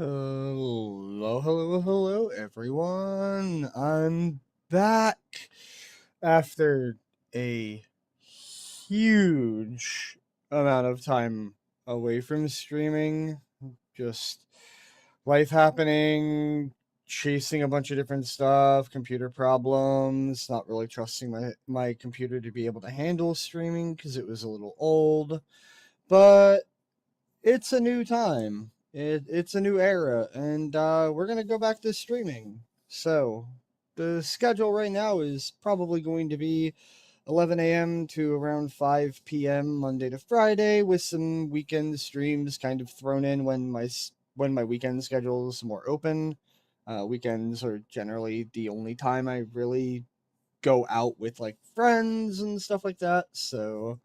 Hello, everyone. I'm back after a huge amount of time away from streaming. Just life happening, chasing a bunch of different stuff, computer problems, not really trusting my computer to be able to handle streaming because it was a little old. But it's a new time. It's a new era, and we're gonna go back to streaming. So the schedule right now is probably going to be 11 a.m. to around 5 p.m. Monday to Friday, with some weekend streams kind of thrown in when my weekend schedule is more open. Weekends are generally the only time I really go out with like friends and stuff like that. So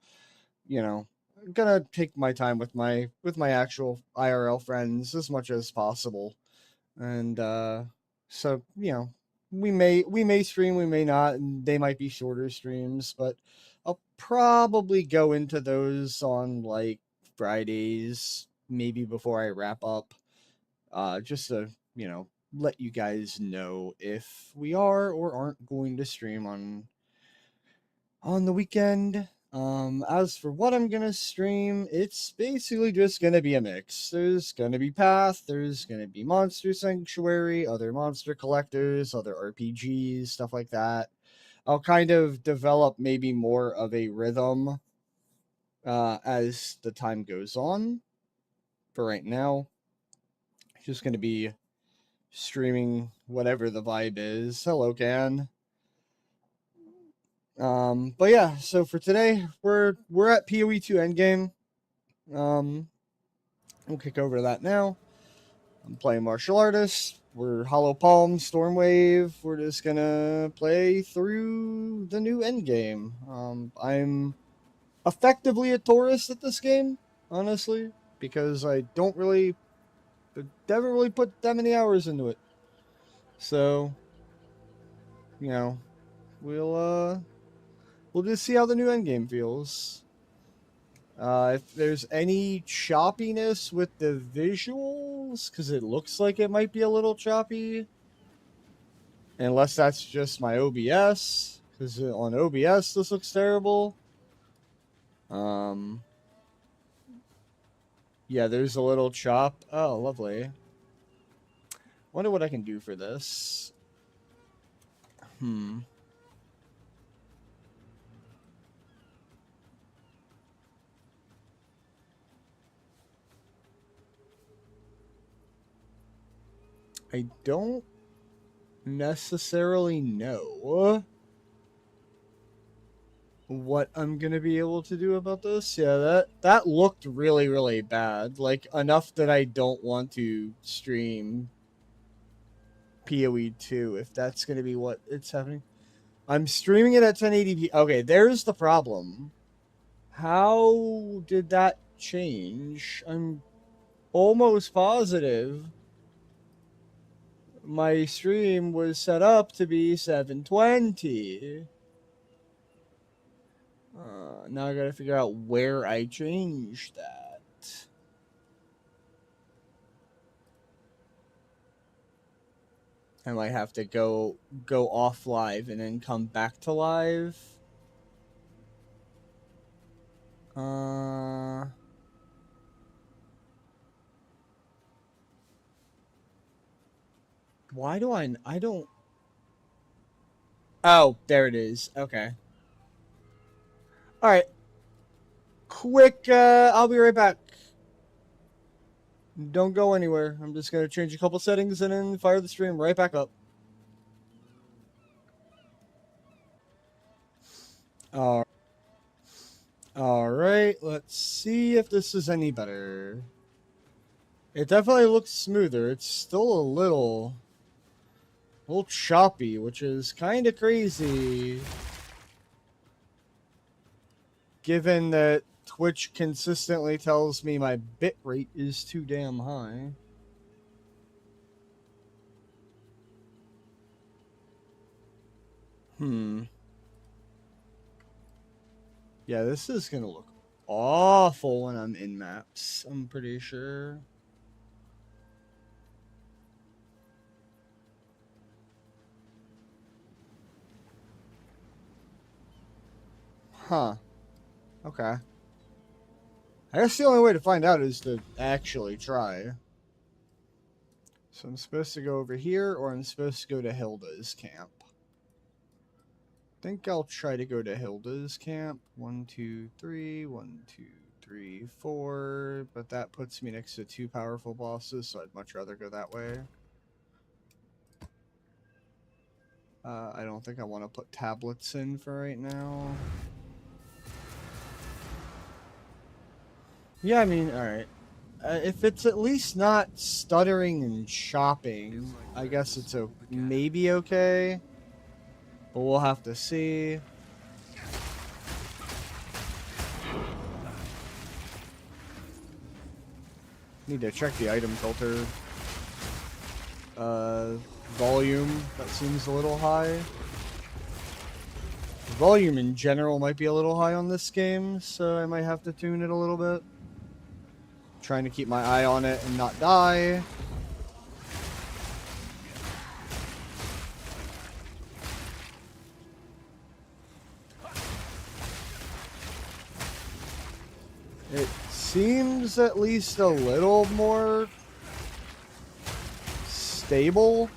I'm gonna take my time with my actual IRL friends as much as possible. And so we may stream, we may not, and they might be shorter streams, but I'll probably go into those on like Fridays, maybe before I wrap up. Just to, let you guys know if we are or aren't going to stream on the weekend. As for what I'm gonna stream, it's basically just gonna be a mix. There's gonna be Path, there's gonna be Monster Sanctuary, other monster collectors, other RPGs, stuff like that. I'll kind of develop maybe more of a rhythm as the time goes on. For right now, it's just gonna be streaming whatever the vibe is. Hello, Can. But yeah, so for today, we're at PoE2 Endgame. Um, we'll kick over to that now. I'm playing martial artist. We're Hollow Palm, Stormwave. We're just gonna play through the new Endgame. I'm effectively a tourist at this game, honestly, because I never really put that many hours into it. So, you know, we'll we'll just see how the new Endgame feels. If there's any choppiness with the visuals, because it looks like it might be a little choppy, unless that's just my OBS, because on OBS this looks terrible. Um, yeah, there's a little chop. Oh, lovely. Wonder what I can do for this. Hmm. I don't necessarily know what I'm gonna be able to do about this. Yeah, that looked really, really bad. Like enough that I don't want to stream PoE 2 if that's gonna be what it's happening. I'm streaming it at 1080p. Okay, there's the problem. How did that change? I'm almost positive my stream was set up to be 720. Now I gotta figure out where I changed that. I might have to go off live and then come back to live. Uh why do I don't Oh, there it is. Okay. All right. Quick I'll be right back. Don't go anywhere. I'm just going to change a couple settings and then fire the stream right back up. All right, let's see if this is any better. It definitely looks smoother. It's still a little choppy, which is kind of crazy, given that Twitch consistently tells me my bitrate is too damn high. Yeah, this is gonna look awful when I'm in maps, I'm pretty sure. Huh. Okay. I guess the only way to find out is to actually try. So I'm supposed to go over here, or I'm supposed to go to Hilda's camp. I think I'll try to go to Hilda's camp. 1, 2, 3, 1, 2, 3, 4. But that puts me next to 2 powerful bosses, so I'd much rather go that way. I don't think I want to put tablets in for right now. Yeah, I mean, alright. If it's at least not stuttering and chopping, I guess it's maybe okay. But we'll have to see. Need to check the item filter. Volume, that seems a little high. Volume in general might be a little high on this game, so I might have to tune it a little bit. Trying to keep my eye on it and not die. It seems at least a little more stable.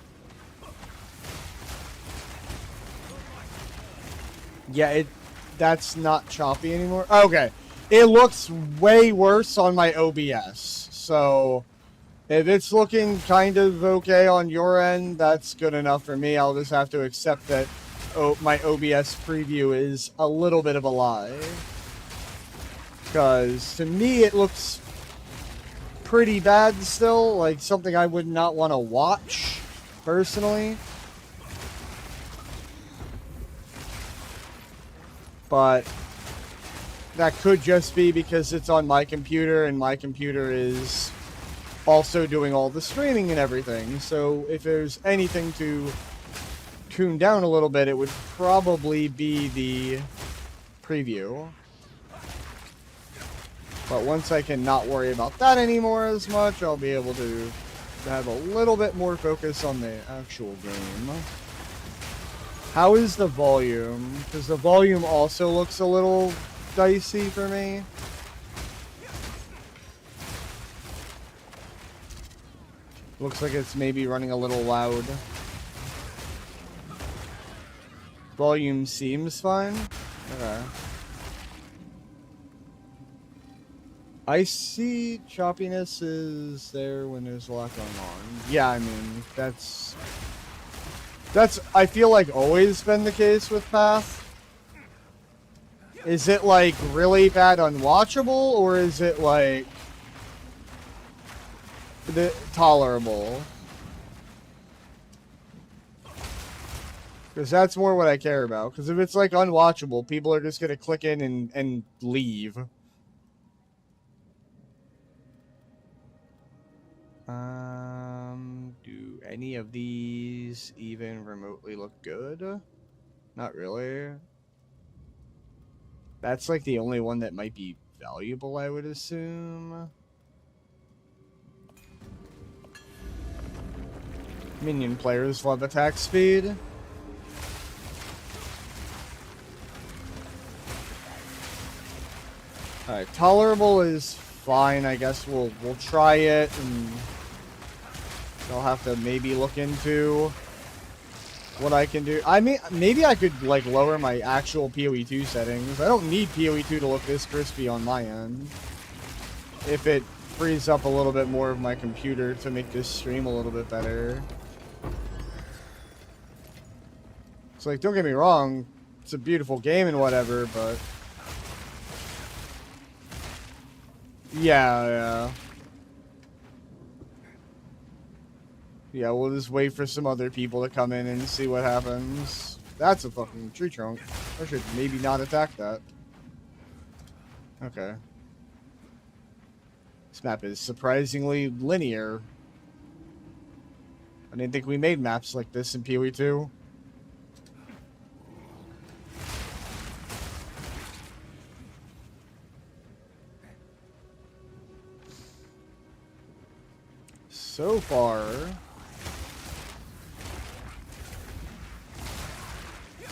Yeah, that's not choppy anymore. Okay. It looks way worse on my OBS. So, if it's looking kind of okay on your end, that's good enough for me. I'll just have to accept that my OBS preview is a little bit of a lie. Because, to me, it looks pretty bad still. Like, something I would not want to watch, personally. But that could just be because it's on my computer, and my computer is also doing all the streaming and everything. So if there's anything to tune down a little bit, it would probably be the preview. But once I can not worry about that anymore as much, I'll be able to have a little bit more focus on the actual game. How is the volume? Because the volume also looks a little dicey for me. Looks like it's maybe running a little loud. Volume seems fine. Okay. I see choppiness is there when there's a lot going on. Yeah, I mean, that's I feel like always been the case with Path. Is it like really bad unwatchable, or is it like tolerable? Because that's more what I care about. Because if it's like unwatchable, people are just gonna click in and leave. Do any of these even remotely look good? Not really. That's like the only one that might be valuable, I would assume. Minion players love attack speed. Alright, tolerable is fine. I guess we'll try it, and I'll have to maybe look into what I can do. I mean, maybe I could like lower my actual PoE2 settings. I don't need PoE2 to look this crispy on my end. If it frees up a little bit more of my computer to make this stream a little bit better. It's like, don't get me wrong, it's a beautiful game and whatever, but yeah. Yeah, we'll just wait for some other people to come in and see what happens. That's a fucking tree trunk. I should maybe not attack that. Okay. This map is surprisingly linear. I didn't think we made maps like this in PoE2. So far,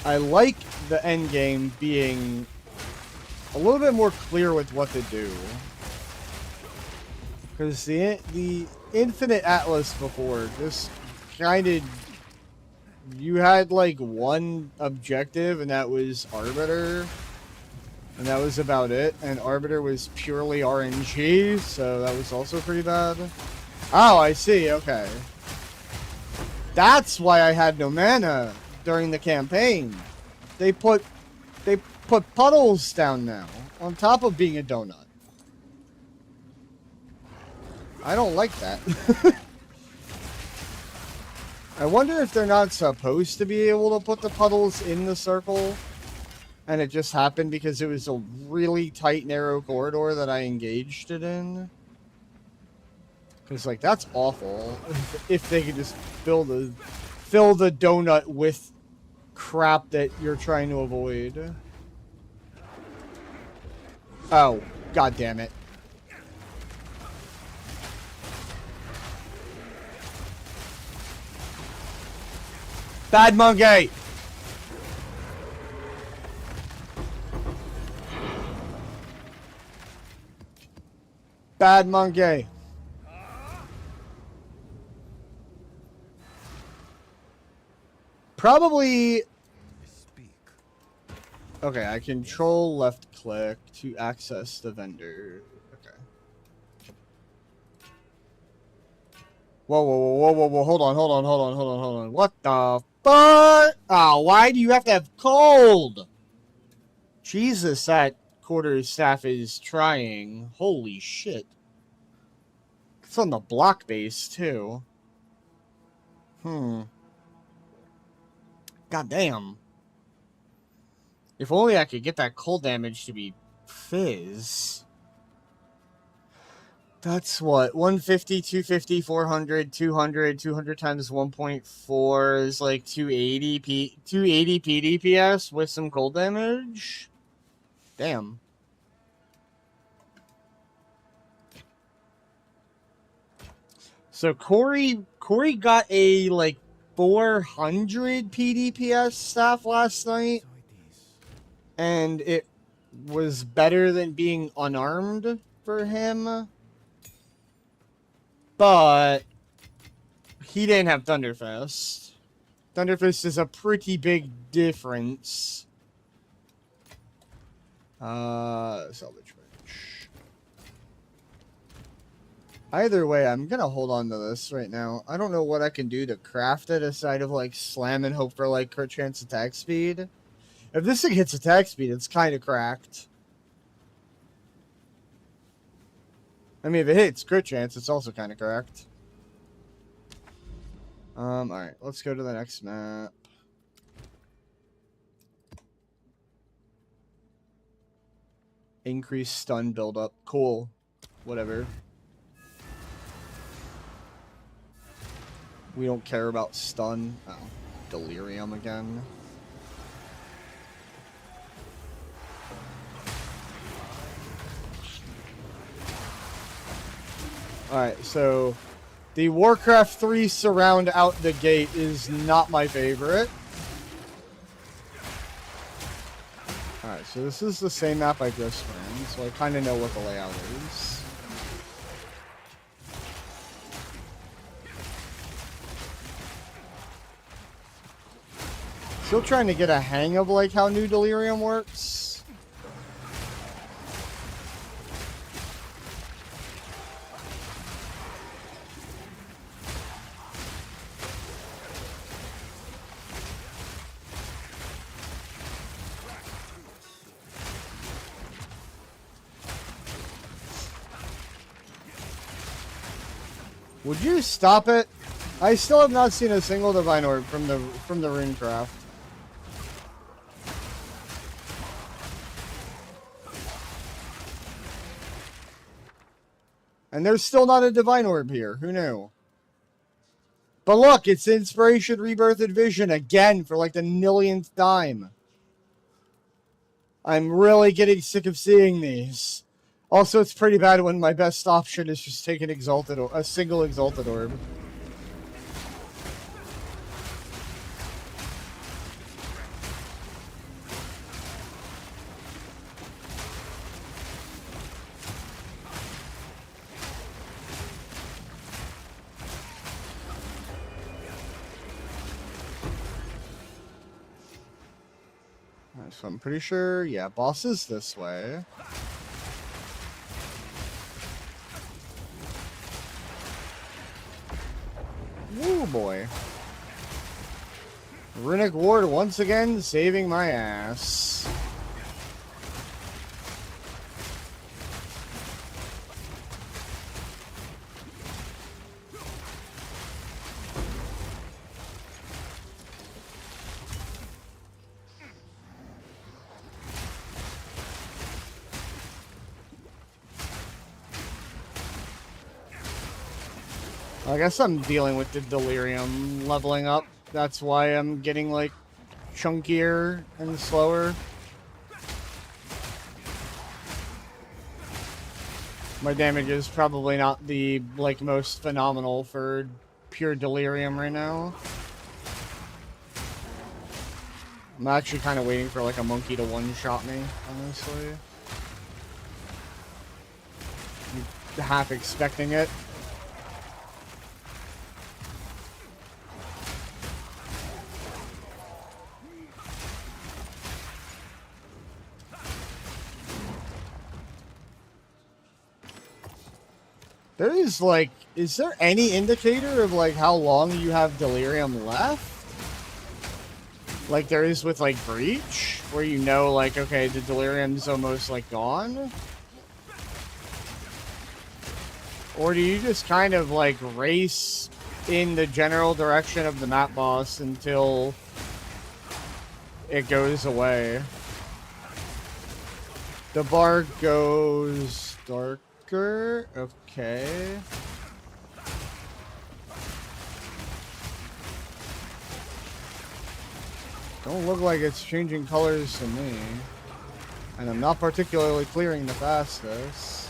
I like the endgame being a little bit more clear with what to do. Because the Infinite Atlas before just kind of, you had like one objective, and that was Arbiter, and that was about it. And Arbiter was purely RNG, so that was also pretty bad. Oh, I see. Okay, that's why I had no mana during the campaign. They put puddles down now on top of being a donut. I don't like that. I wonder if they're not supposed to be able to put the puddles in the circle, and it just happened because it was a really tight, narrow corridor that I engaged it in. Because, like, that's awful. If they could just fill the donut with crap that you're trying to avoid. Oh, god damn it. Bad monkey! Bad monkey. Probably... Okay, I control left click to access the vendor. Okay. Whoa, whoa, whoa, whoa, whoa, whoa, hold on. What the fuck? Oh, why do you have to have cold? Jesus, that quarters staff is trying. Holy shit. It's on the block base, too. God damn. If only I could get that cold damage to be fizz. That's what? 150, 250, 400, 200, 200 times 1.4 is like 280 PDPS with some cold damage? Damn. So Corey got a like 400 PDPS staff last night, and it was better than being unarmed for him. But he didn't have Thunderfist. Thunderfist is a pretty big difference. Salvage bench. Either way, I'm gonna hold on to this right now. I don't know what I can do to craft it aside of like slam and hope for like crit chance attack speed. If this thing hits attack speed, it's kind of cracked. I mean, if it hits crit chance, it's also kind of cracked. Alright, let's go to the next map. Increase stun buildup. Cool. Whatever. We don't care about stun. Oh, delirium again. Alright, so the Warcraft 3 surround out the gate is not my favorite. Alright, so this is the same map I just ran, so I kind of know what the layout is. Still trying to get a hang of like how new Delirium works. Would you stop it? I still have not seen a single Divine Orb from the Runecraft. And there's still not a Divine Orb here. Who knew? But look, it's Inspiration, Rebirth, and Vision again for like the millionth time. I'm really getting sick of seeing these. Also, it's pretty bad when my best option is just take an Exalted or a single Exalted Orb. So I'm pretty sure, yeah, boss is this way. Woo, boy. Runic Ward once again saving my ass. I guess I'm dealing with the delirium leveling up. That's why I'm getting, like, chunkier and slower. My damage is probably not the, like, most phenomenal for pure delirium right now. I'm actually kind of waiting for, like, a monkey to one-shot me, honestly. I'm half expecting it. There is, like, is there any indicator of, like, how long you have delirium left? Like there is with, like, Breach? Where you know, like, okay, the delirium's almost, like, gone? Or do you just kind of, like, race in the general direction of the map boss until it goes away? The bar goes darker. Okay. Don't look like it's changing colors to me. And I'm not particularly clearing the fastest.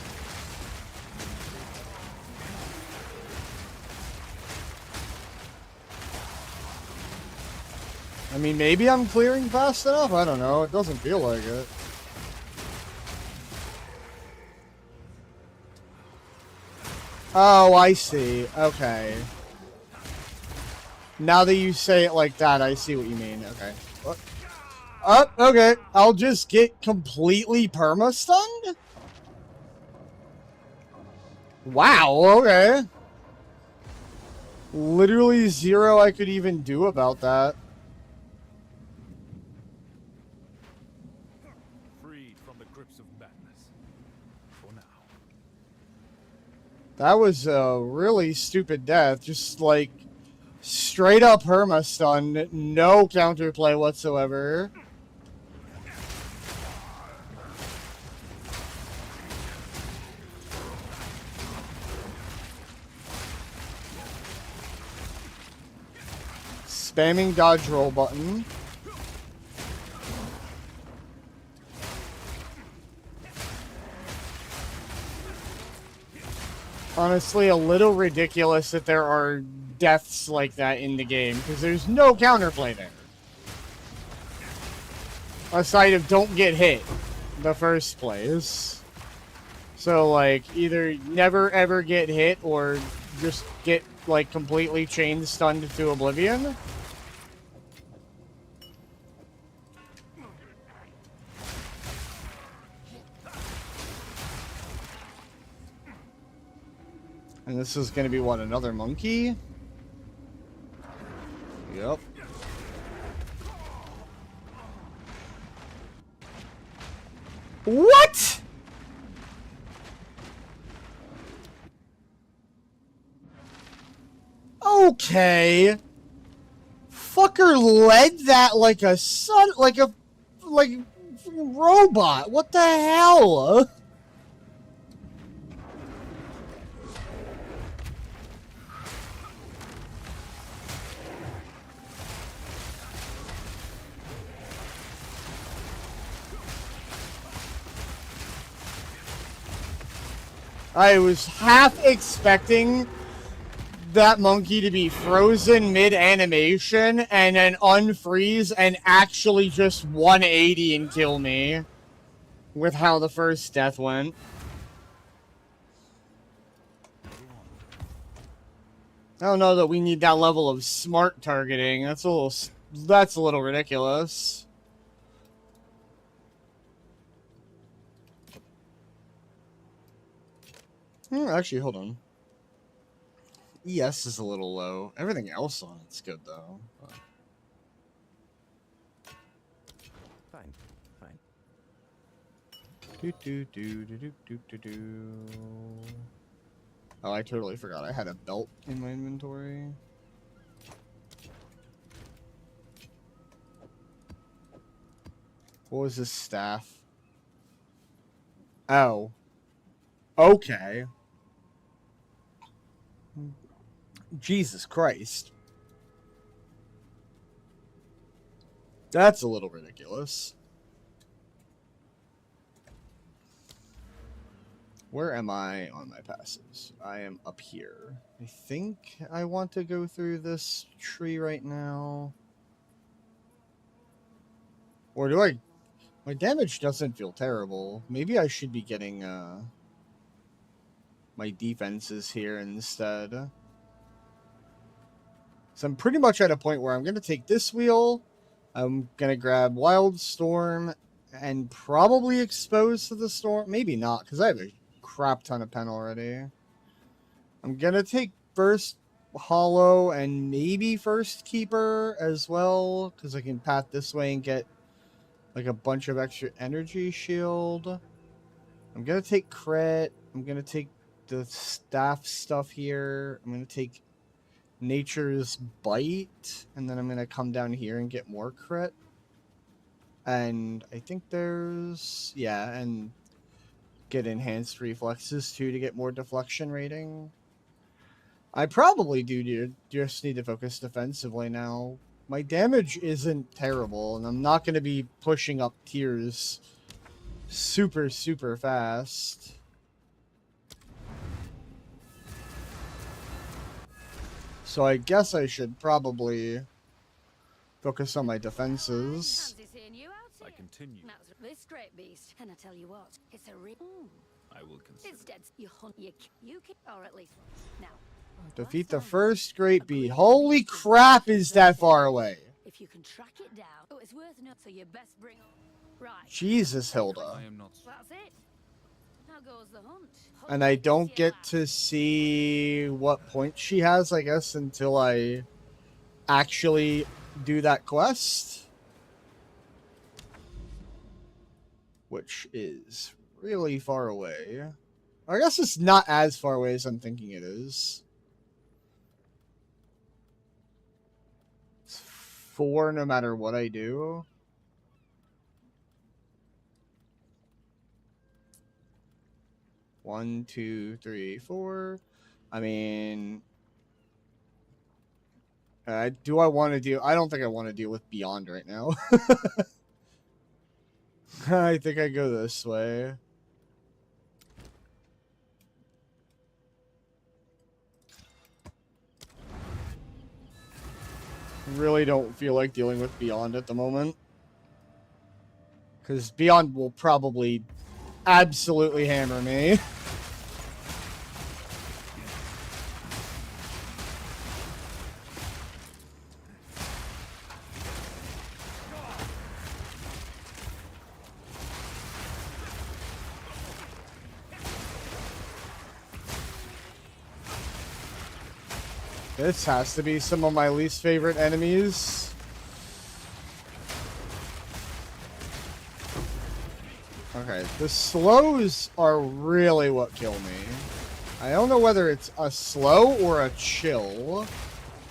I mean, maybe I'm clearing fast enough? I don't know. It doesn't feel like it. Oh, I see. Okay. Now that you say it like that, I see what you mean. Okay. What? Oh, okay. I'll just get completely perma-stunned? Wow, okay. Literally zero I could even do about that. Freed from the grips of madness. For now. That was a really stupid death. Just like straight up perma-stun, no counterplay whatsoever. Spamming dodge roll button. Honestly, a little ridiculous that there are deaths like that in the game, because there's no counterplay there. Aside of don't get hit the first place. So, like, either never ever get hit or just get, like, completely chain stunned to oblivion. And this is gonna be, what, another monkey? Yep. What?! Okay. Fucker led that like a son, like a robot. What the hell? I was half expecting that monkey to be frozen mid-animation and then unfreeze and actually just 180 and kill me with how the first death went. I don't know that we need that level of smart targeting. That's a little ridiculous. Actually, hold on. ES is a little low. Everything else on it's good though. Fine, fine. Oh, I totally forgot I had a belt in my inventory. What was this staff? Oh. Okay. Jesus Christ. That's a little ridiculous. Where am I on my passes? I am up here. I think I want to go through this tree right now. Or do I... My damage doesn't feel terrible. Maybe I should be getting my defenses here instead. So I'm pretty much at a point where I'm going to take this wheel. I'm going to grab Wildstorm and probably expose to the storm. Maybe not, because I have a crap ton of pen already. I'm going to take first Hollow and maybe first Keeper as well, because I can path this way and get like a bunch of extra energy shield. I'm going to take crit. I'm going to take the staff stuff here. I'm going to take Nature's Bite, and then I'm going to come down here and get more crit. And I think there's... yeah, and get enhanced reflexes too to get more deflection rating. I probably do just need to focus defensively now. My damage isn't terrible, and I'm not going to be pushing up tiers super, super fast. So I guess I should probably focus on my defenses. I continue. This great beast, and I tell you what, it's a real. I will consider. Instead, you hunt, you can, or at least now. Defeat the first great beast. Holy crap, is that far away? If you can track it down, oh, it's worth enough. So you best bring. Right. Jesus, Hilda. I am not. That's it. Now goes the hunt. And I don't get to see what point she has, I guess, until I actually do that quest. Which is really far away. I guess it's not as far away as I'm thinking it is. It's 4 no matter what I do. One, 2, 3, 4. I mean, do I want to do? I don't think I want to deal with Beyond right now. I think I go this way. Really don't feel like dealing with Beyond at the moment. Because Beyond will probably absolutely hammer me. This has to be some of my least favorite enemies. Okay, the slows are really what kill me. I don't know whether it's a slow or a chill.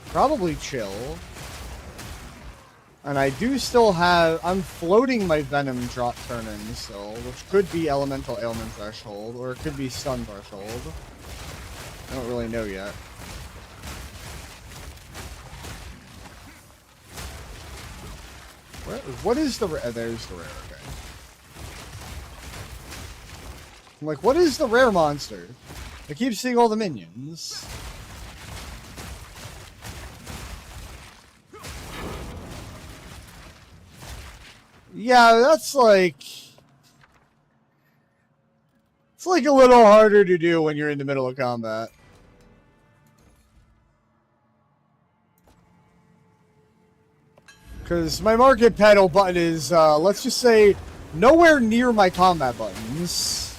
Probably chill. And I do still have... I'm floating my Venom drop turn-in still, which could be Elemental Ailment Threshold, or it could be Stun Threshold. I don't really know yet. What is the rare? There's the rare, okay. I'm like, what is the rare monster? I keep seeing all the minions. Yeah, that's like... It's like a little harder to do when you're in the middle of combat. Because my market pedal button is, let's just say, nowhere near my combat buttons.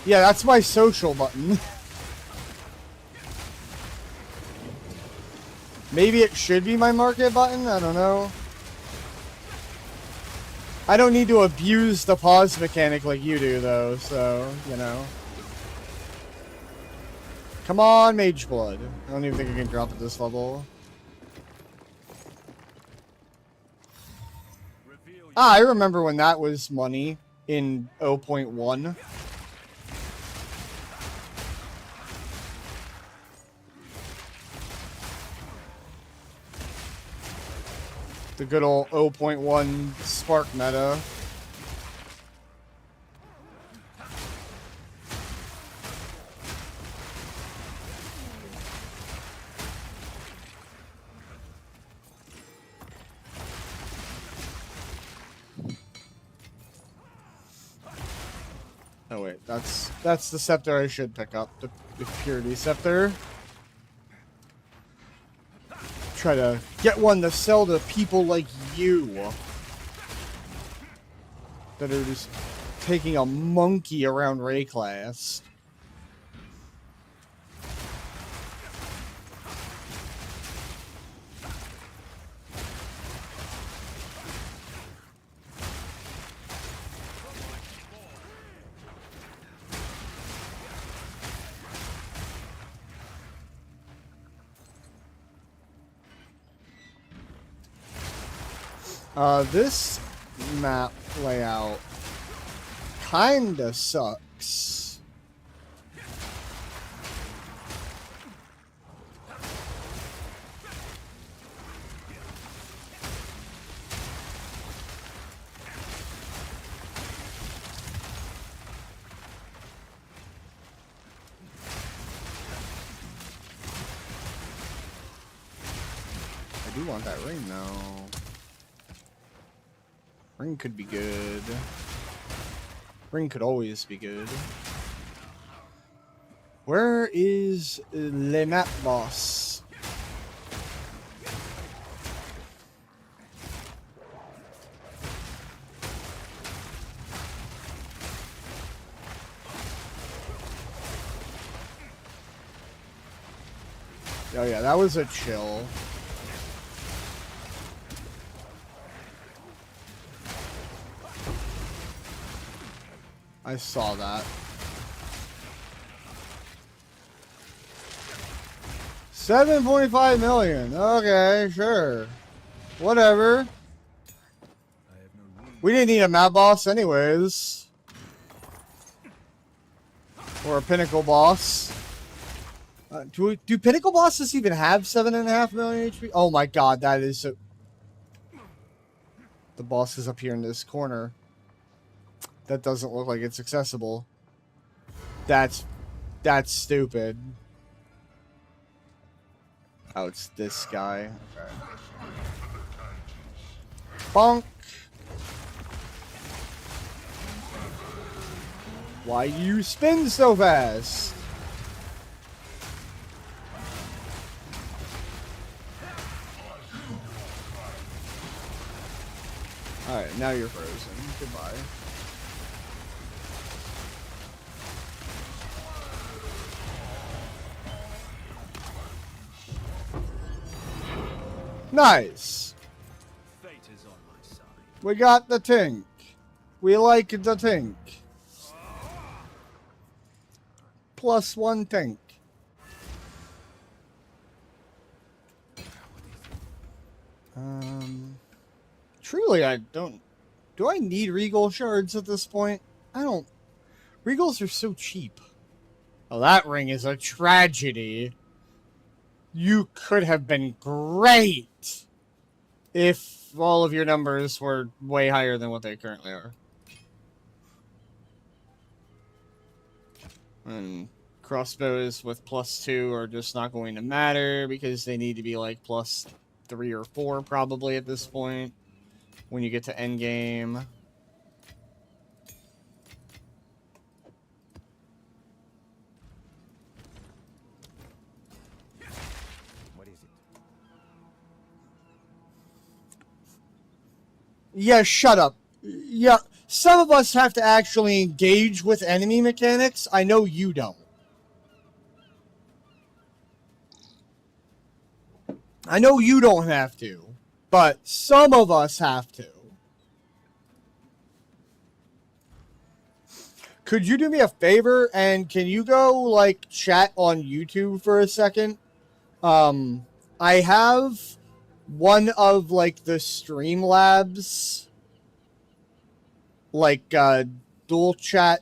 Yeah, that's my social button. Maybe it should be my market button? I don't know. I don't need to abuse the pause mechanic like you do, though, so, you know. Come on, Mage Blood. I don't even think I can drop at this level. Ah, I remember when that was money in 0.1. The good old 0.1 Spark meta. Oh wait, that's the scepter I should pick up, the Purity Scepter. Try to get one to sell to people like you that are just taking a monkey around Rayclass. This map layout kinda sucks. I do want that ring though. Ring could be good. Ring could always be good. Where is Le Map Boss? Oh yeah, that was a chill. I saw that. 7.5 million. Okay, sure. Whatever. We didn't need a map boss anyways. Or a pinnacle boss. Do pinnacle bosses even have 7.5 million HP? Oh my god, that is so... The boss is up here in this corner. That doesn't look like it's accessible. That's stupid. Oh, it's this guy. Okay. Bonk. Why you spin so fast? Alright, now you're frozen. Goodbye. Nice. Fate is on my side. We got the tink. We like the tink. +1 tink. Truly, I don't... Do I need Regal shards at this point? I don't... Regals are so cheap. Oh, that ring is a tragedy. You could have been great if all of your numbers were way higher than what they currently are. And crossbows with +2 are just not going to matter because they need to be like +3 or 4 probably at this point when you get to endgame. What is it? Yeah, shut up. Yeah, some of us have to actually engage with enemy mechanics. I know you don't. I know you don't have to, but some of us have to. Could you do me a favor and can you go like chat on YouTube for a second? I have one of like the Streamlabs like dual chat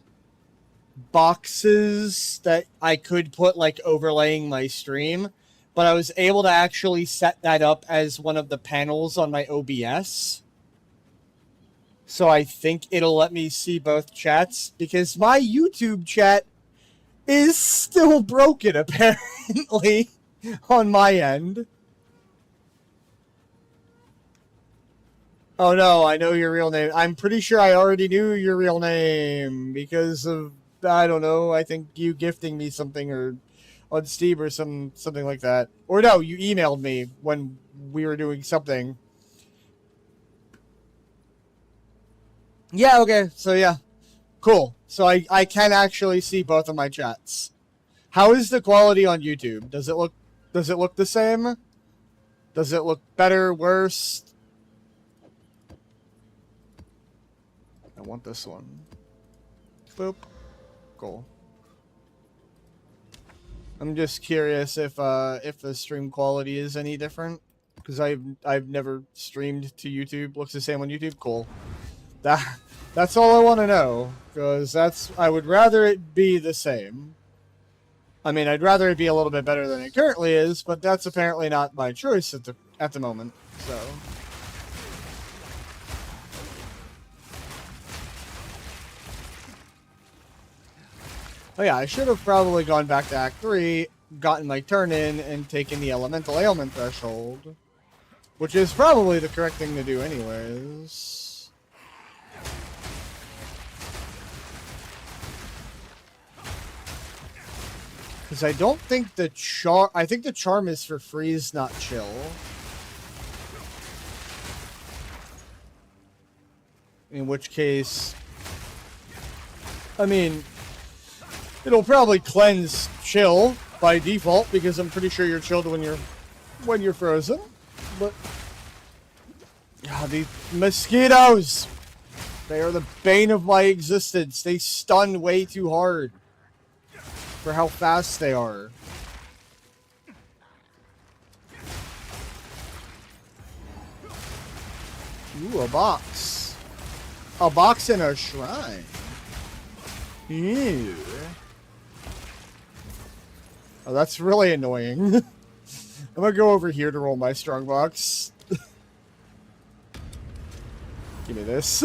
boxes that I could put like overlaying my stream, but I was able to actually set that up as one of the panels on my OBS. So I think it'll let me see both chats because my YouTube chat is still broken apparently on my end. Oh no, I know your real name. I'm pretty sure I already knew your real name because of, I don't know, I think you gifting me something or on Steam or something like that. Or no, you emailed me when we were doing something. Yeah, okay. So yeah. Cool. So I can actually see both of my chats. How is the quality on YouTube? Does it look the same? Does it look better, worse? I want this one. Boop. Cool. I'm just curious if the stream quality is any different because I've never streamed to YouTube. Looks the same on YouTube. Cool. That's all I want to know because I would rather it be the same. I mean, I'd rather it be a little bit better than it currently is, but that's apparently not my choice at the moment. So. Oh yeah, I should have probably gone back to Act 3, gotten my turn in, and taken the Elemental Ailment Threshold. Which is probably the correct thing to do anyways. Because I don't think I think the charm is for freeze, not chill. In which case, I mean, it'll probably cleanse chill by default because I'm pretty sure you're chilled when you're frozen. But these mosquitoes, they are the bane of my existence. They stun way too hard for how fast they are. Ooh, a box. A box in a shrine. Ew. Oh, that's really annoying. I'm gonna go over here to roll my strongbox. Give me this.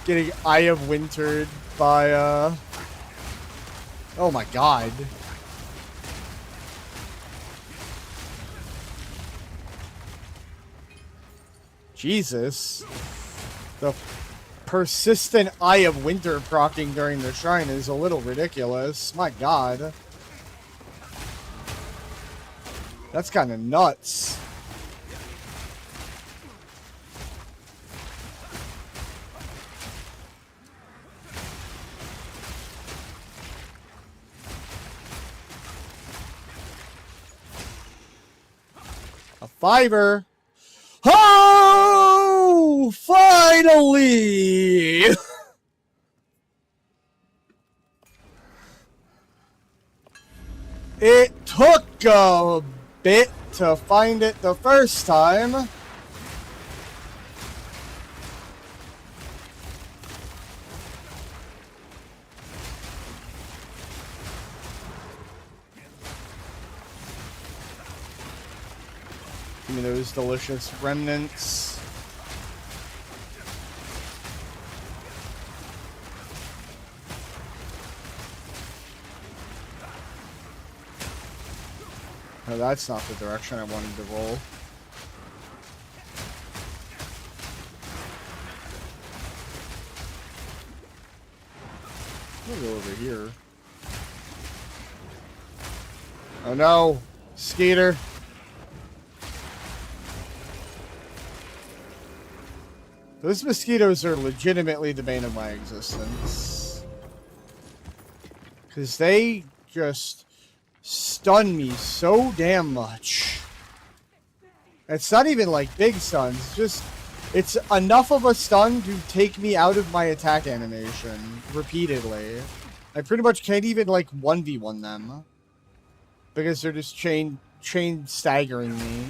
Getting Eye of Wintered by, oh my god. Jesus. The persistent Eye of Winter proccing during the shrine is a little ridiculous. My god. That's kind of nuts. A fiver. Oh, finally! It took a bit to find it the first time. Give me those delicious remnants. No, that's not the direction I wanted to roll. I'll go over here. Oh no! Skeeter! Those mosquitoes are legitimately the bane of my existence. Because they just stun me so damn much. It's not even like big stuns. It's enough of a stun to take me out of my attack animation repeatedly. I pretty much can't even like 1v1 them. Because they're just chain staggering me.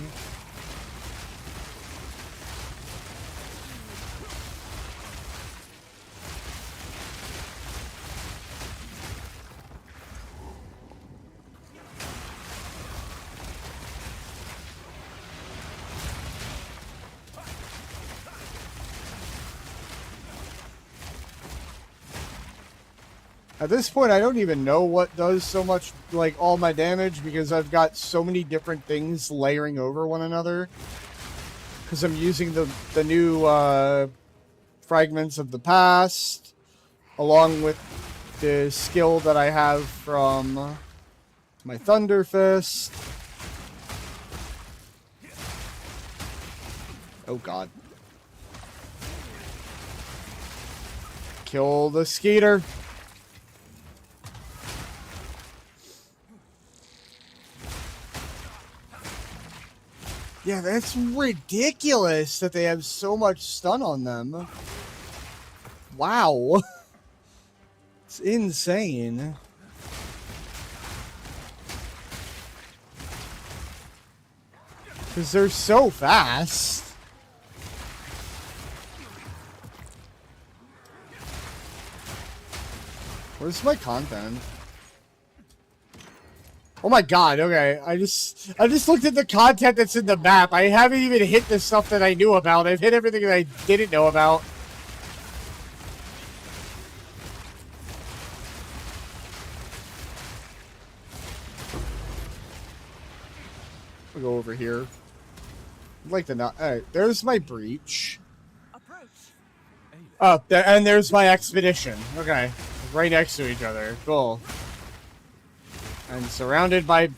At this point, I don't even know what does so much, like, all my damage, because I've got so many different things layering over one another. Because I'm using the new fragments of the past, along with the skill that I have from my Thunder Fist. Oh god. Kill the Skeeter. Yeah, that's ridiculous that they have so much stun on them. Wow. It's insane. Because they're so fast. Where's my content? Oh my god, okay. I just looked at the content that's in the map. I haven't even hit the stuff that I knew about. I've hit everything that I didn't know about. We'll go over here. I'd like to not. Alright, there's my breach. Oh, and there's my expedition. Okay. Right next to each other. Cool. And surrounded by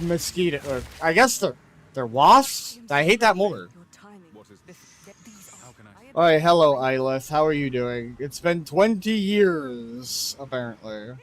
mosquito. Or I guess they're wasps? I hate that more. What is this? How can I? Alright, hello, Ilith. How are you doing? It's been 20 years, apparently.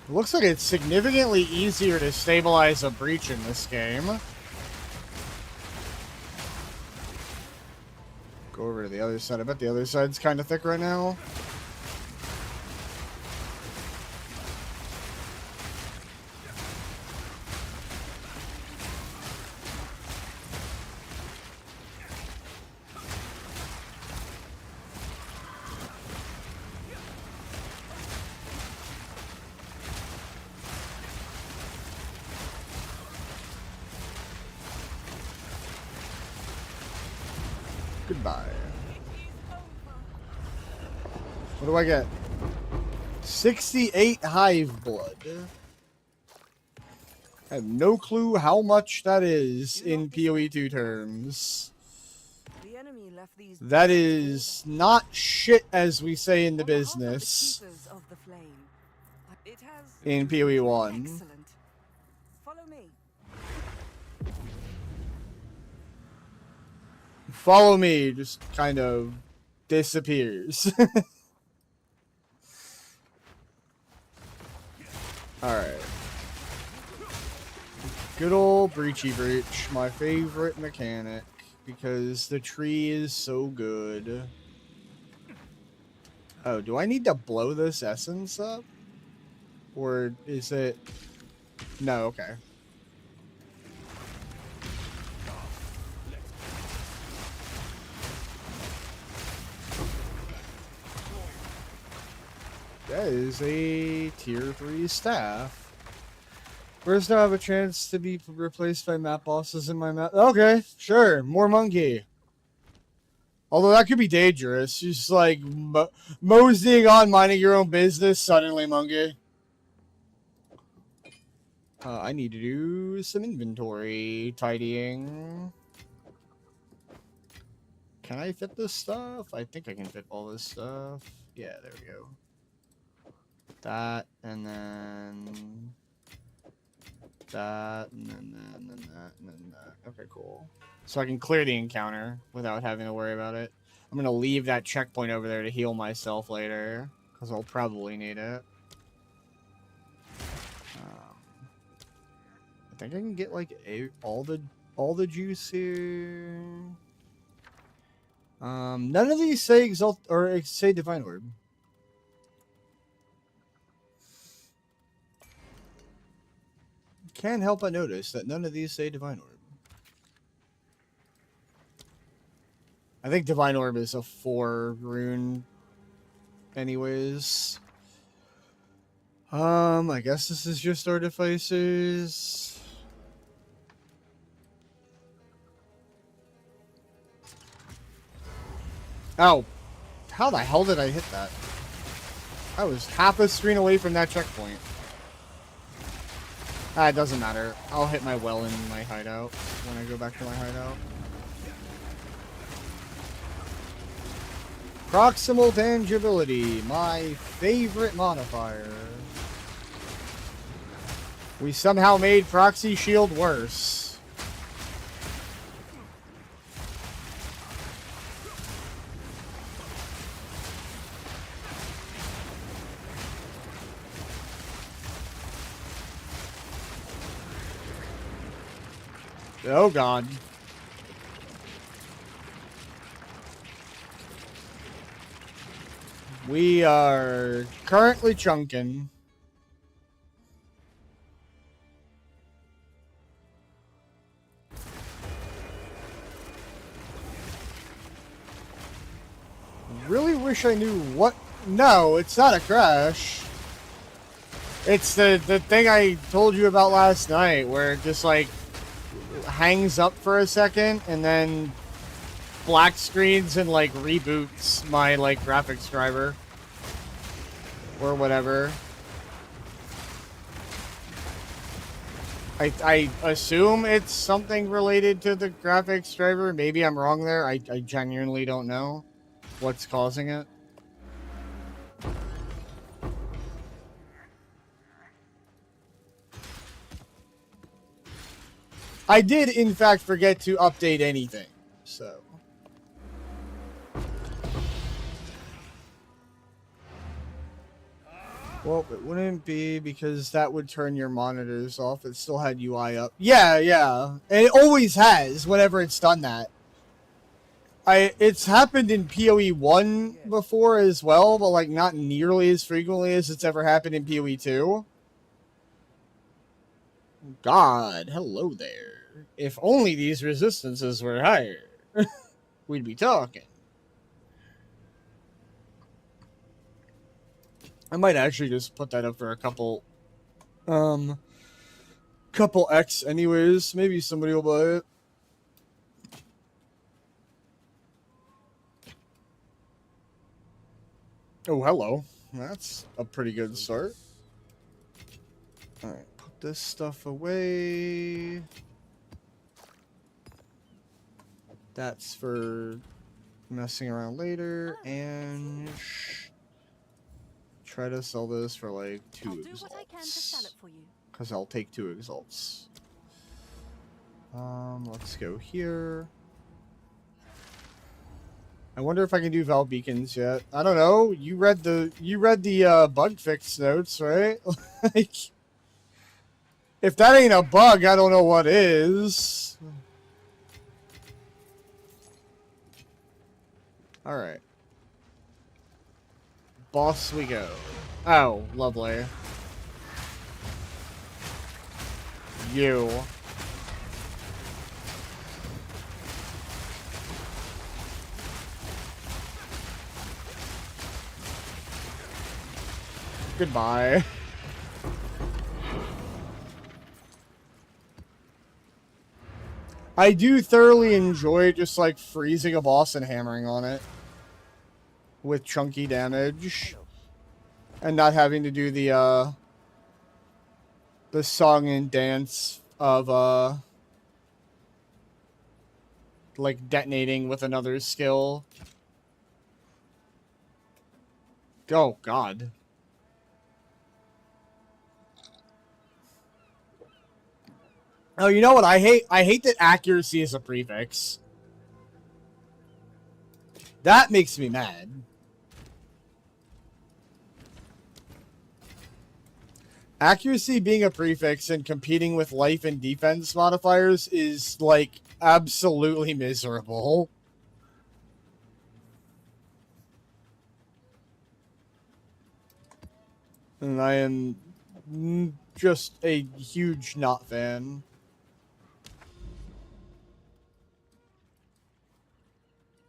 It looks like it's significantly easier to stabilize a breach in this game. Go over to the other side. I bet the other side's kind of thick right now. Goodbye. What do I get? 68 hive blood. I have no clue how much that is in PoE2 terms. That is not shit, as we say in the business. In PoE1. Follow me. Follow me just kind of disappears. Alright. Good old Breachy Breach, my favorite mechanic, because the tree is so good. Oh, do I need to blow this essence up? Or is it... No, okay. That is a tier 3 staff. First, I have a chance to be replaced by map bosses in my map. Okay, sure, more monkey. Although that could be dangerous. Just like moseying on, minding your own business, suddenly monkey. I need to do some inventory tidying. Can I fit this stuff? I think I can fit all this stuff. Yeah, there we go. That, and then that, and then that, and then that, and then that. Okay, cool. So I can clear the encounter without having to worry about it. I'm going to leave that checkpoint over there to heal myself later, because I'll probably need it. I think I can get, like, all the juice here. None of these say Exalt, or say Divine Orb. Can't help but notice that none of these say Divine Orb. I think Divine Orb is a 4 rune anyways. I guess this is just Artificers. Oh. How the hell did I hit that? I was half a screen away from that checkpoint. Ah, it doesn't matter. I'll hit my well in my hideout when I go back to my hideout. Proximal tangibility, my favorite modifier. We somehow made proxy shield worse. Oh god. We are currently chunking. Really wish I knew what... No, it's not a crash. It's the thing I told you about last night, where it just, like, hangs up for a second, and then black screens and, like, reboots my, like, graphics driver. Or whatever. I assume it's something related to the graphics driver. Maybe I'm wrong there. I genuinely don't know what's causing it. I did, in fact, forget to update anything, so... Well, it wouldn't be, because that would turn your monitors off. It still had UI up. Yeah, yeah. And it always has, whenever it's done that. It's happened in PoE 1 before as well, but, like, not nearly as frequently as it's ever happened in PoE 2. God, hello there. If only these resistances were higher, we'd be talking. I might actually just put that up for a couple X anyways. Maybe somebody will buy it. Oh, hello. That's a pretty good start. Alright, put this stuff away. That's for messing around later, and try to sell this for like 2 I'll do what I can to sell exalts. it for you. Because I'll take 2 exalts. Let's go here. I wonder if I can do Val Beacons yet. I don't know. You read the bug fix notes, right? Like, if that ain't a bug, I don't know what is. All right. Boss we go. Oh, lovely. You. Goodbye. I do thoroughly enjoy just like freezing a boss and hammering on it with chunky damage and not having to do the the song and dance of like detonating with another skill. Oh God. Oh, you know what I hate? I hate that accuracy is a prefix. That makes me mad. Accuracy being a prefix and competing with life and defense modifiers is, like, absolutely miserable. And I am just a huge not fan.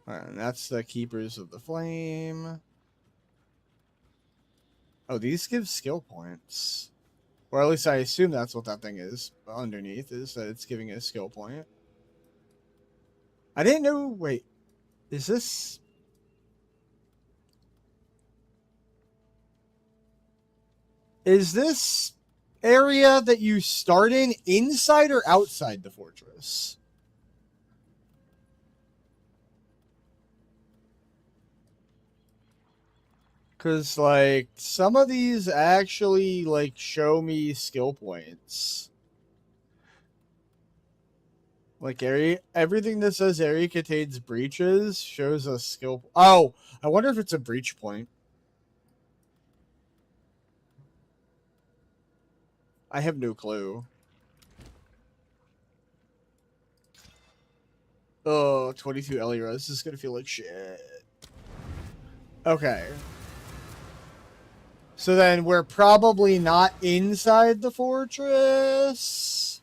And that's the Keepers of the Flame. Oh, these give skill points. Or at least I assume that's what that thing is underneath, is that it's giving a skill point. I didn't know... Wait. Is this... Is this area that you start in inside or outside the fortress? Because, like, some of these actually, like, show me skill points. Like, everything that says area contains breaches shows a skill... Oh! I wonder if it's a breach point. I have no clue. Oh, 22 Elira. This is gonna feel like shit. Okay. So then we're probably not inside the fortress.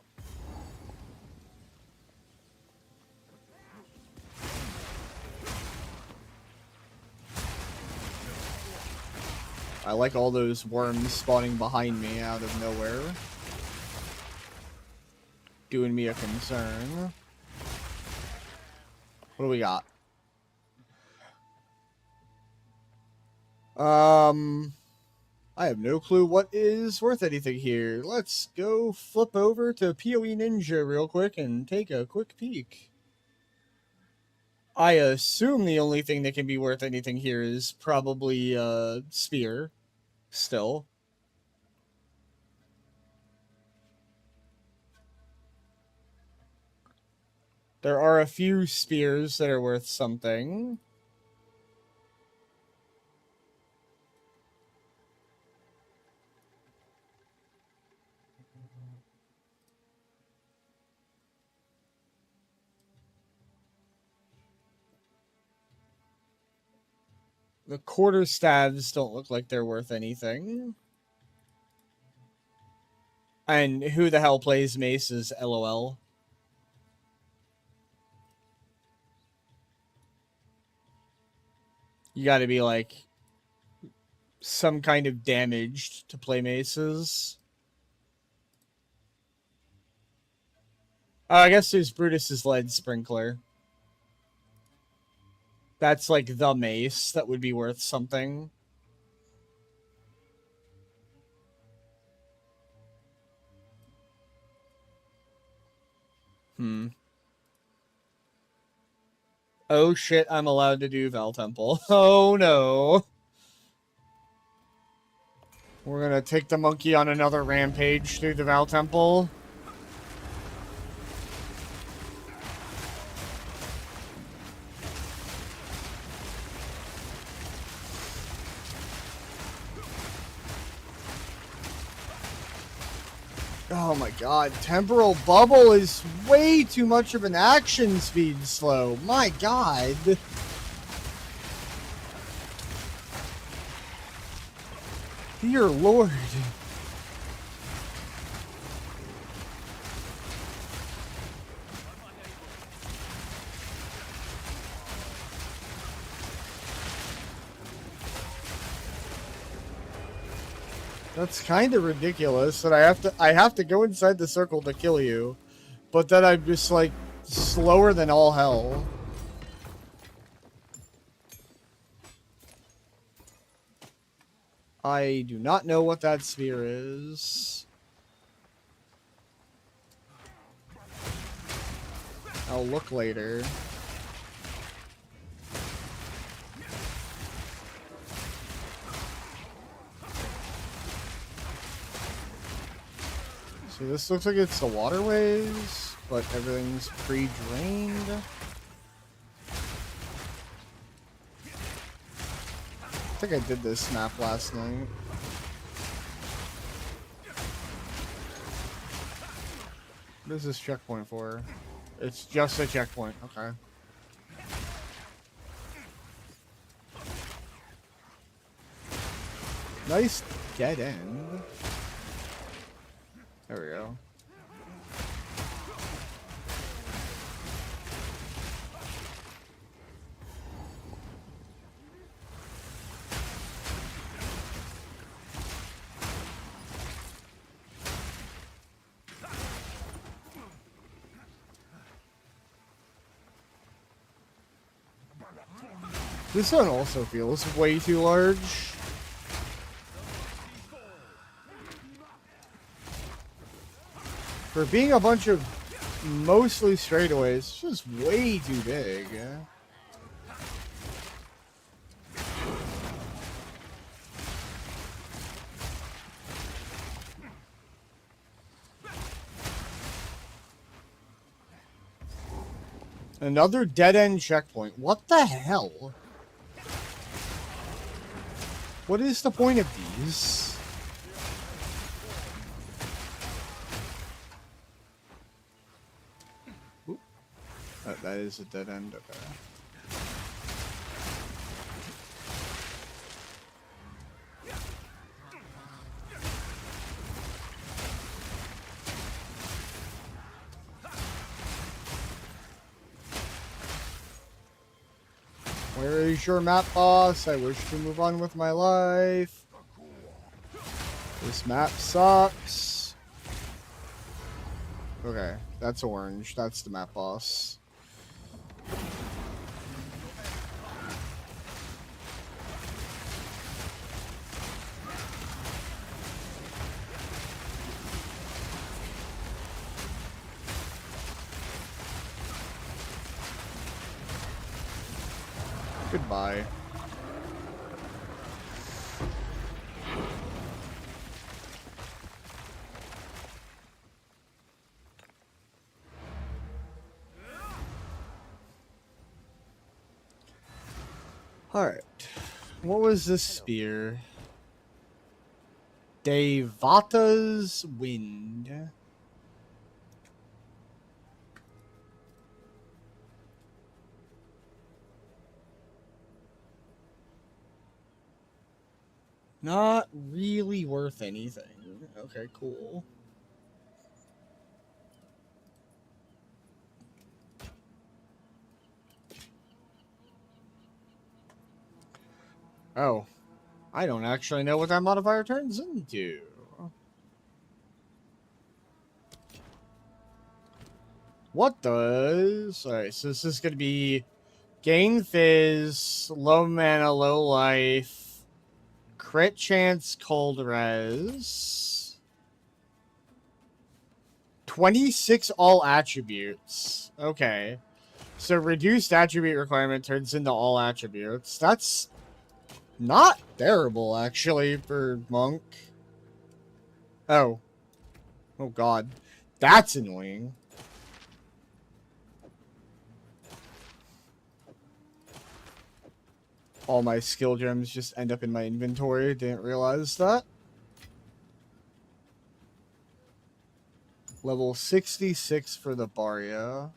I like all those worms spawning behind me out of nowhere. Doing me a concern. What do we got? I have no clue what is worth anything here. Let's go flip over to PoE Ninja real quick and take a quick peek. I assume the only thing that can be worth anything here is probably spear. Still. There are a few spears that are worth something. The quarterstaves don't look like they're worth anything. And who the hell plays maces, LOL? You gotta be, like, some kind of damaged to play maces. Oh, I guess there's Brutus's lead sprinkler. That's, like, the mace that would be worth something. Oh shit, I'm allowed to do Val Temple. Oh no. We're gonna take the monkey on another rampage through the Val Temple. Oh my god, Temporal Bubble is way too much of an action speed slow. My god. Dear lord. That's kind of ridiculous that I have to go inside the circle to kill you. But then I'm just like slower than all hell. I do not know what that sphere is. I'll look later. See, this looks like it's the waterways, but everything's pre-drained. I think I did this map last night. What is this checkpoint for? It's just a checkpoint. Okay. Nice dead end. There we go. This one also feels way too large. For being a bunch of mostly straightaways, it's just way too big. Another dead-end checkpoint. What the hell? What is the point of these? Oop. That is a dead end. Okay. Where is your map, boss? I wish to move on with my life. This map sucks. Okay, that's orange. That's the map boss. Goodbye. Alright. What was this spear? Devata's Wind. Not really worth anything. Okay, cool. Oh. I don't actually know what that modifier turns into. What does... Alright, so this is going to be... Gain Fizz, low mana, low life, crit chance, cold res, 26 all attributes. Okay. So reduced attribute requirement turns into all attributes. That's not terrible, actually, for Monk. Oh. Oh, God. That's annoying. All my skill gems just end up in my inventory. Didn't realize that. Level 66 for the Barya.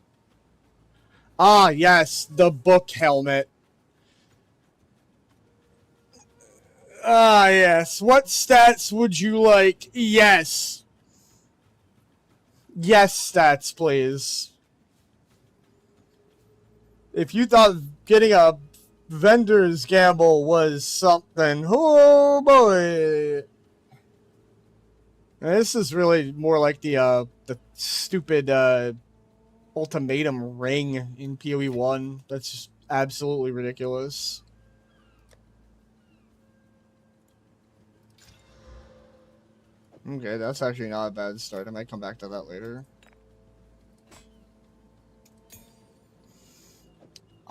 Ah, yes, the book helmet. Ah, yes. What stats would you like? Yes. Yes, stats, please. If you thought getting a vendor's gamble was something, oh boy. Now, this is really more like the stupid ultimatum ring in PoE 1. That's just absolutely ridiculous. Okay, that's actually not a bad start. I might come back to that later.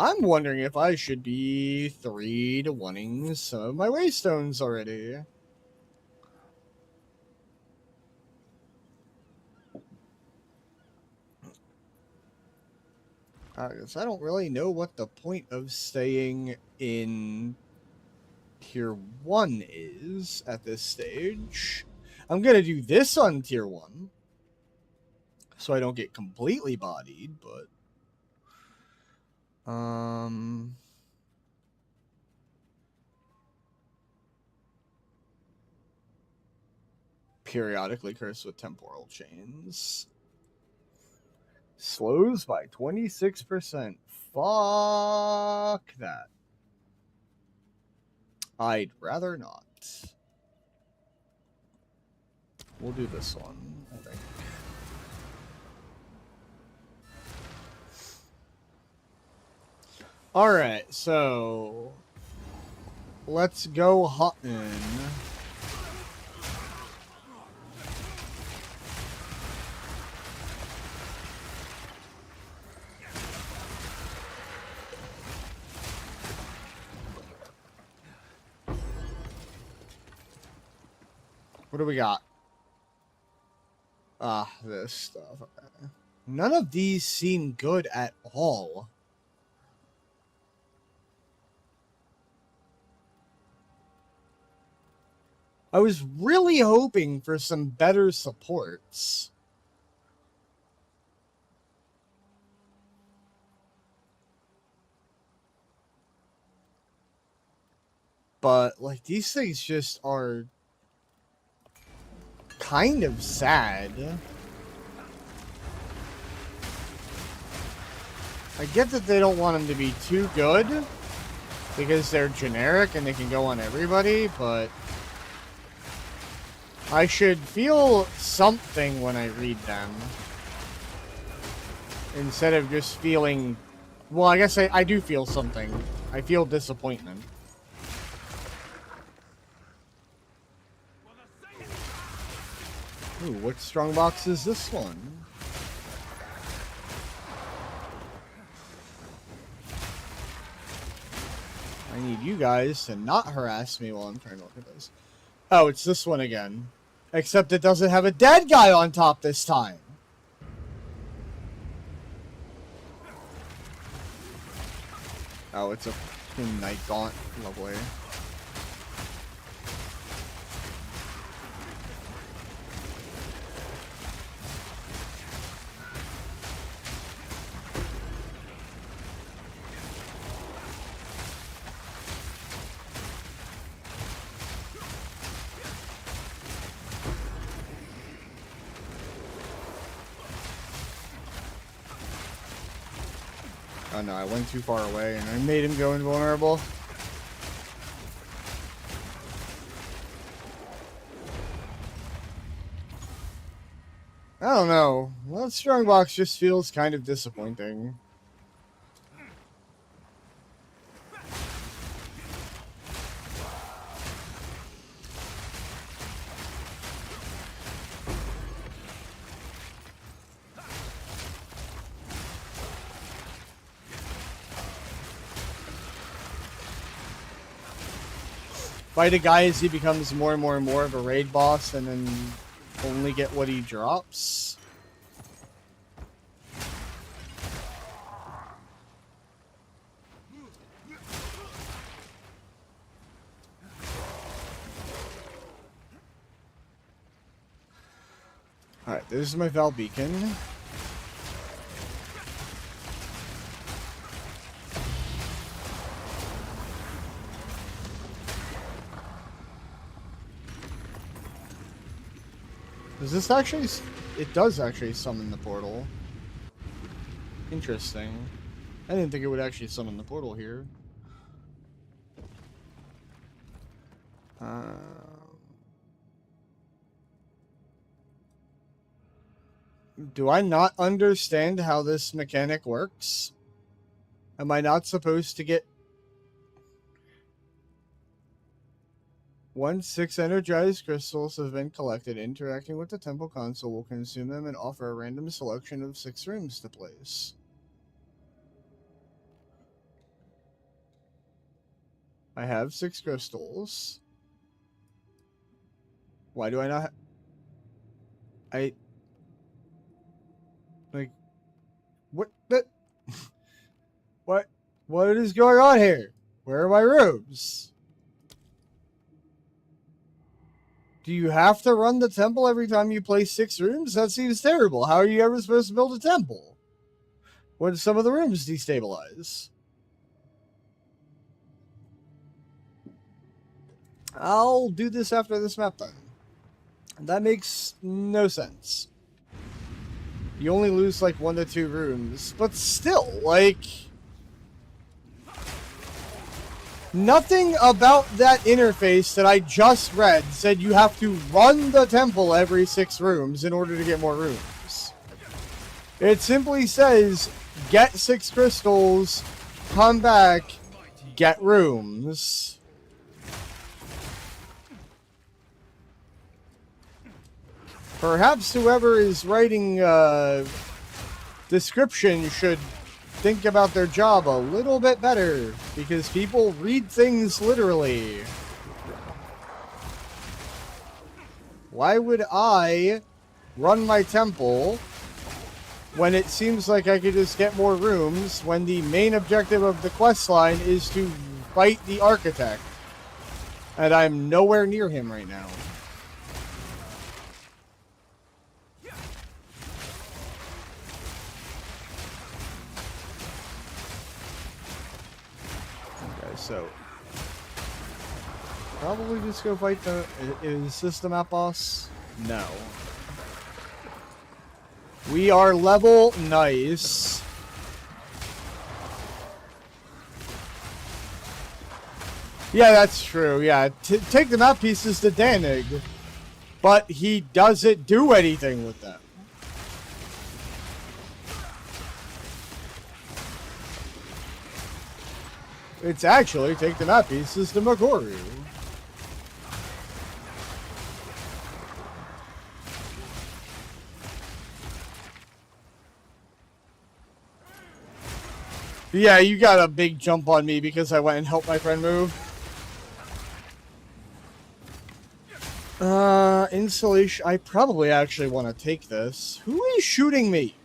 I'm wondering if I should be 3 to 1ing some of my waystones already. Because I don't really know what the point of staying in Tier 1 is at this stage. I'm going to do this on Tier 1, so I don't get completely bodied, but... Periodically cursed with temporal chains. Slows by 26%. Fuck that. I'd rather not. We'll do this one, I think. Alright, so... let's go hunting. What do we got? Ah, this stuff. Okay. None of these seem good at all. I was really hoping for some better supports. But, like, these things just are kind of sad. I get that they don't want them to be too good because they're generic and they can go on everybody, but I should feel something when I read them instead of just feeling... well, I guess I do feel something. I feel disappointment. Ooh, what strongbox is this one? I need you guys to not harass me while I'm trying to look at this. Oh, it's this one again. Except it doesn't have a dead guy on top this time. Oh, it's a Night Gaunt. Lovely. Oh no, I went too far away and I made him go invulnerable. I don't know. Well, Strongbox just feels kind of disappointing. Fight a guy as he becomes more and more and more of a raid boss and then only get what he drops. Alright, this is my Val Beacon. Does this actually... it does actually summon the portal. Interesting. I didn't think it would actually summon the portal here. Do I not understand how this mechanic works? Am I not supposed to get... once 6 energized crystals have been collected, interacting with the temple console will consume them and offer a random selection of 6 rooms to place. I have 6 crystals. Why do I not like, what the what is going on here? Where are my rooms? Do you have to run the temple every time you place 6 rooms? That seems terrible. How are you ever supposed to build a temple when some of the rooms destabilize? I'll do this after this map then. That makes no sense. You only lose like 1 to 2 rooms, but still, like, nothing about that interface that I just read said you have to run the temple every 6 rooms in order to get more rooms. It simply says, get 6 crystals, come back, get rooms. Perhaps whoever is writing description should think about their job a little bit better, because people read things literally. Why would I run my temple when it seems like I could just get more rooms when the main objective of the quest line is to fight the architect? And I'm nowhere near him right now. So, probably just go fight the... Is this the map boss? No. We are level... Nice. Yeah, that's true. Yeah, take the map pieces to Danig. But he doesn't do anything with them. It's actually take the map pieces to Magoru. Yeah, you got a big jump on me because I went and helped my friend move. Insulation. I probably actually want to take this. Who is shooting me?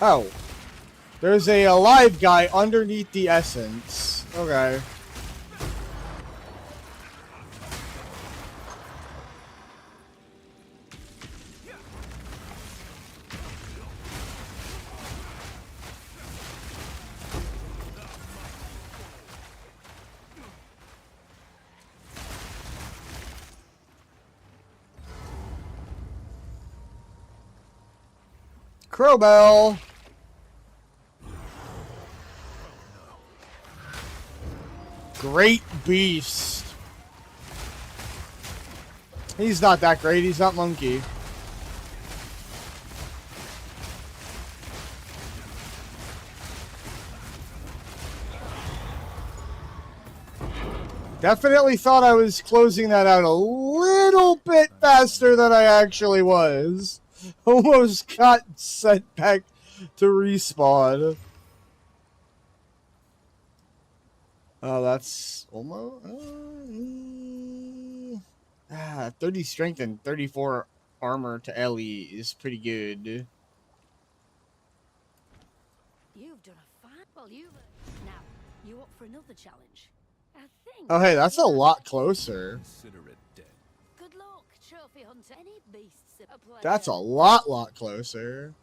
Oh. There's a alive guy underneath the essence. Okay. Crowbell. Great beast. He's not that great. He's not monkey. Definitely thought I was closing that out a little bit faster than I actually was. Almost got sent back to respawn. Oh, that's almost... 30 strength and 34 armor to Ellie is pretty good. You've done a fine... Well, now, you up for another challenge? I think... Oh, hey, that's a lot closer. Consider it dead. Good luck, trophy hunter. Any beasts a player. That's a lot closer.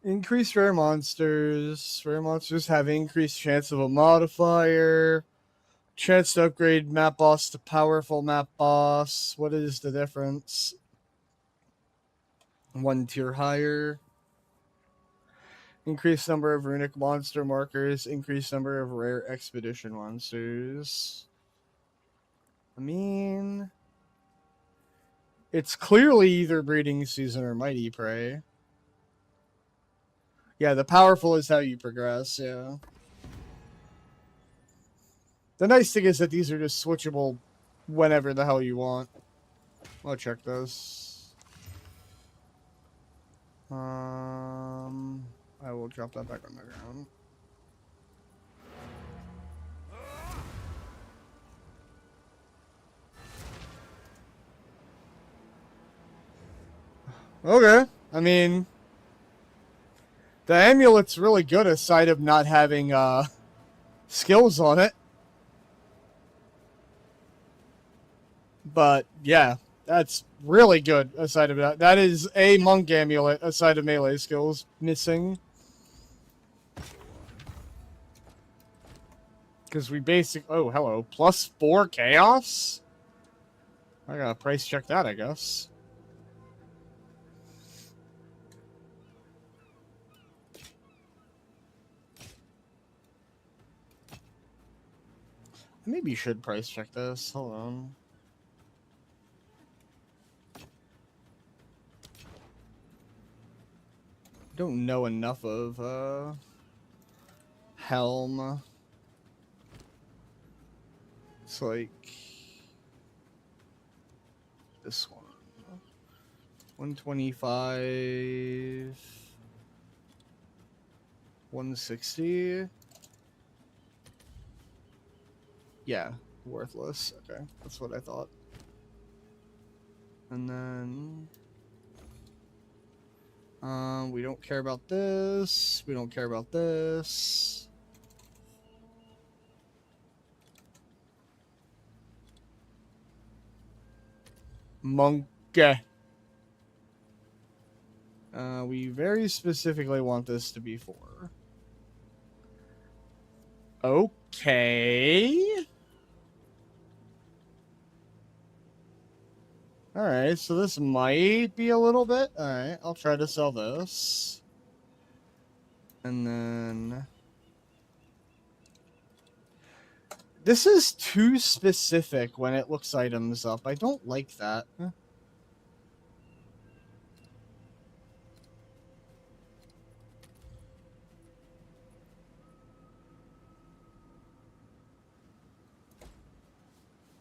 Increased rare monsters. Rare monsters have increased chance of a modifier. Chance to upgrade map boss to powerful map boss. What is the difference? 1 tier higher. Increased number of runic monster markers. Increased number of rare expedition monsters. I mean... It's clearly either breeding season or mighty prey. Yeah, the powerful is how you progress, yeah. The nice thing is that these are just switchable whenever the hell you want. I'll check those. I will drop that back on the ground. Okay. I mean, the amulet's really good aside of not having skills on it. But yeah, that's really good aside of that. That is a monk amulet aside of melee skills missing. Because we oh, hello. +4 chaos? I gotta price check that, I guess. Maybe you should price check this. Hold on. Don't know enough of Helm. It's like this one. 125. 160. Yeah, worthless. Okay, that's what I thought. And then we don't care about this. We don't care about this. Monkey. We very specifically want this to be 4. Okay. Alright, so this might be a little bit. Alright, I'll try to sell this. And then... This is too specific when it looks items up. I don't like that.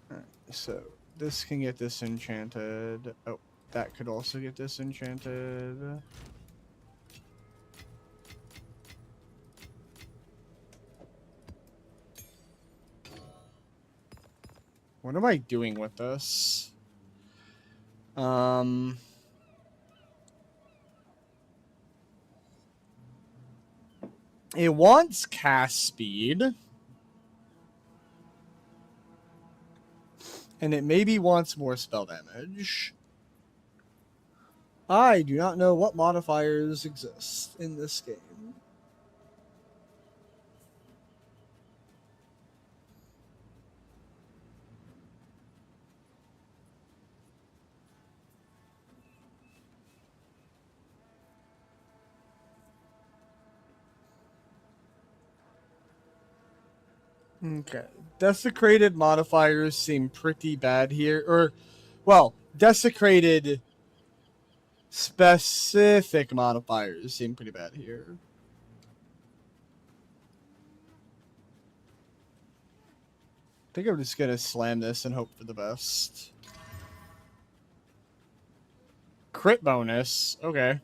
Alright, so this can get disenchanted. Oh, that could also get disenchanted. What am I doing with this? It wants cast speed. And it maybe wants more spell damage. I do not know what modifiers exist in this game. Okay. Desecrated modifiers seem pretty bad here. Or, well, desecrated specific modifiers seem pretty bad here. I think I'm just gonna slam this and hope for the best. Crit bonus. Okay.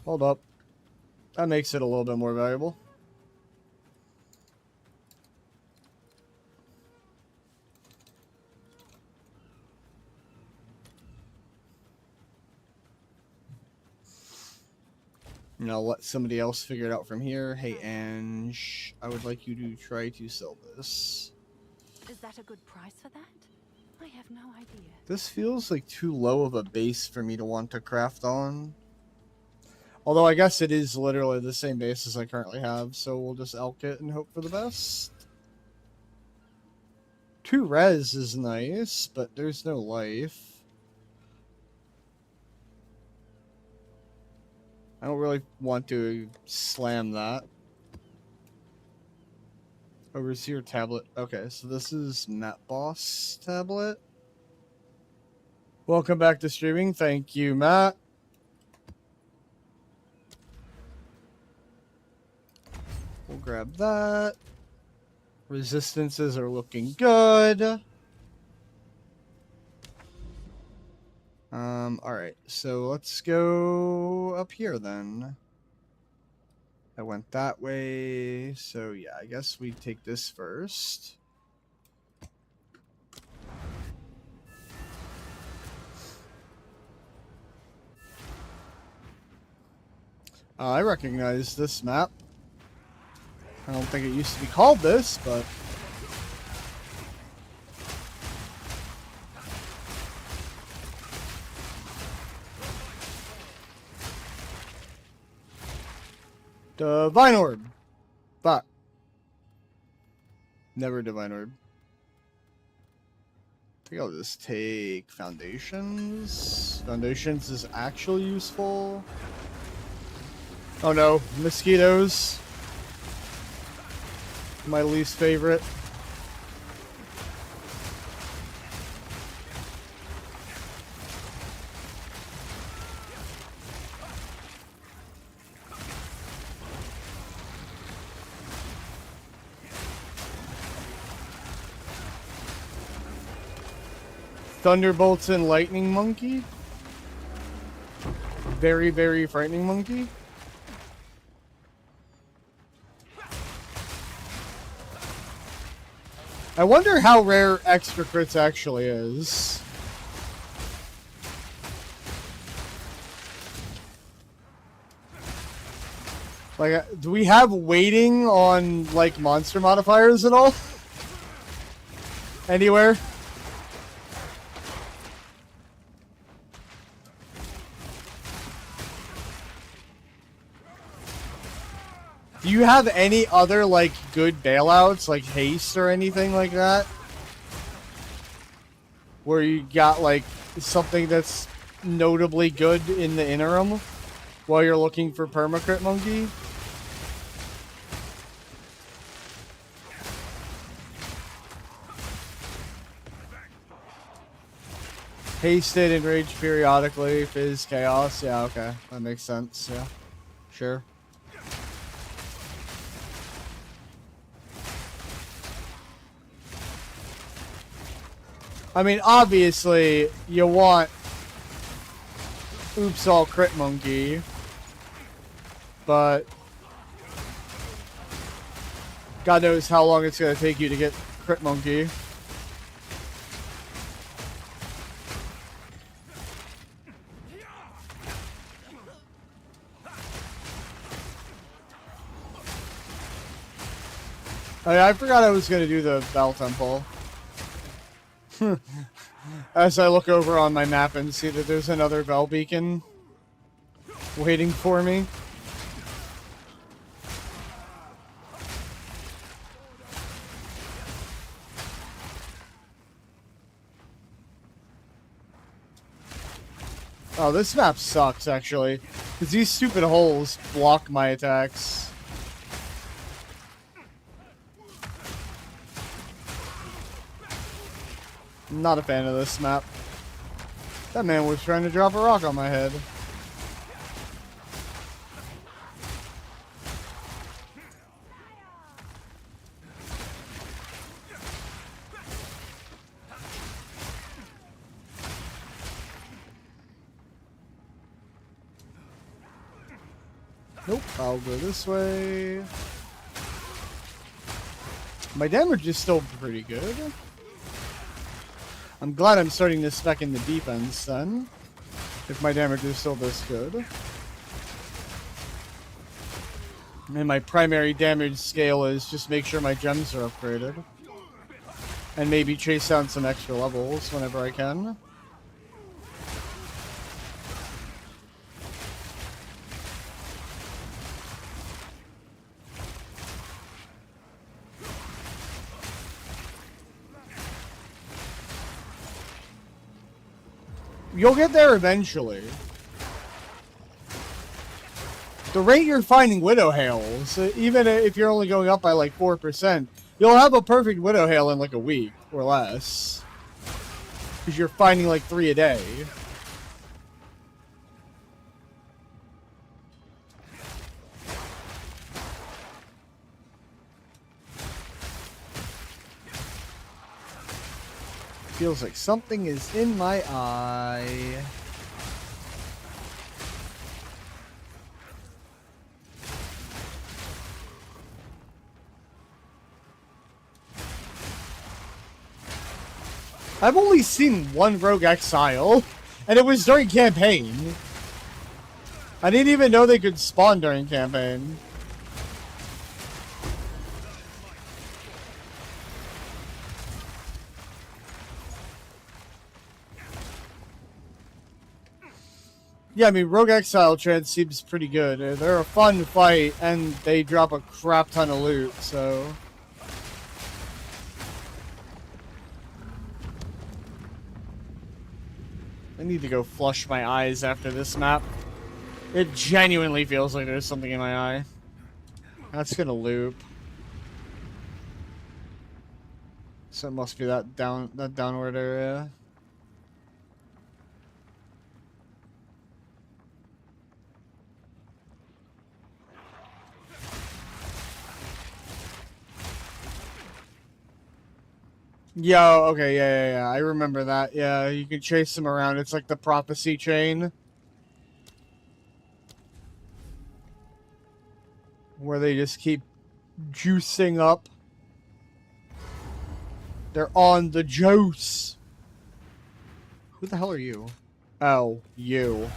Hold up. That makes it a little bit more valuable. And I'll let somebody else figure it out from here. Hey, Ange, I would like you to try to sell this. Is that a good price for that? I have no idea. This feels like too low of a base for me to want to craft on. Although I guess it is literally the same base as I currently have, so we'll just elk it and hope for the best. 2 res is nice, but there's no life. I don't really want to slam that. Overseer tablet. Okay, so this is Map Boss tablet. Welcome back to streaming. Thank you, Matt. We'll grab that. Resistances are looking good. Alright, so let's go up here then. I went that way, so yeah, I guess we take this first. I recognize this map. I don't think it used to be called this, but... Divine Orb. Fuck. Never Divine Orb. I think I'll just take Foundations. Foundations is actually useful. Oh no, mosquitoes. My least favorite. Thunderbolts and Lightning Monkey. Very, very frightening monkey. I wonder how rare extra crits actually is. Like, do we have weighting on, like, monster modifiers at all? Anywhere? Do you have any other, like, good bailouts, like haste or anything like that? Where you got, like, something that's notably good in the interim while you're looking for permacrit monkey? Hasted, enraged periodically, fizz, chaos. Yeah, okay. That makes sense, yeah. Sure. I mean, obviously, you want Oops All Crit Monkey, but God knows how long it's going to take you to get Crit Monkey. I forgot I was going to do the Bell Temple. As I look over on my map and see that there's another bell beacon waiting for me. Oh, this map sucks, actually. Because these stupid holes block my attacks. I'm not a fan of this map. That man was trying to drop a rock on my head. Nope, I'll go this way. My damage is still pretty good. I'm glad I'm starting to spec in the defense then, if my damage is still this good. And my primary damage scale is just make sure my gems are upgraded. And maybe chase down some extra levels whenever I can. You'll get there eventually. The rate you're finding Widow Hails, even if you're only going up by like 4%, you'll have a perfect Widow Hail in like a week or less. Because you're finding like 3 a day. Feels like something is in my eye. I've only seen one Rogue Exile, and it was during campaign. I didn't even know they could spawn during campaign. Yeah, I mean, Rogue Exile Tread seems pretty good. They're a fun fight, and they drop a crap ton of loot, so... I need to go flush my eyes after this map. It genuinely feels like there's something in my eye. That's gonna loop. So it must be that downward area. Yo, okay, yeah. I remember that. Yeah, you can chase them around. It's like the prophecy chain. Where they just keep juicing up. They're on the juice. Who the hell are you? Oh, you.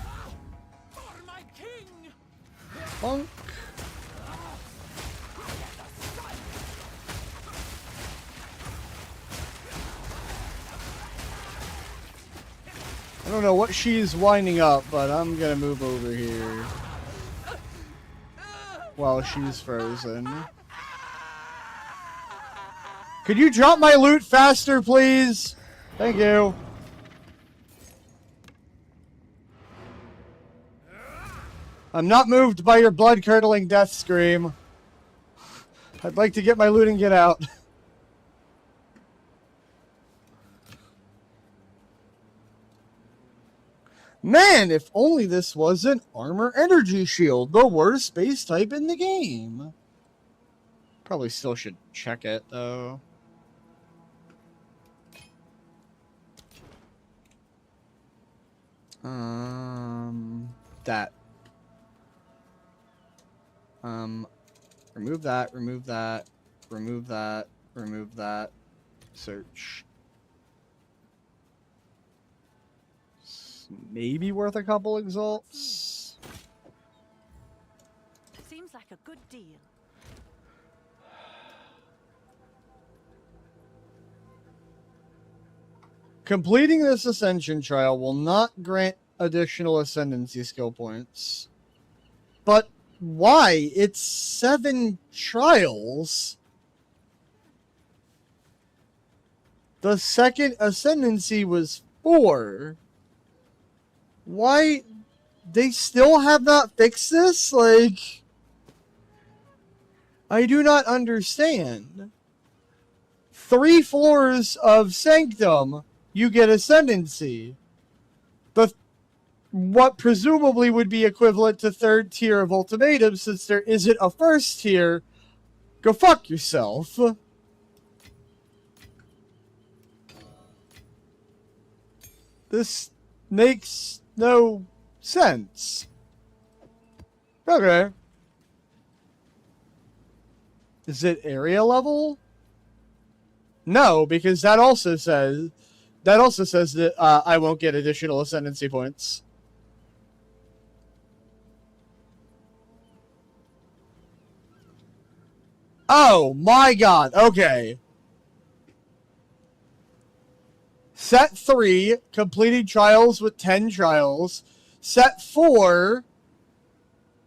Punk. I don't know what she's winding up, but I'm gonna move over here. While she's frozen. Could you drop my loot faster, please? Thank you. I'm not moved by your blood-curdling death scream. I'd like to get my loot and get out. Man, if only this wasn't Armor Energy Shield, the worst base type in the game. Probably still should check it, though. That. Remove that, remove that, remove that, remove that. Search. Maybe worth a couple exalts. Seems like a good deal. Completing this ascension trial will not grant additional ascendancy skill points. But why? It's 7 trials. The second ascendancy was 4. Why? They still have not fixed this? Like, I do not understand. 3 floors of Sanctum, you get ascendancy. What presumably would be equivalent to 3rd tier of Ultimatum, since there isn't a 1st tier. Go fuck yourself. This makes no sense. Okay. Is it area level? No, because that also says that I won't get additional ascendancy points. Oh my god, okay. Set 3, completing trials with 10 trials. Set 4,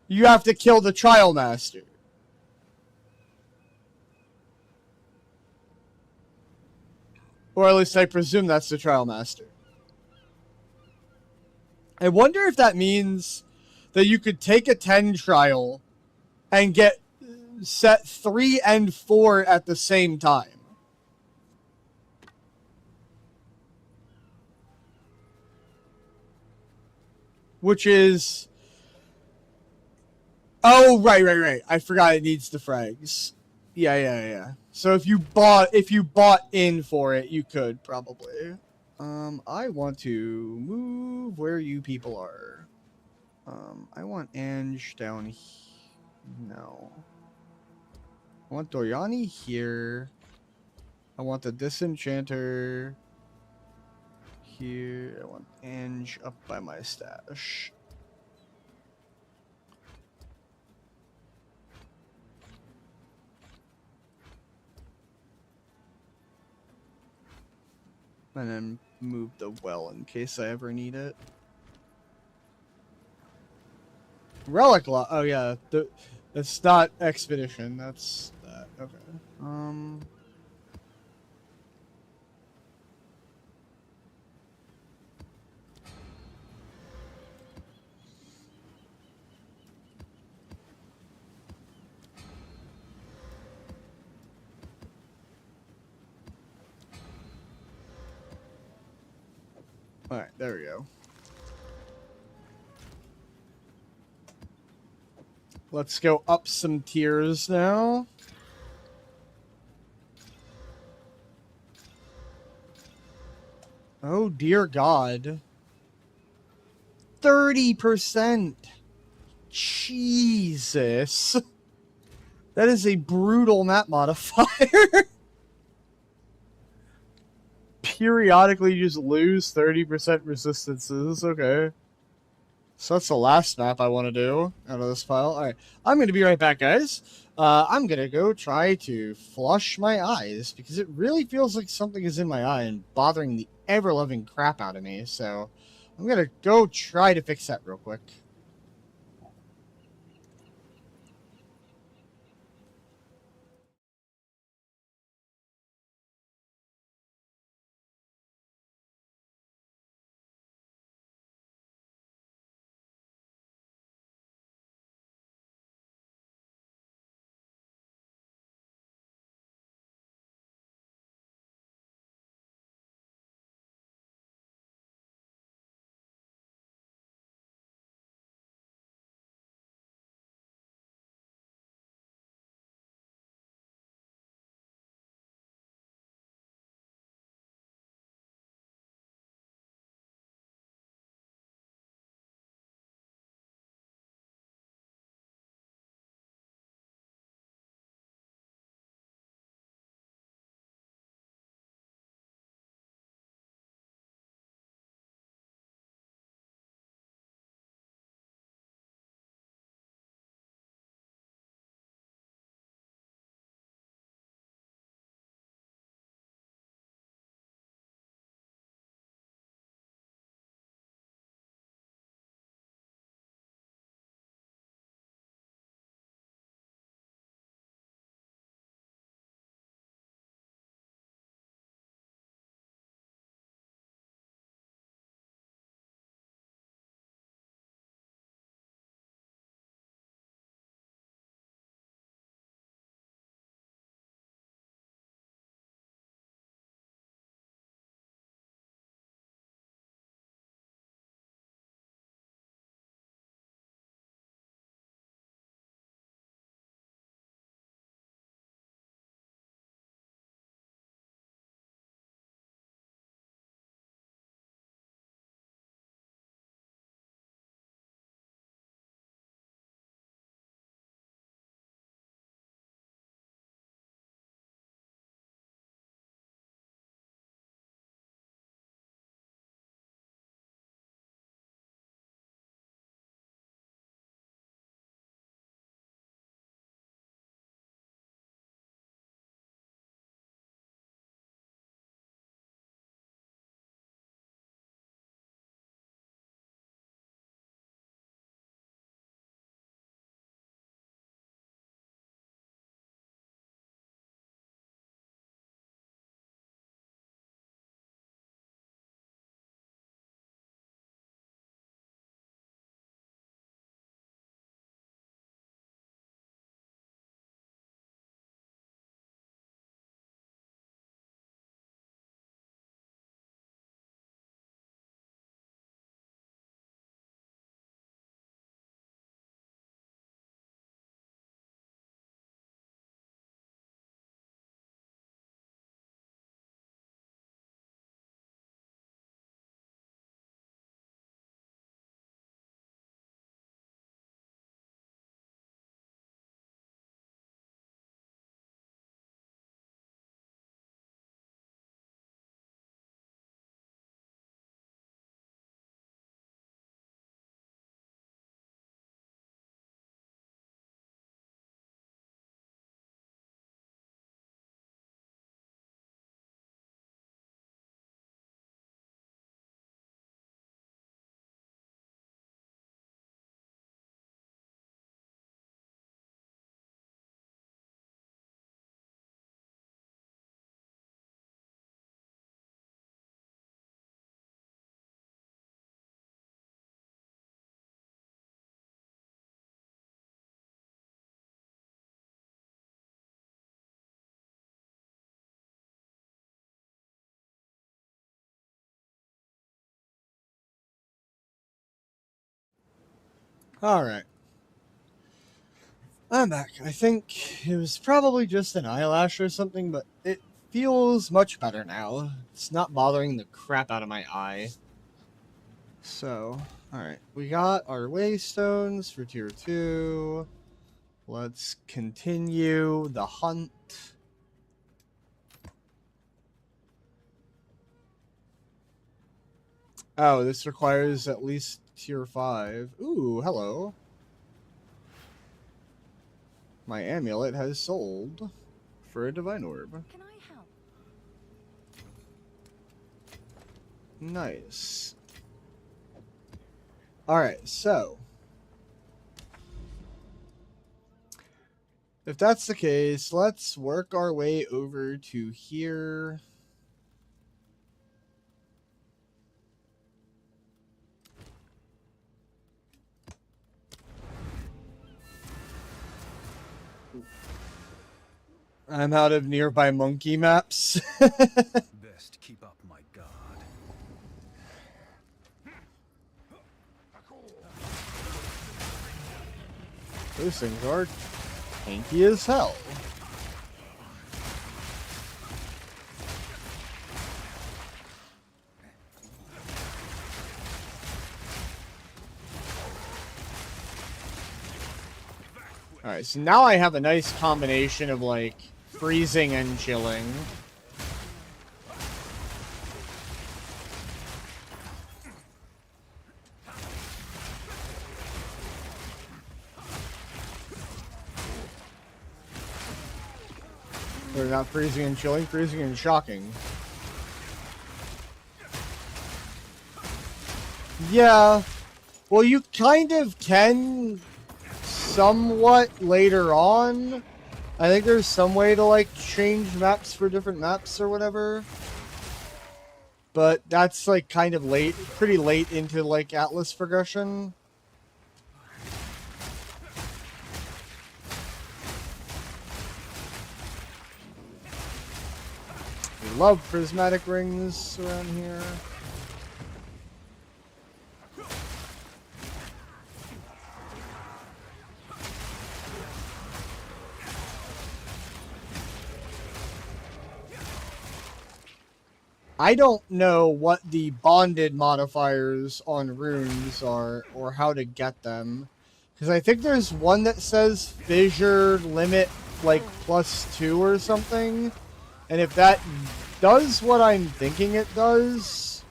you have to kill the trial master. Or at least I presume that's the trial master. I wonder if that means that you could take a 10 trial and get set 3 and 4 at the same time. Which is... Oh, right. I forgot it needs the frags. Yeah. So if you bought in for it, you could probably. I want to move where you people are. I want Ange down here. No. I want Doryani here. I want the Disenchanter here. I want Ange up by my stash. And then move the well in case I ever need it. Relic lot. Oh yeah, that's not expedition. That's that. Okay. All right, there we go. Let's go up some tiers now. Oh dear God. 30%. Jesus. That is a brutal map modifier. Periodically you just lose 30% resistances. Okay. So that's the last map I want to do out of this file. Alright. I'm going to be right back, guys. I'm going to go try to flush my eyes because it really feels like something is in my eye and bothering the ever-loving crap out of me. So I'm going to go try to fix that real quick. Alright. I'm back. I think it was probably just an eyelash or something, but it feels much better now. It's not bothering the crap out of my eye. So, alright. We got our waystones for tier 2. Let's continue the hunt. Oh, this requires at least tier 5. Ooh, hello. My amulet has sold for a divine orb. Can I help? Nice. Alright, so if that's the case, let's work our way over to here. I'm out of nearby monkey maps. Best keep up my guard. Those things are tanky as hell. Alright, so now I have a nice combination of, like, freezing and chilling. They're not freezing and chilling, freezing and shocking. Yeah. Well, you kind of can somewhat later on. I think there's some way to, like, change maps for different maps or whatever. But that's, like, kind of late, pretty late into, like, Atlas progression. We love prismatic rings around here. I don't know what the bonded modifiers on runes are, or how to get them. Because I think there's one that says fissure limit, like, +2 or something. And if that does what I'm thinking it does,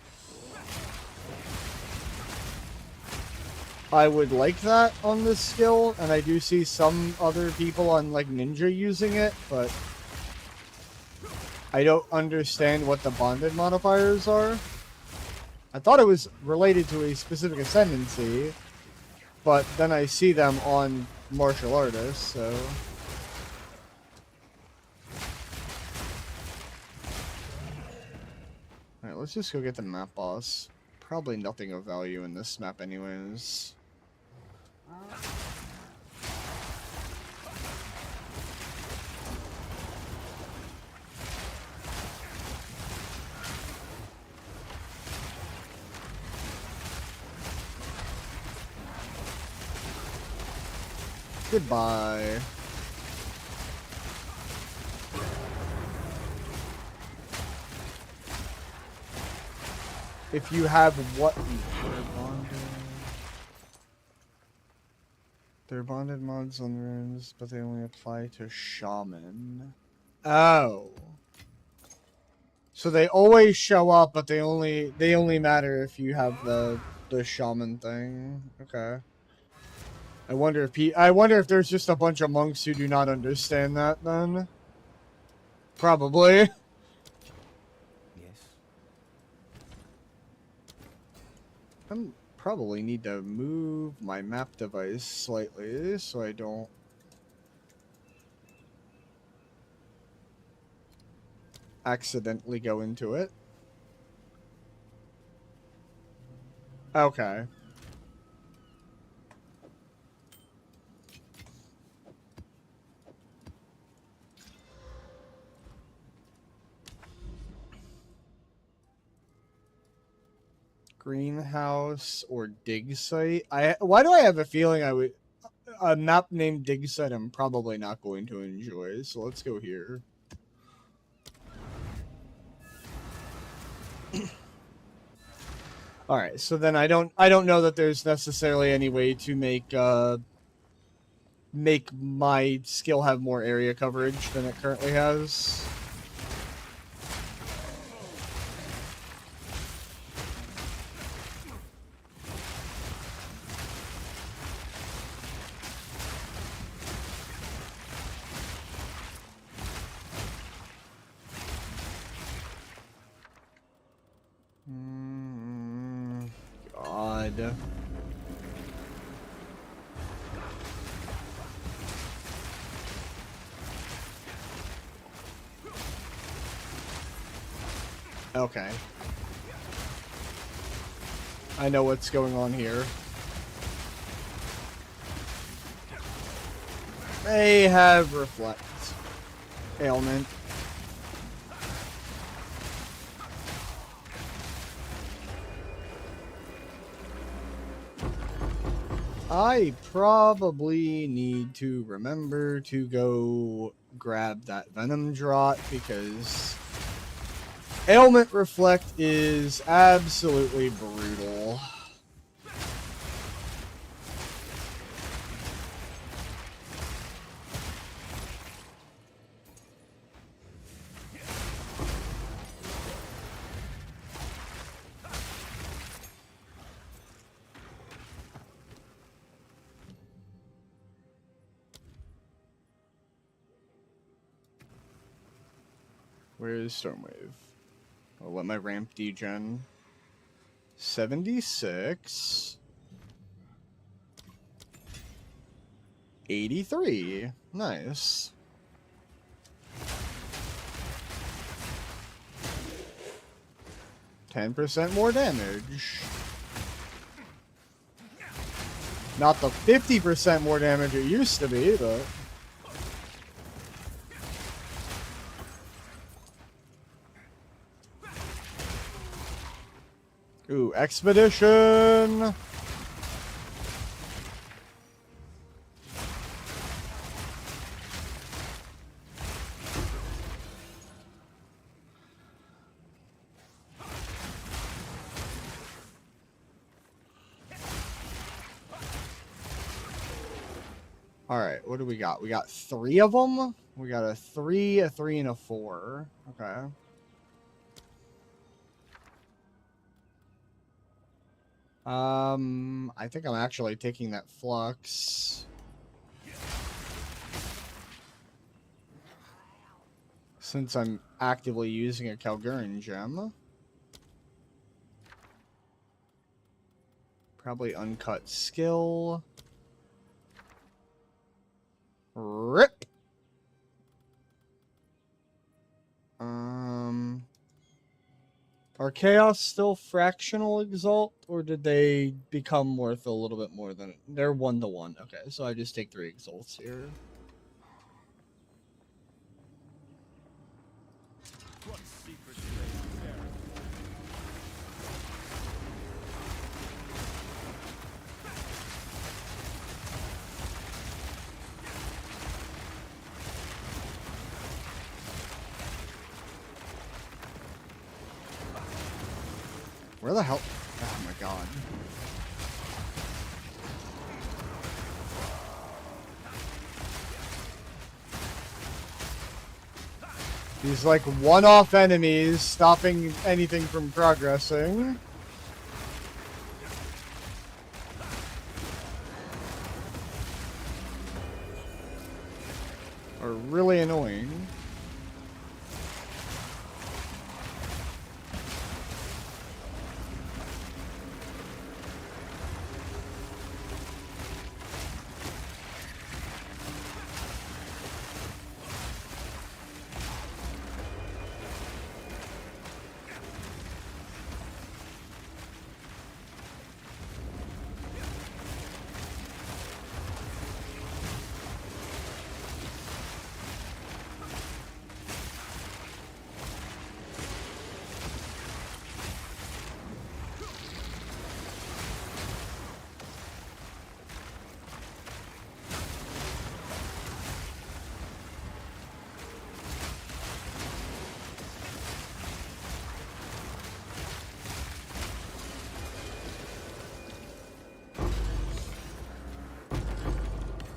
I would like that on this skill. And I do see some other people on, like, Ninja using it, but I don't understand what the bonded modifiers are. I thought it was related to a specific ascendancy, but then I see them on martial artists, so... Alright, let's just go get the map boss. Probably nothing of value in this map anyways. Goodbye. If you have what? They're bonded mods on runes, but they only apply to shaman. Oh. So they always show up, but they only matter if you have the shaman thing. Okay. I wonder if there's just a bunch of monks who do not understand that then. Probably. Yes. I probably need to move my map device slightly so I don't accidentally go into it. Okay. Greenhouse or dig site. Why do I have a feeling a map named dig site I'm probably not going to enjoy, so let's go here. All right, so then I don't know that there's necessarily any way to make my skill have more area coverage than it currently has. God. Okay. I know what's going on here. They have reflect ailment. I probably need to remember to go grab that Venom Draught because ailment reflect is absolutely brutal. Where is Stormwave? I'll let my ramp degen. 76. 83. Nice. %10 more damage. Not the 50% more damage it used to be, but... Ooh, Expedition! Alright, what do we got? We got 3 of them? We got a 3, a 3, and a 4. Okay. I think I'm actually taking that Flux. Since I'm actively using a Calgarian gem. Probably uncut skill. Rip! Are Chaos still fractional exalt, or did they become worth a little bit more than... They're 1-to-1. Okay, so I just take 3 exalts here. What secret do they bear? Where the hell... Oh my god. These, like, one-off enemies stopping anything from progressing. Are really annoying.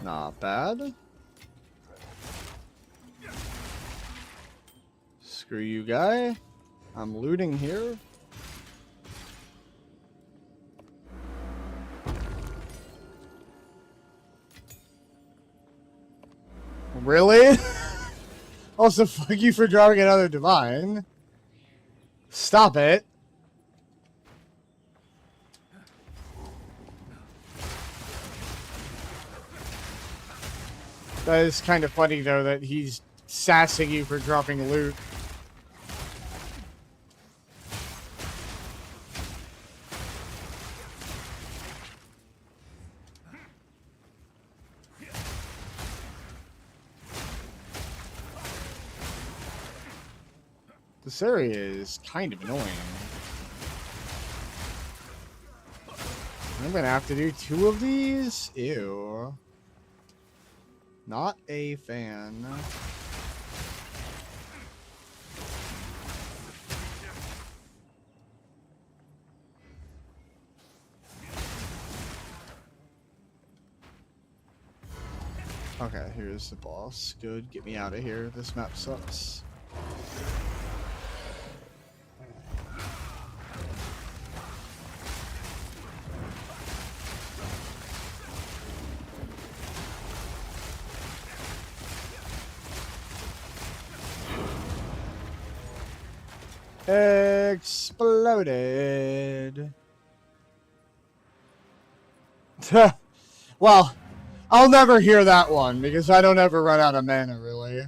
Not bad. Screw you, guy. I'm looting here. Really? Also, fuck you for drawing another divine. Stop it. That is kind of funny, though, that he's sassing you for dropping loot. This area is kind of annoying. I'm gonna have to do 2 of these? Ew. Not a fan. Okay, here's the boss. Good, get me out of here. This map sucks. Exploded. Well, I'll never hear that one because I don't ever run out of mana, really.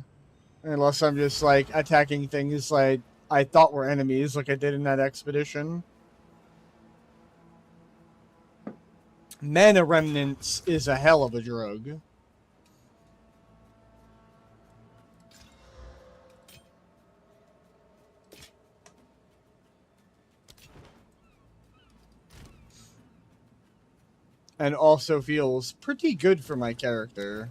Unless I'm just, like, attacking things like I thought were enemies, like I did in that expedition. Mana remnants is a hell of a drug. And also feels pretty good for my character.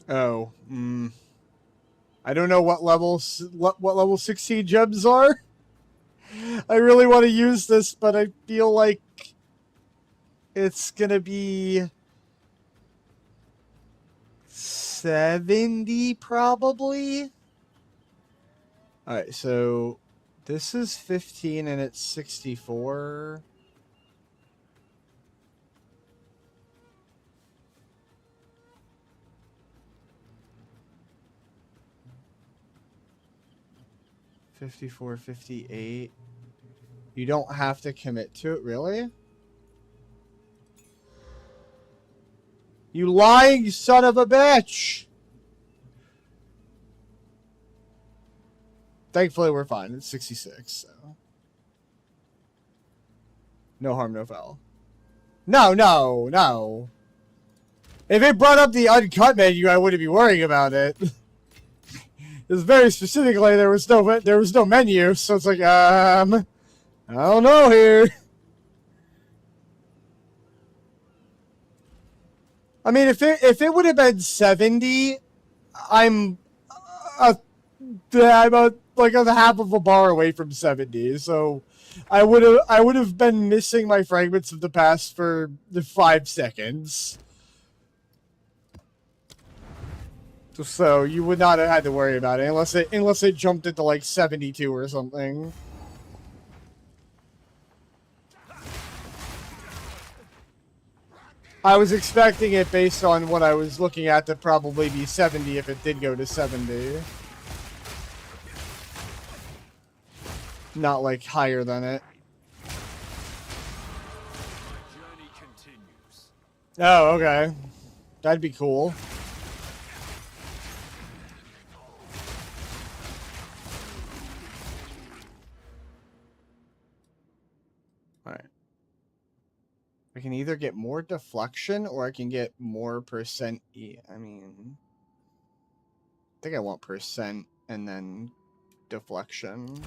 Oh, I don't know what levels what level 16 gems are. I really want to use this, but I feel like it's gonna be 70 probably. Alright, so this is 15 and it's 64. $54, $58. You don't have to commit to it, really? You lying son of a bitch! Thankfully, we're fine. It's 66, so. No harm, no foul. No, no, no. If it brought up the uncut menu, I wouldn't be worrying about it. It's very specifically there was no menu, so it's like, I don't know here. I mean, if it would have been 70, I'm like a half of a bar away from 70, so I would have been missing my fragments of the past for the 5 seconds. So you would not have had to worry about it unless it jumped into like 72 or something. I was expecting it based on what I was looking at to probably be 70 if it did go to 70. Not like higher than it. Journey continues. Oh, okay. That'd be cool. Alright. I can either get more deflection or I can get more percent I mean, I think I want percent and then deflection.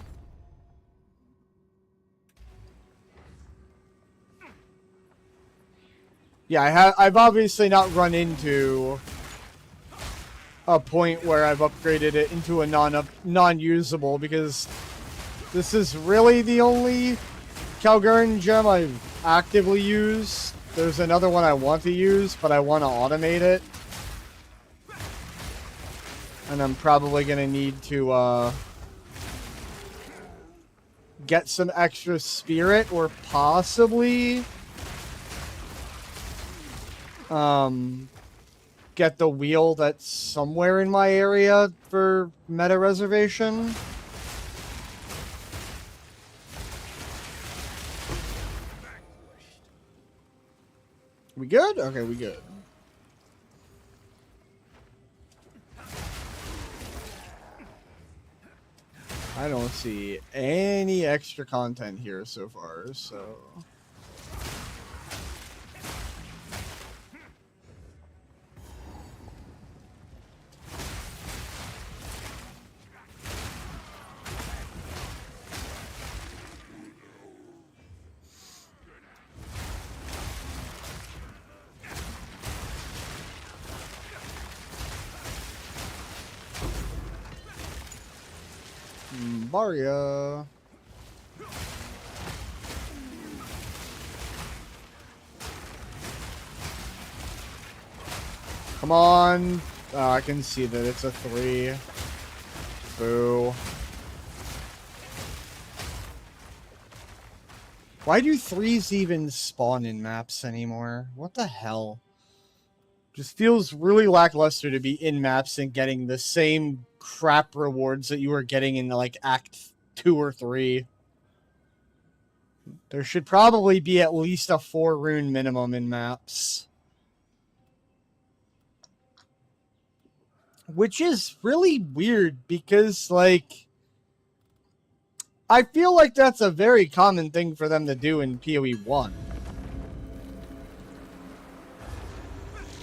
Yeah, I've obviously not run into a point where I've upgraded it into a non-usable, because this is really the only Calgarian gem I've actively used. There's another one I want to use, but I want to automate it. And I'm probably going to need to get some extra spirit, or possibly get the wheel that's somewhere in my area for meta reservation. We good? Okay, we good. I don't see any extra content here so far, so... Mario. Come on. Oh, I can see that it's a 3. Boo. Why do 3s even spawn in maps anymore? What the hell? Just feels really lackluster to be in maps and getting the same crap rewards that you were getting in like Act 2 or 3. There should probably be at least a 4 rune minimum in maps. Which is really weird because, like, I feel like that's a very common thing for them to do in PoE 1.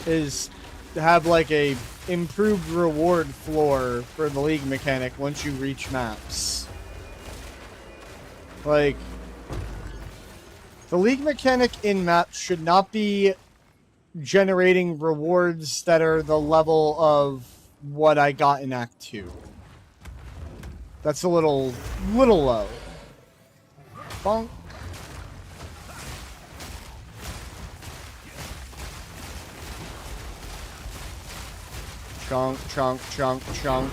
Is to have, like, a improved reward floor for the League mechanic once you reach maps. Like, the League mechanic in maps should not be generating rewards that are the level of what I got in Act 2. That's a little low. Bonk. Chunk, chunk, chunk, chunk.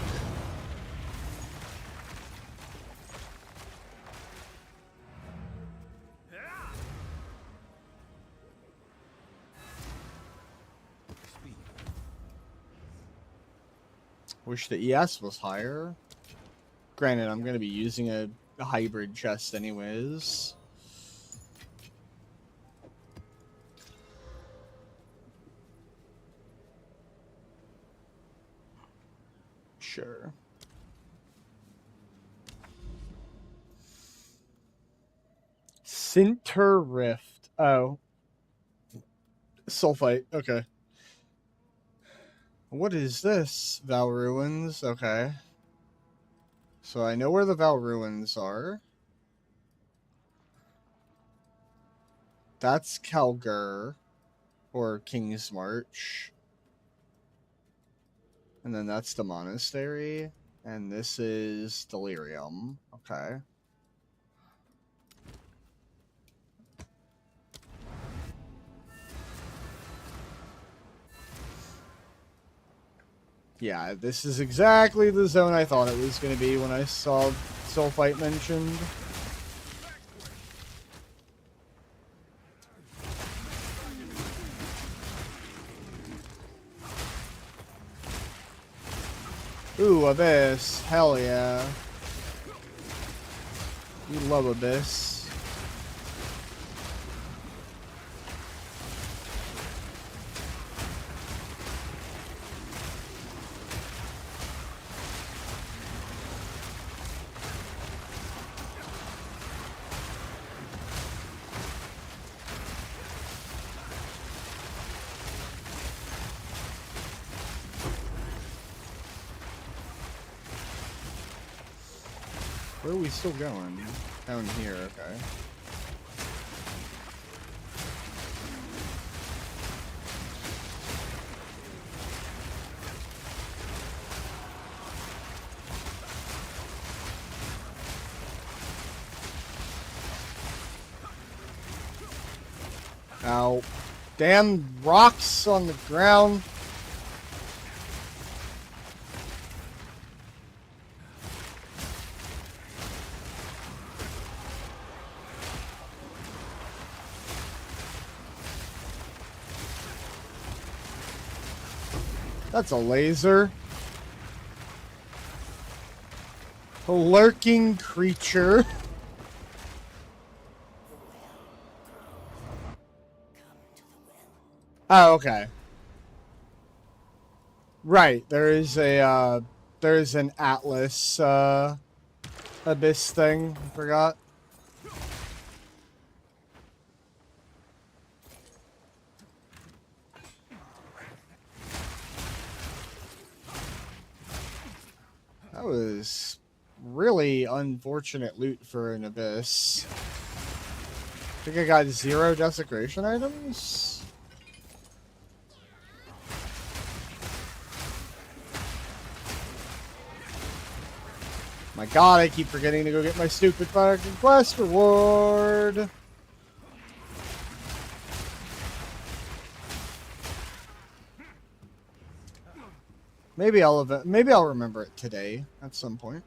Wish the ES was higher. Granted, I'm going to be using a hybrid chest anyways. Sure. Sinter Rift. Oh. Sulfite. Okay. What is this? Val Ruins. Okay. So I know where the Val Ruins are. That's Calgar. Or King's March. And then that's the monastery. And this is Delirium. Okay. Yeah, this is exactly the zone I thought it was going to be when I saw Sulfite mentioned. Ooh, Abyss. Hell yeah. You love Abyss. Where are we still going? Down here, okay. Ow. Damn rocks on the ground. That's a laser. A lurking creature. Oh, okay. Right, there's an Atlas, abyss thing. I forgot. That was really unfortunate loot for an abyss. I think I got 0 desecration items. My god, I keep forgetting to go get my stupid fucking quest reward. Maybe I'll remember it today at some point.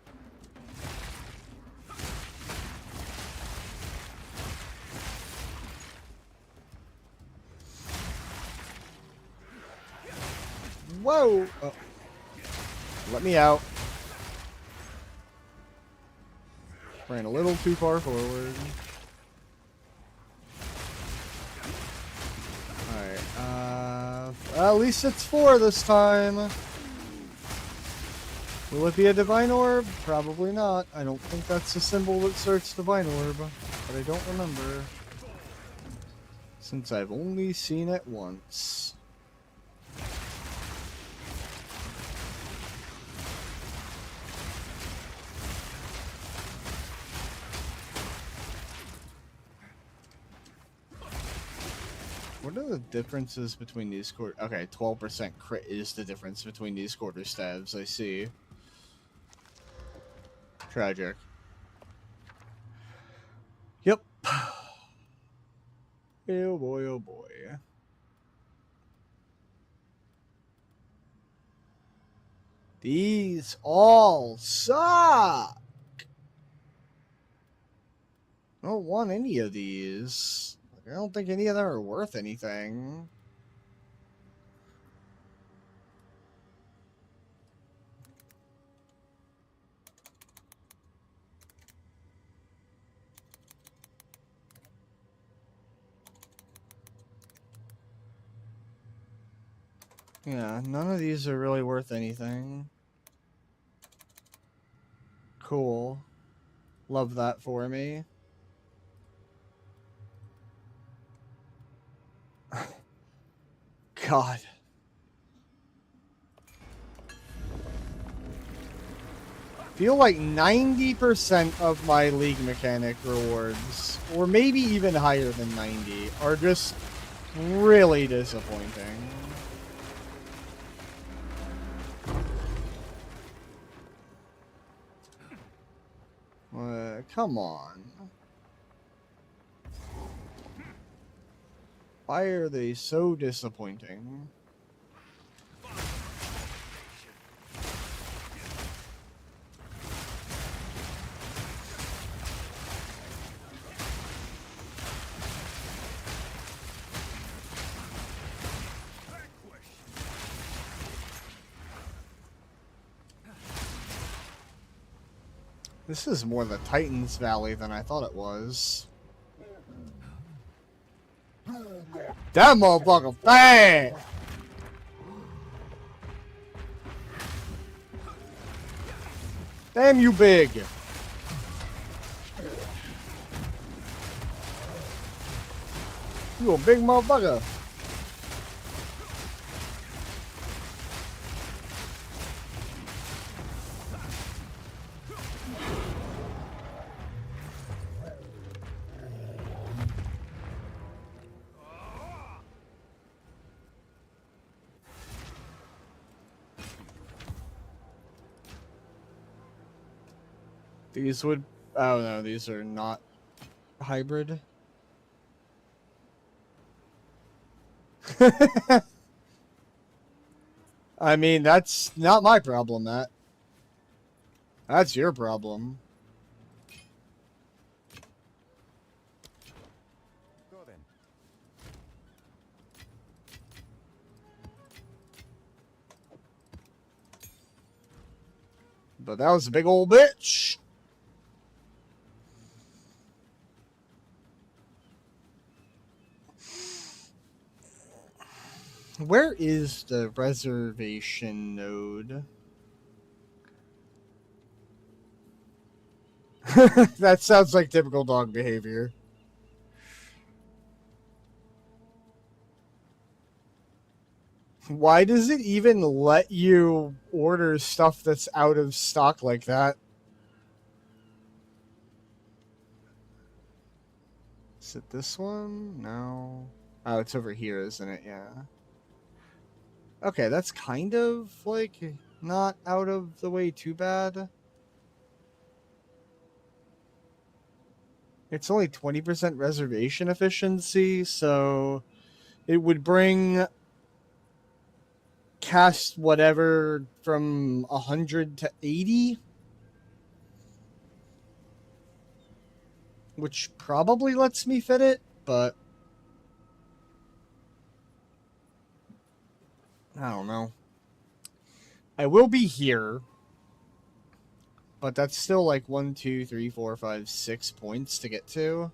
Whoa! Oh. Let me out. Ran a little too far forward. Alright, at least it's 4 this time. Will it be a divine orb? Probably not. I don't think that's the symbol that starts divine orb, but I don't remember. Since I've only seen it once. What are the differences between these quarter? Okay, 12% crit is the difference between these quarter stabs. I see. Tragic. Yep. Oh boy, oh boy. These all suck. I don't want any of these. I don't think any of them are worth anything. Yeah, none of these are really worth anything. Cool. Love that for me. God. Feel like 90% of my League Mechanic rewards, or maybe even higher than 90, are just really disappointing. Come on. Why are they so disappointing? This is more the Titans Valley than I thought it was. That motherfucker fat! Damn you big! You a big motherfucker! These would... Oh no, these are not hybrid. I mean, that's not my problem, Matt. That's your problem. Go then. But that was a big old bitch. Where is the reservation node? That sounds like typical dog behavior. Why does it even let you order stuff that's out of stock like that? Is it this one? No. Oh, it's over here, isn't it? Yeah. Okay, that's kind of, like, not out of the way too bad. It's only 20% reservation efficiency, so it would bring cast whatever from 100 to 80, which probably lets me fit it, but I don't know. I will be here, but that's still like 1, 2, 3, 4, 5, 6 points to get to.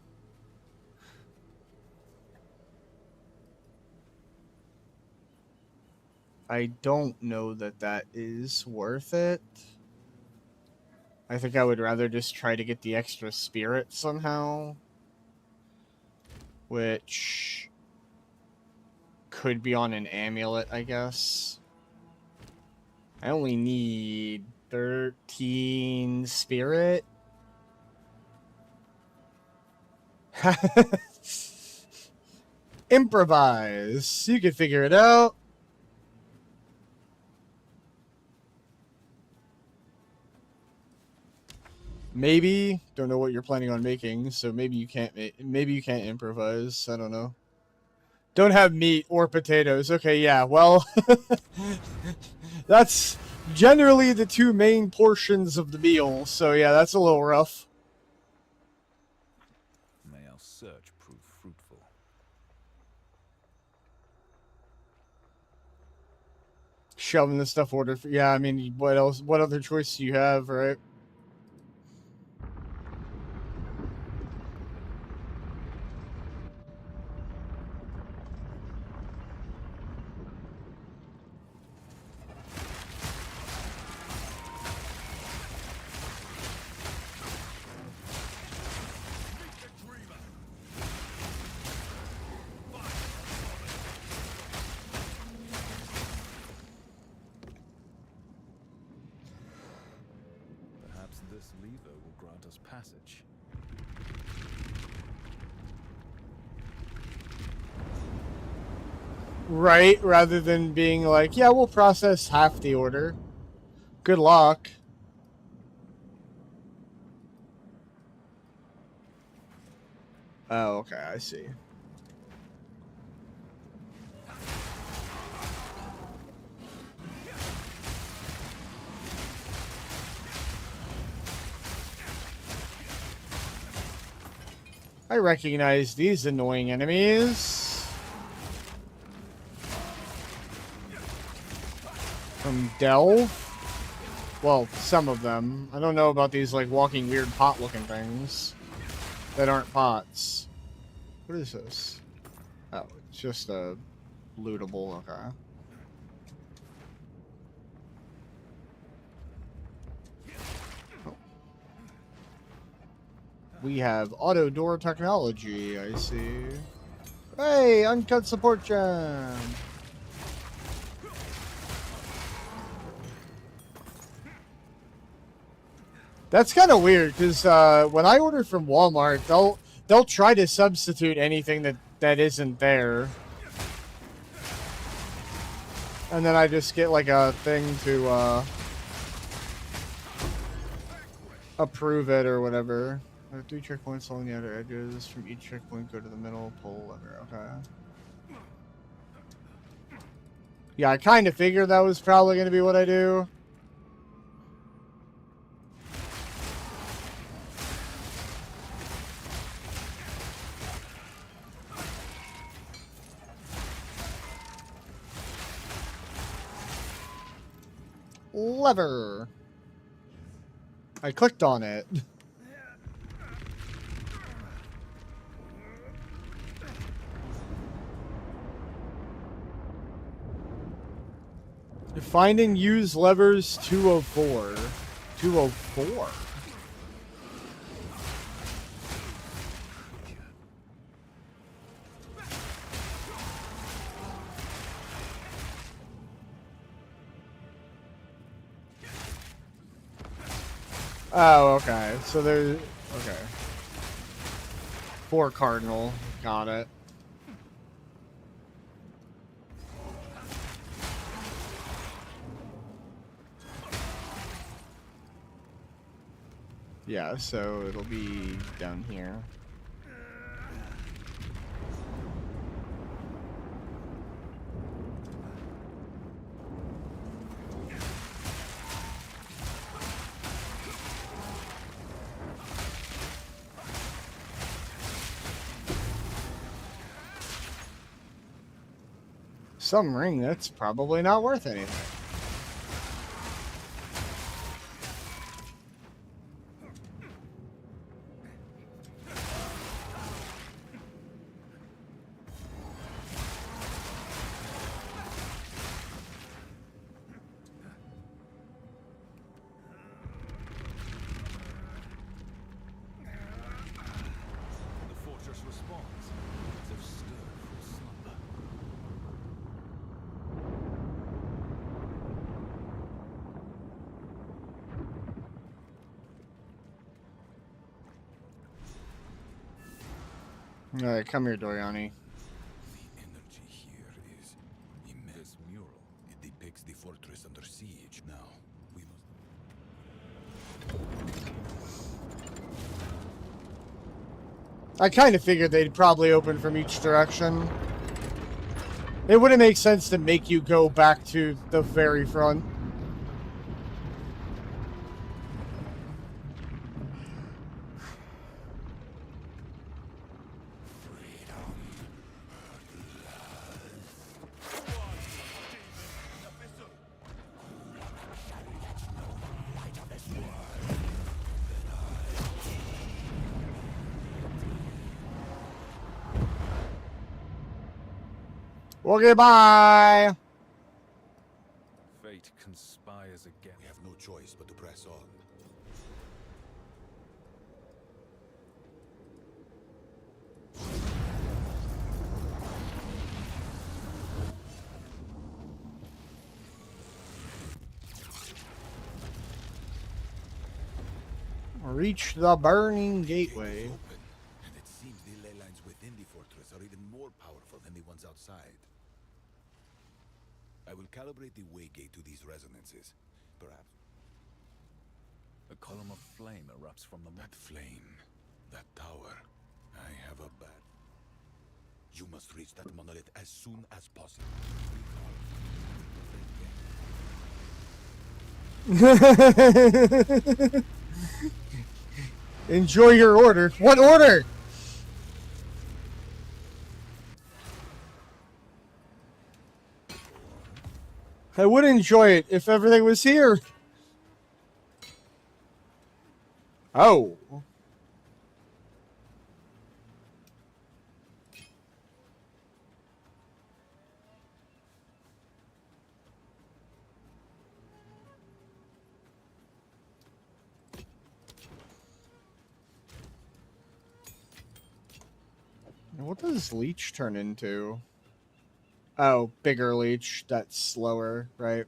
I don't know that that is worth it. I think I would rather just try to get the extra spirit somehow, which could be on an amulet, I guess. I only need 13 spirit. Improvise. You can figure it out. Maybe. Don't know what you're planning on making, so maybe you can't improvise. I don't know. Don't have meat or potatoes. Okay, yeah. Well, that's generally the two main portions of the meal. So yeah, that's a little rough. May our search prove fruitful. Shoving the stuff order. Yeah, I mean, what else? What other choice do you have, right? Perhaps this lever will grant us passage. Right, rather than being like, yeah, we'll process half the order. Good luck. Oh, okay, I see. I recognize these annoying enemies. From Delve? Well, some of them. I don't know about these, like, walking weird pot-looking things that aren't pots. What is this? Oh, it's just a lootable, okay. Oh. We have auto door technology, I see. Hey, uncut support gem! That's kind of weird, because when I order from Walmart, they'll try to substitute anything that isn't there. And then I just get like a thing to approve it or whatever. There are 3 checkpoints along the outer edges. From each checkpoint, go to the middle, pull lever. Okay. Yeah, I kind of figured that was probably going to be what I do. Lever. I clicked on it. Find and use levers 204. 204. Oh, okay. So there's... Okay. 4 cardinal. Got it. Yeah, so it'll be down here. Some ring that's probably not worth anything. The fortress responds as if stirred from slumber. Alright, come here, Doriani. The energy here is immense. This mural. It depicts the fortress under siege. Now, we must... I kind of figured they'd probably open from each direction. It wouldn't make sense to make you go back to the very front. Okay, bye! Fate conspires again. We have no choice but to press on. Reach the burning gateway. It is open, and it seems the ley lines within the fortress are even more powerful than the ones outside. I will calibrate the way gate to these resonances. Perhaps A column of flame erupts from the that flame, that tower. I have a bad. You must reach that monolith as soon as possible. Enjoy your order. What order? I would enjoy it if everything was here. Oh. What does leech turn into? Oh, bigger leech. That's slower, right?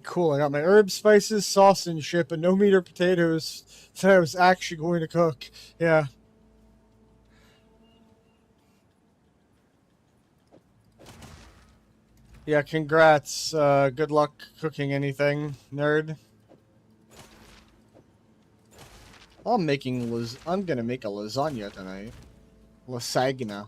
Cool, I got my herbs, spices, sauce, and shit, but no meat or potatoes that I was actually going to cook. Yeah. Yeah, congrats. Good luck cooking anything, nerd. I'm gonna make a lasagna tonight. Lasagna.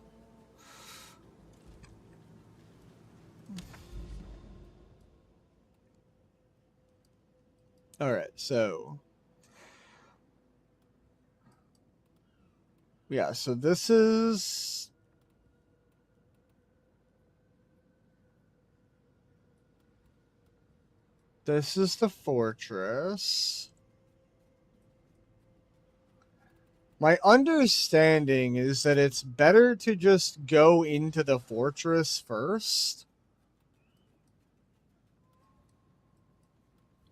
Alright, so... Yeah, so this is... This is the fortress. My understanding is that it's better to just go into the fortress first.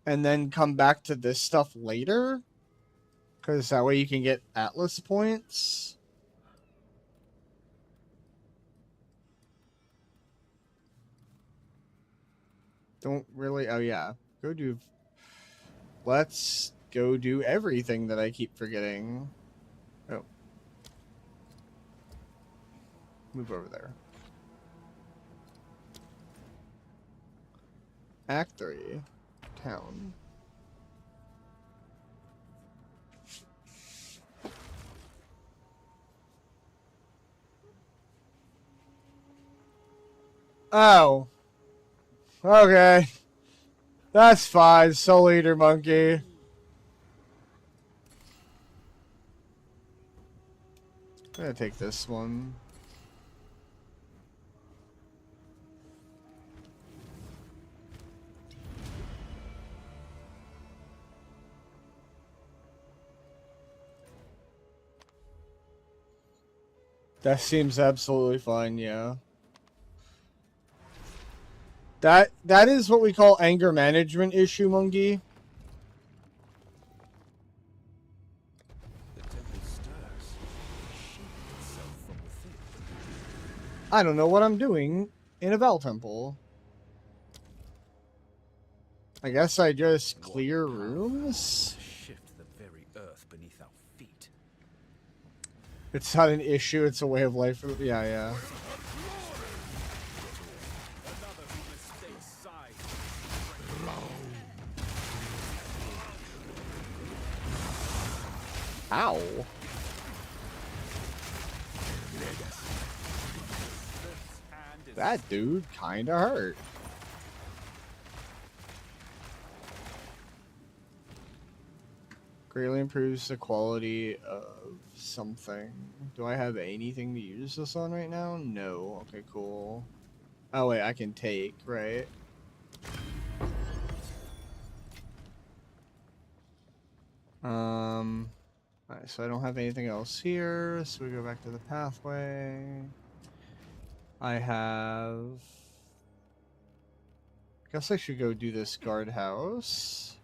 And then come back to this stuff later. Because that way you can get Atlas points. Don't really... Oh, yeah. Go do... Let's go do everything that I keep forgetting. Oh. Move over there. Act 3. Town. Oh. Okay. That's fine, Soul Eater Monkey. I'm gonna take this one. That seems absolutely fine, yeah. That is what we call anger management issue, Monkey. The temple stirs, shaping itself from within. I don't know what I'm doing in a Val Temple. I guess I just clear rooms? Shift the very earth beneath our feet. It's not an issue, it's a way of life. Yeah, yeah. Another who mistakes sides. Ow. That dude kinda hurt. Greatly improves the quality of something. Do I have anything to use this on right now? No. Okay, cool. Oh wait, I can take, right? Alright, so I don't have anything else here, so we go back to the pathway. I have... Guess I should go do this guardhouse.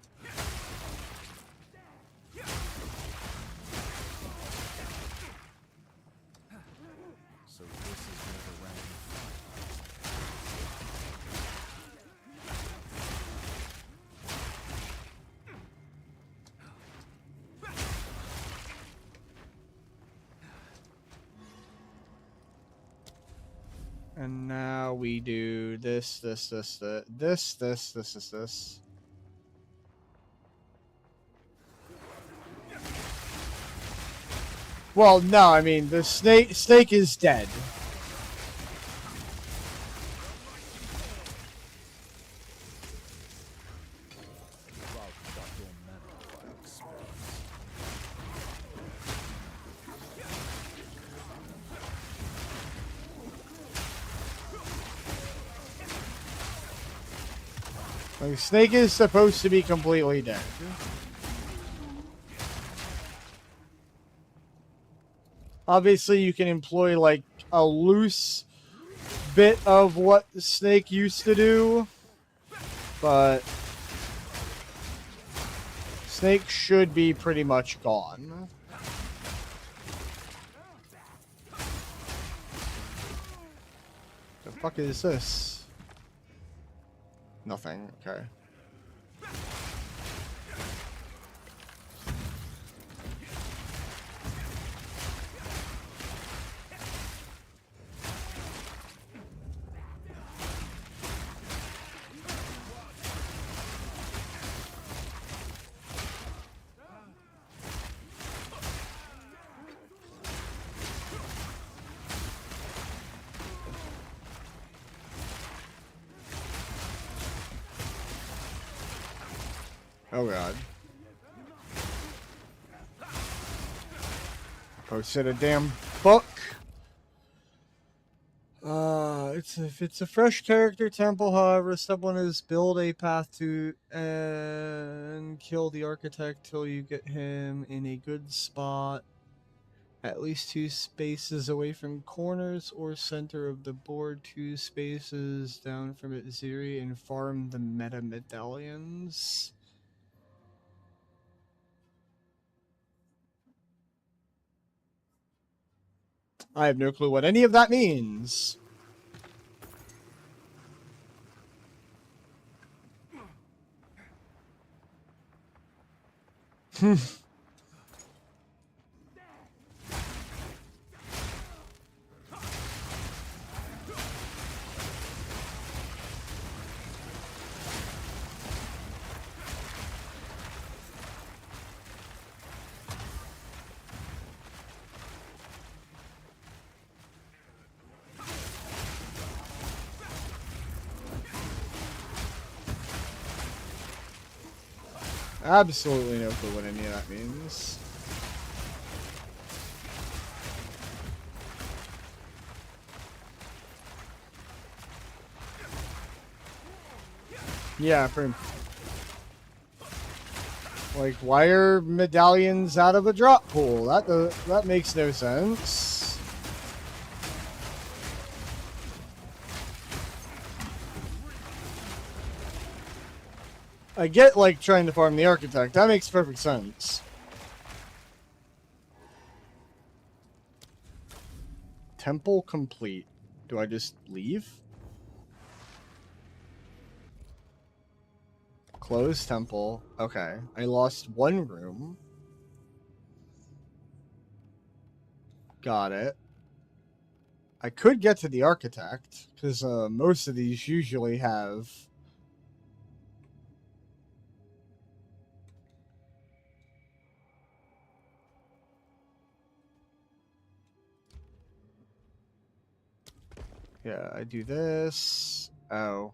So this is where the rank And now we do this. Well, no, I mean, the snake is dead. Like, snake is supposed to be completely dead. Obviously, you can employ, like, a loose bit of what Snake used to do, but Snake should be pretty much gone. The fuck is this? Nothing, okay. Oh god. Posted a damn book. If it's a fresh character temple, however, step one is build a path to and kill the architect till you get him in a good spot. At least 2 spaces away from corners or center of the board, 2 spaces down from it, Ziri, and farm the meta medallions. I have no clue what any of that means. Absolutely no clue what any of that means. Yeah, like, why are medallions out of a drop pool? That makes no sense. I get, like, trying to farm the architect. That makes perfect sense. Temple complete. Do I just leave? Close temple. Okay. I lost 1 room. Got it. I could get to the architect, because most of these usually have... Yeah, I do this. Oh.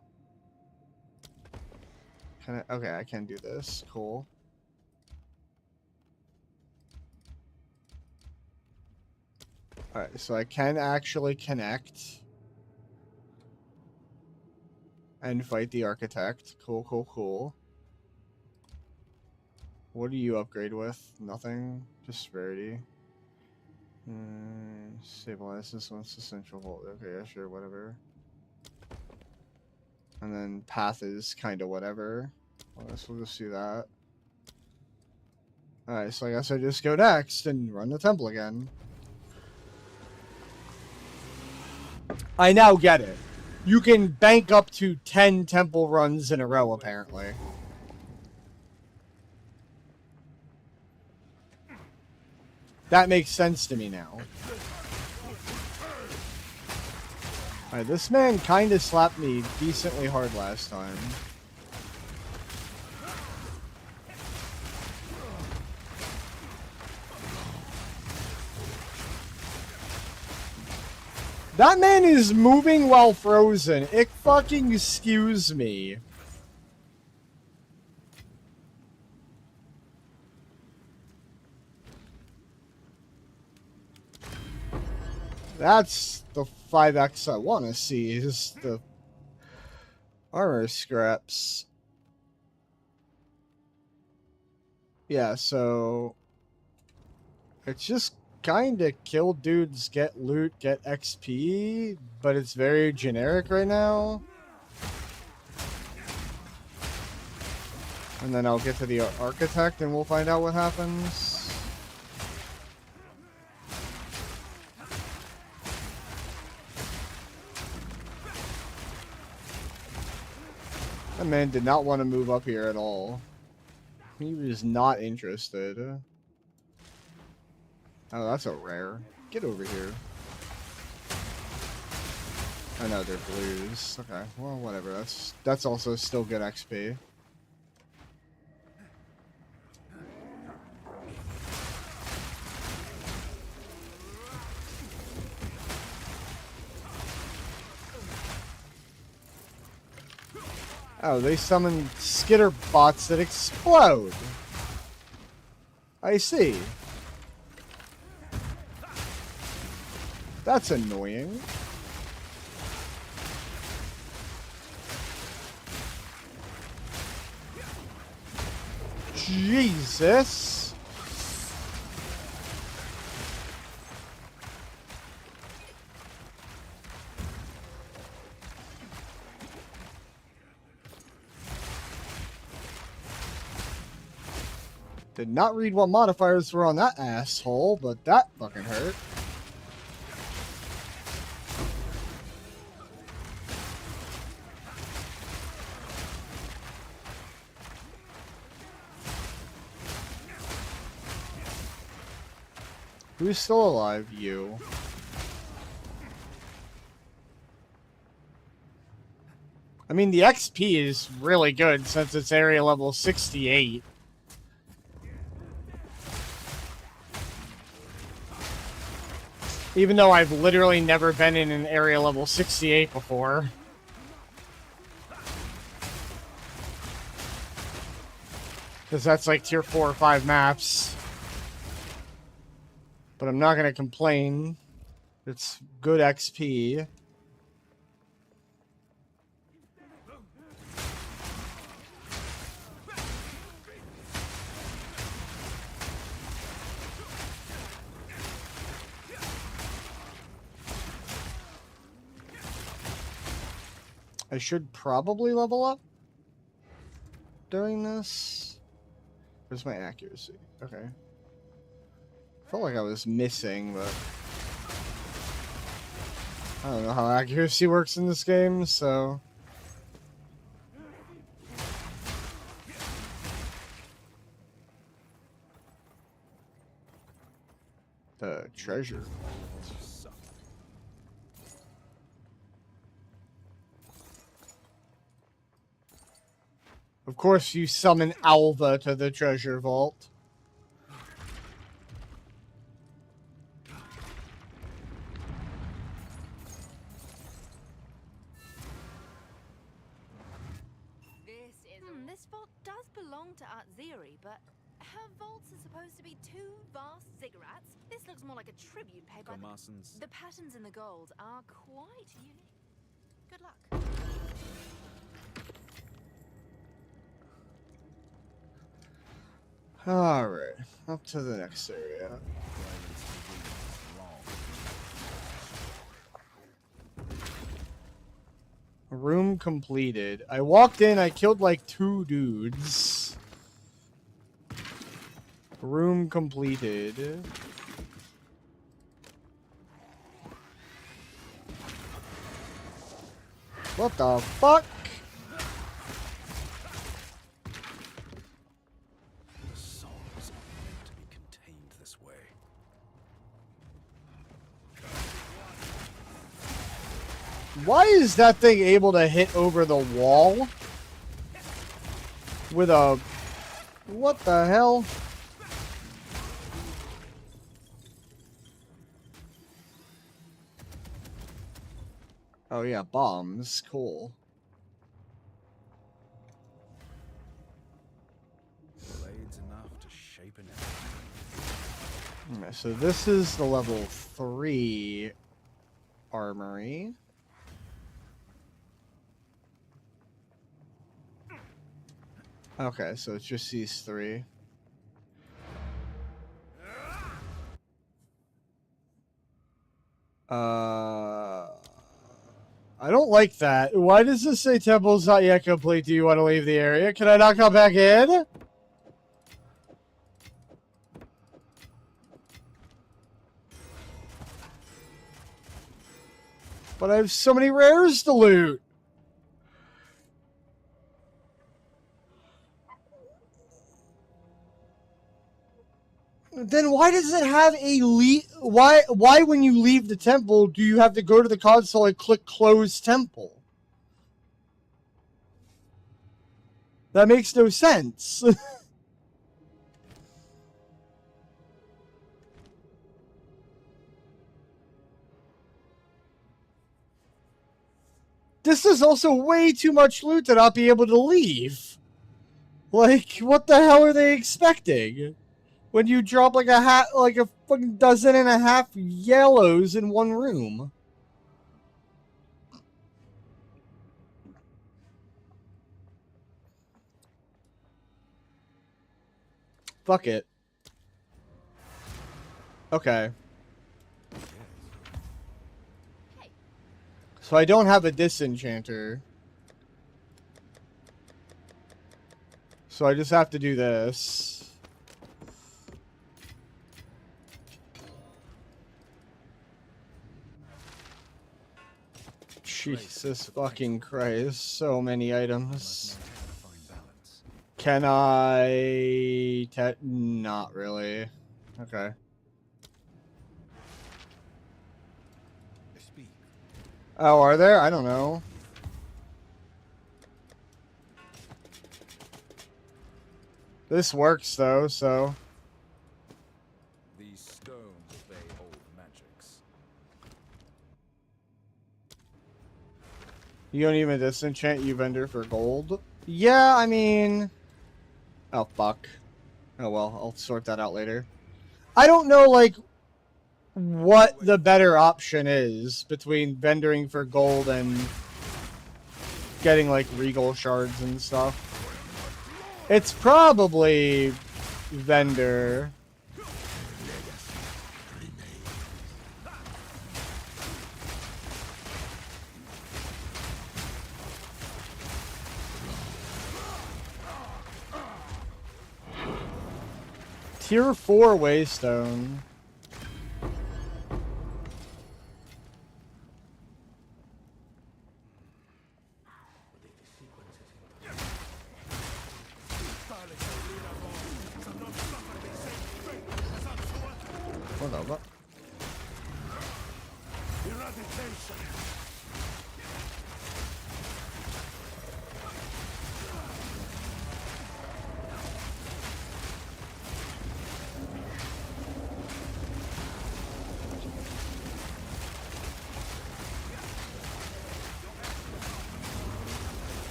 Can I? Okay, I can do this. Cool. Alright, so I can actually connect and fight the architect. Cool, cool, cool. What do you upgrade with? Nothing? Just rarity. Stabilize this one's essential volt. Okay, yeah, sure, whatever. And then path is kind of whatever. Well, I guess we'll just do that. Alright, so I guess I just go next and run the temple again. I now get it. You can bank up to 10 temple runs in a row, apparently. That makes sense to me now. Alright, this man kind of slapped me decently hard last time. That man is moving while frozen. It fucking skews me. That's the 5x I want to see, is the armor scraps. Yeah, so it's just kind of kill dudes, get loot, get XP, but it's very generic right now. And then I'll get to the architect and we'll find out what happens. That man did not want to move up here at all. He was not interested. Oh, that's a rare. Get over here. I know they're blues. Okay, well, whatever. That's also still good XP. Oh, they summon skitter bots that explode. I see. That's annoying. Jesus. Did not read what modifiers were on that asshole, but that fucking hurt. Who's still alive? You. I mean, the XP is really good since it's area level 68. Even though I've literally never been in an area level 68 before. Because that's like tier 4 or 5 maps. But I'm not going to complain. It's good XP. I should probably level up during this. Where's my accuracy? Okay. Felt like I was missing, but I don't know how accuracy works in this game, so the treasure. Of course, you summon Alva to the treasure vault. This vault does belong to Atziri, but her vaults are supposed to be 2 vast ziggurats. This looks more like a tribute paid by the patterns in the gold are quite unique. Good luck. Alright, up to the next area. Room completed. I walked in, I killed like 2 dudes. Room completed. What the fuck? The songs are meant to be contained this way. Why is that thing able to hit over the wall? With a... What the hell? Oh yeah, bombs. Cool. Blades enough to shape an enemy. Okay, so this is the level 3 armory. Okay, so it's just these 3. I don't like that. Why does this say temple's not yet complete? Do you want to leave the area? Can I not come back in? But I have so many rares to loot. Then why does it have a why when you leave the temple do you have to go to the console and click close temple? That makes no sense. this is also way too much loot to not be able to leave. Like, what the hell are they expecting? When you drop like a fucking dozen and a half yellows in one room. Fuck it. Okay. So I don't have a disenchanter. So I just have to do this. Jesus fucking Christ. So many items. Can I... Not really. Okay. Oh, are there? I don't know. This works though, so... These stones obey old magics. You don't even disenchant you vendor for gold? Yeah, I mean... Oh, fuck. Oh well, I'll sort that out later. I don't know, like, what the better option is between vendoring for gold and getting, like, regal shards and stuff. It's probably vendor. Tier 4 Waystone. Whatever.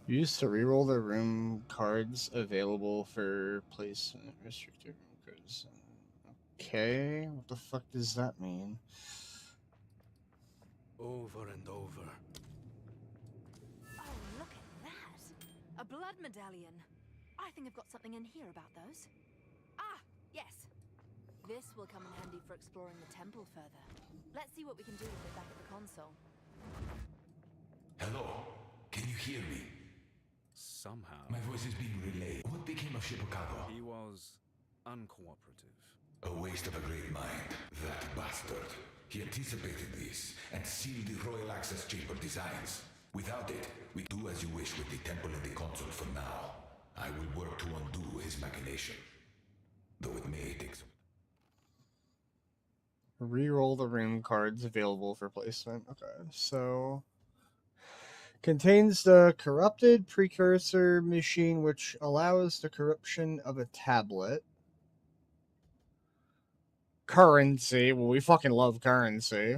Used to reroll the room cards available for placement. Restricted room cards. Okay, what the fuck does that mean? Over and over. Oh, look at that! A blood medallion. I think I've got something in here about those. Ah, yes. This will come in handy for exploring the temple further. Let's see what we can do with it back at the console. Hello? Can you hear me? Somehow, My voice is being relayed. What became of Shipokado? he was uncooperative. A waste of a great mind. That bastard. He anticipated this and sealed the Royal Access Chamber designs. Without it, we do as you wish with the temple and the console for now. I will work to undo his machination. Though it may take some... Reroll the room cards available for placement. Okay, so... Contains the corrupted precursor machine, which allows the corruption of a tablet. Currency. Well, we fucking love currency.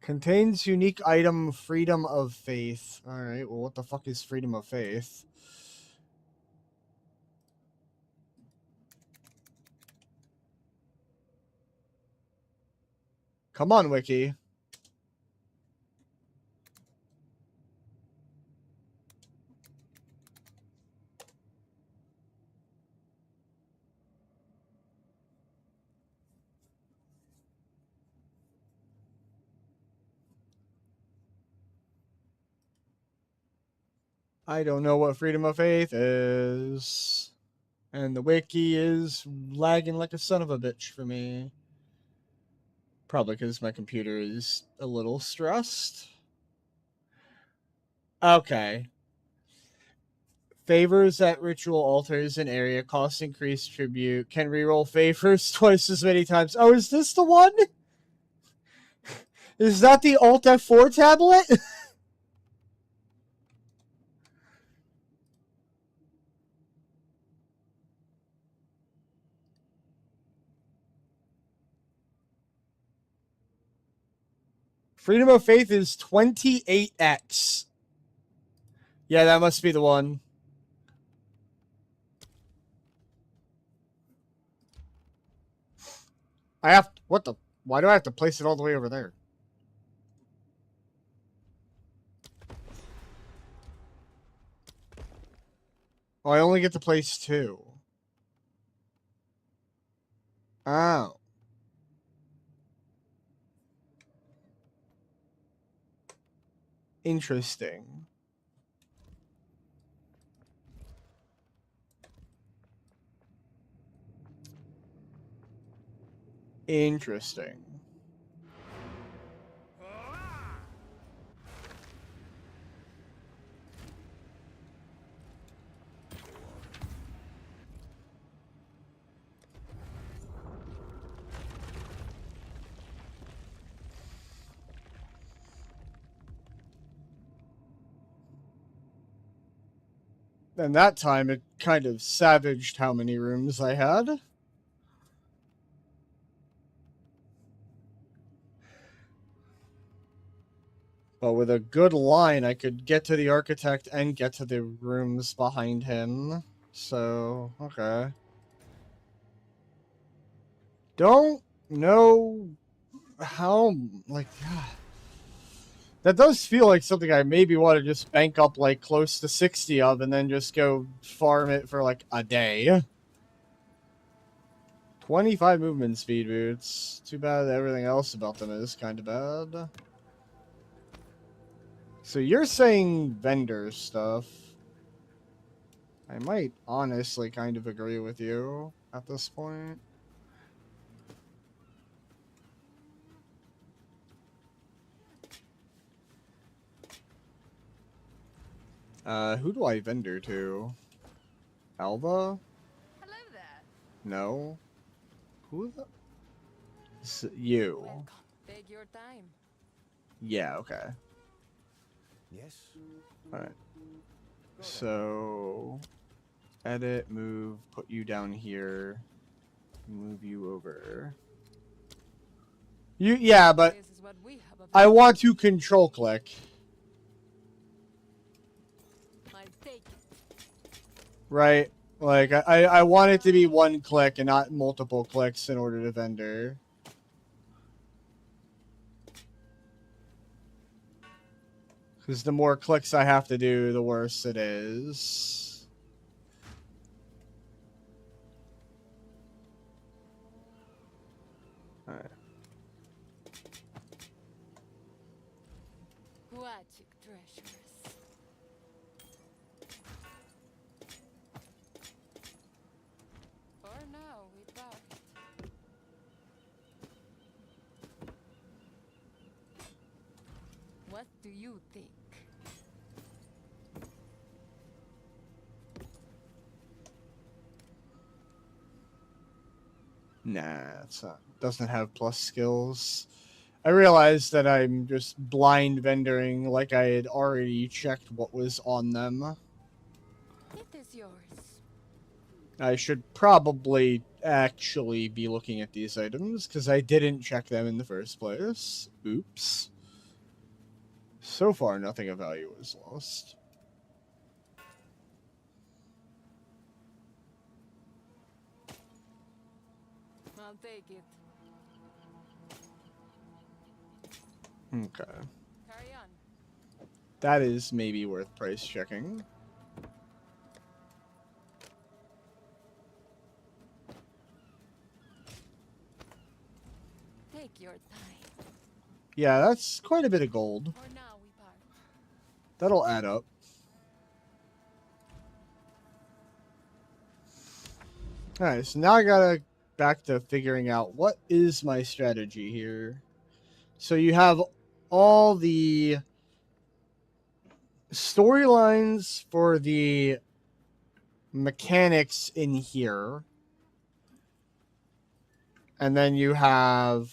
Contains unique item Freedom of Faith. Alright, well, what the fuck is Freedom of Faith? Come on, Wiki. I don't know what Freedom of Faith is. And the wiki is lagging like a son of a bitch for me. Probably because my computer is a little stressed. Okay. Favors at ritual altars in area. Cost increased tribute. Can reroll favors twice as many times. Oh, is this the one? Is that the Alt F4 tablet? Freedom of Faith is 28x. Yeah, that must be the one. I have to, what the, why do I have to place it all the way over there? Oh, I only get to place 2. Oh. Interesting. Interesting. And that time, it kind of savaged how many rooms I had. But with a good line, I could get to the architect and get to the rooms behind him. So, okay. Don't know how, like, that does feel like something I maybe want to just bank up, like, close to 60 of and then just go farm it for, like, a day. 25 movement speed boots. Too bad everything else about them is kind of bad. So you're saying vendor stuff. I might honestly kind of agree with you at this point. Who do I vendor to? Alva? Hello there. No. Who the? You. Welcome. Take your time. Yeah, okay. Yes. Alright. So, edit, move, put you down here, move you over. Yeah, but This is what we have I want to control click. I'll take it. Right? Like, I want it to be one click and not multiple clicks in order to vendor. Because the more clicks I have to do, the worse it is. Alright. Aquatic treasures. For now, we park it. What do you think? Nah, it's not. Doesn't have plus skills. I realized that I'm just blind vendoring like I had already checked what was on them. It is yours. I should probably actually be looking at these items because I didn't check them in the first place. Oops. So far, nothing of value was lost. I'll take it. Okay. Carry on. That is maybe worth price checking. Take your time. Yeah, that's quite a bit of gold. For now, we part. That'll add up. Alright, so now I gotta back to figuring out what is my strategy here. So you have all the storylines for the mechanics in here. And then you have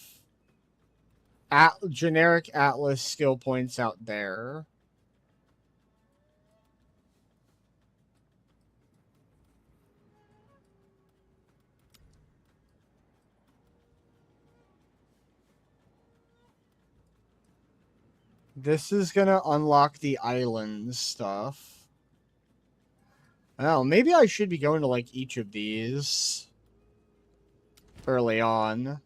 generic Atlas skill points out there. This is going to unlock the island stuff. Oh, maybe I should be going to, like, each of these early on.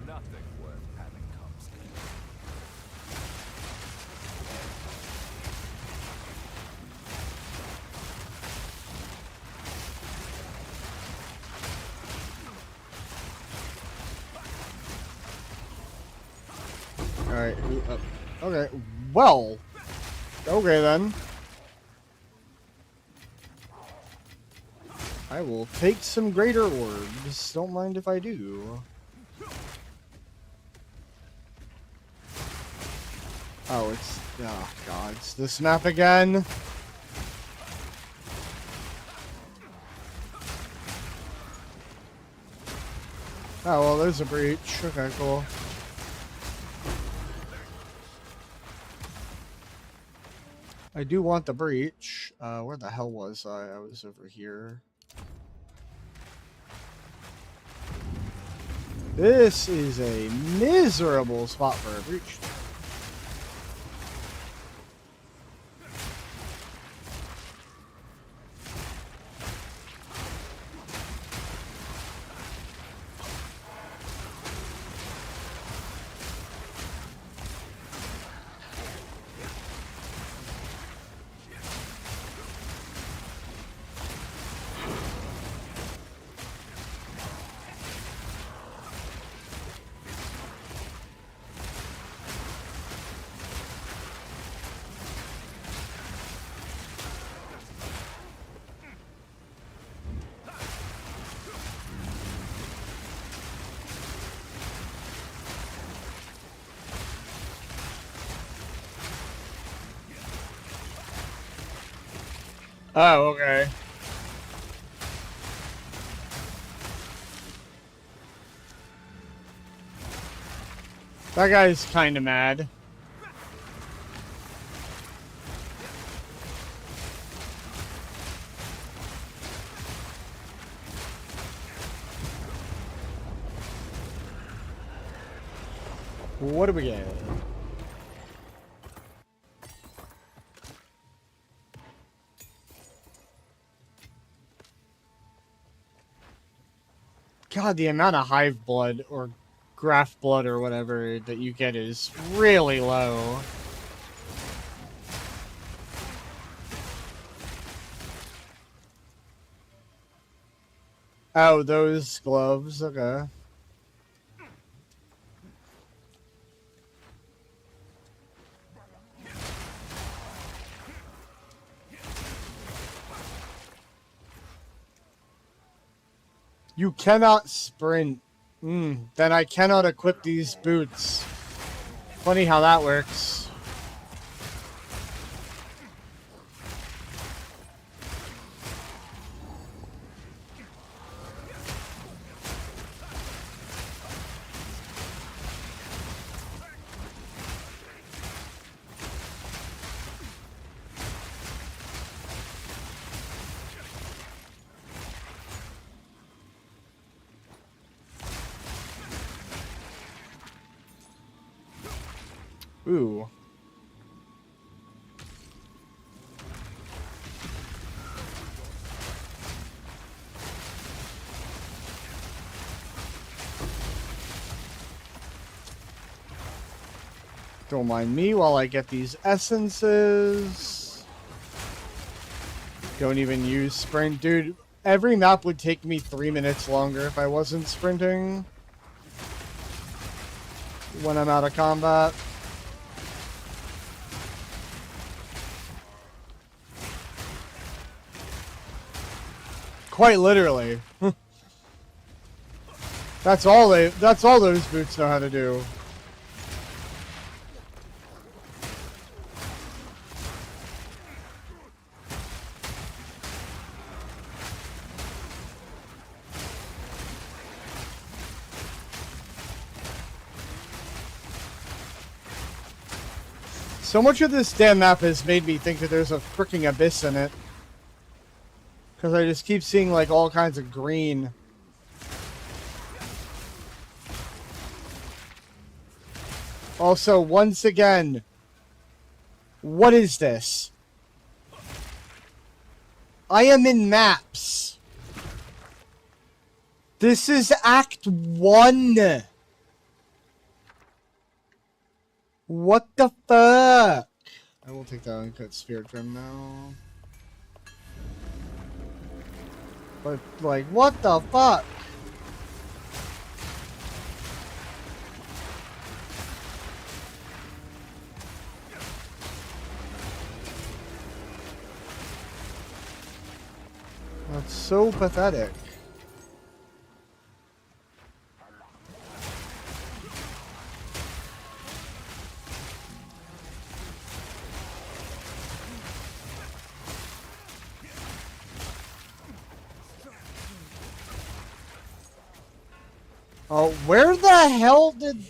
Nothing worth having comes easy. Alright, okay, well, okay then. I will take some greater orbs, don't mind if I do. Oh, oh god, it's this map again. Oh, well, there's a breach. Okay, cool. I do want the breach. Where the hell was I? I was over here. This is a miserable spot for a breach. Oh, okay. That guy's kind of mad. What do we get? God, the amount of hive blood or graph blood or whatever that you get is really low. Oh, those gloves, okay. You cannot sprint. Then I cannot equip these boots. Funny how that works. Ooh. Don't mind me while I get these essences. Don't even use sprint. Dude, every map would take me 3 minutes longer if I wasn't sprinting. When I'm out of combat. Quite literally. That's all those boots know how to do. So much of this damn map has made me think that there's a freaking abyss in it. Because I just keep seeing like all kinds of green. Also, once again, what is this? I am in maps. This is Act 1. What the fuck? I will take that uncut spirit gem now. But, like, what the fuck? That's so pathetic. Oh, where the hell did...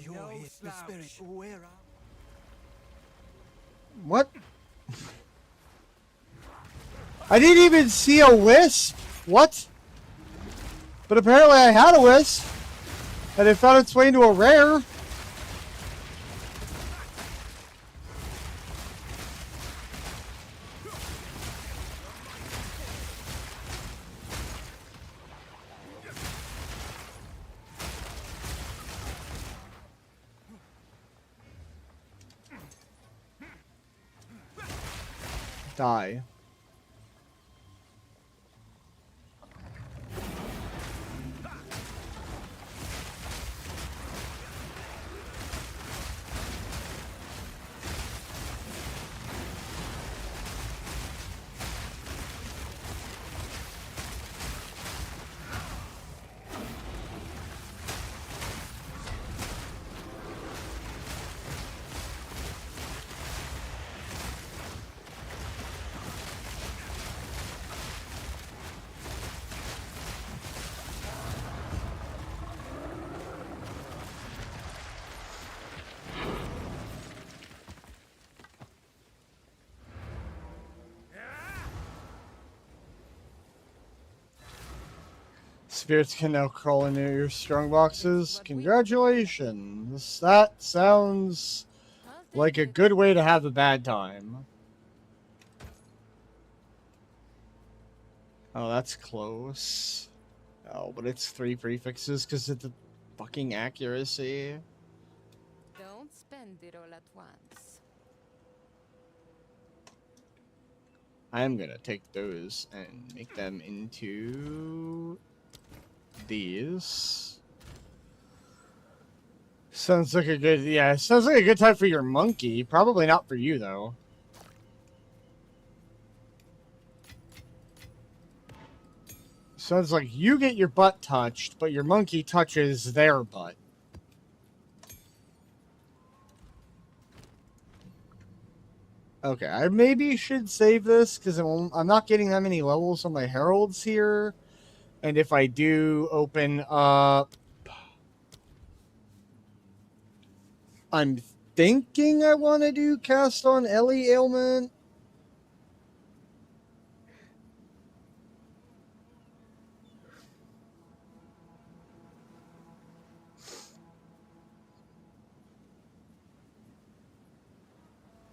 What? I didn't even see a wisp. What? But apparently I had a wisp. And it found its way into a rare. Die. Spirits can now crawl into your strong boxes. Congratulations. That sounds like a good way to have a bad time. Oh, that's close. Oh, but it's 3 prefixes because of the fucking accuracy. Don't spend it all at once. I'm gonna take those and make them into these. Sounds like a good, yeah, sounds like a good time for your monkey. Probably not for you, though. Sounds like you get your butt touched, but your monkey touches their butt. Okay, I maybe should save this, because I'm not getting that many levels on my heralds here. And if I do open up... I'm thinking I want to do cast on Ellie Ailment.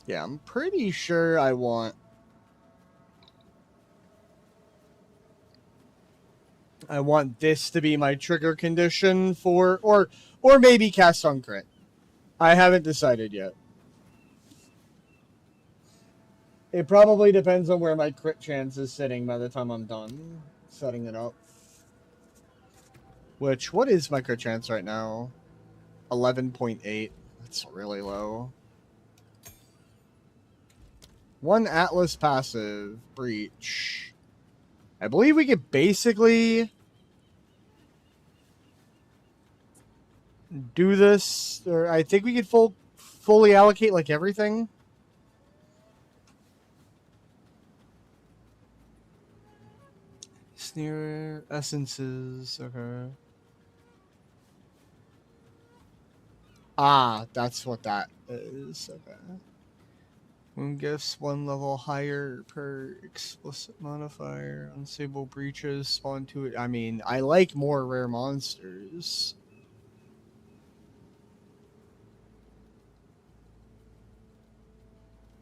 Yeah, I'm pretty sure I want this to be my trigger condition for, or maybe cast on crit. I haven't decided yet. It probably depends on where my crit chance is sitting by the time I'm done setting it up. Which, what is my crit chance right now? 11.8. That's really low. One Atlas passive. Breach. I believe we could basically do this, or I think we could fully allocate like everything. Sneer essences, okay. Ah, that's what that is. Okay. When gifts one level higher per explicit modifier, unstable breaches spawn to it. I mean, I like more rare monsters.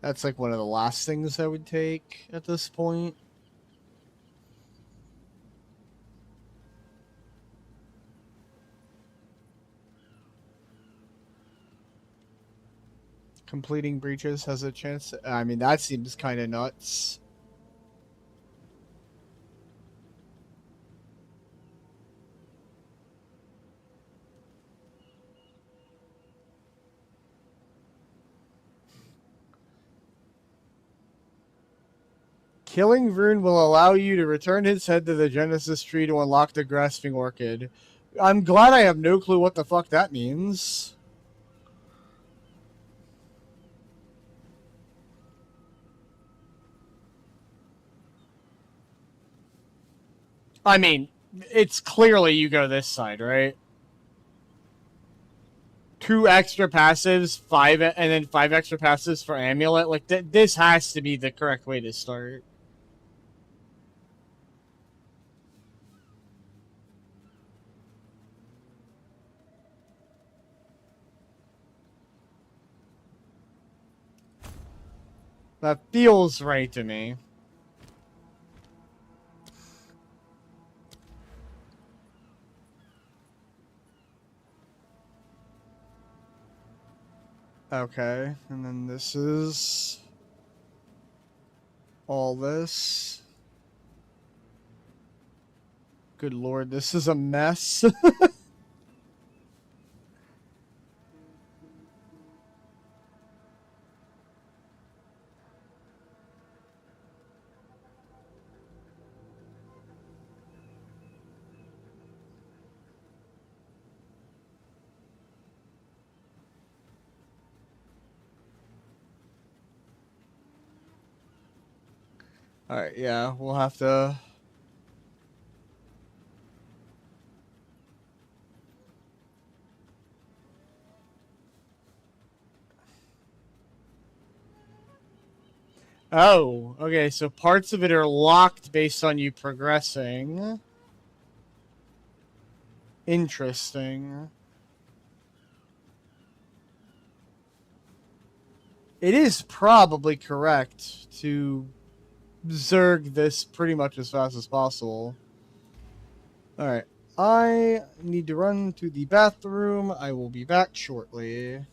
That's like one of the last things I would take at this point. Completing breaches has a chance. I mean, that seems kind of nuts. Killing Rune will allow you to return his head to the Genesis tree to unlock the Grasping Orchid. I'm glad I have no clue what the fuck that means. I mean, it's clearly you go this side, right? 2 extra passives, 5, and then 5 extra passives for Amulet. Like, this has to be the correct way to start. That feels right to me. Okay, and then this is all this. Good lord, this is a mess. Alright, yeah, we'll have to... Oh, okay, so parts of it are locked based on you progressing. Interesting. It is probably correct to zerg this pretty much as fast as possible. Alright, I need to run to the bathroom. I will be back shortly.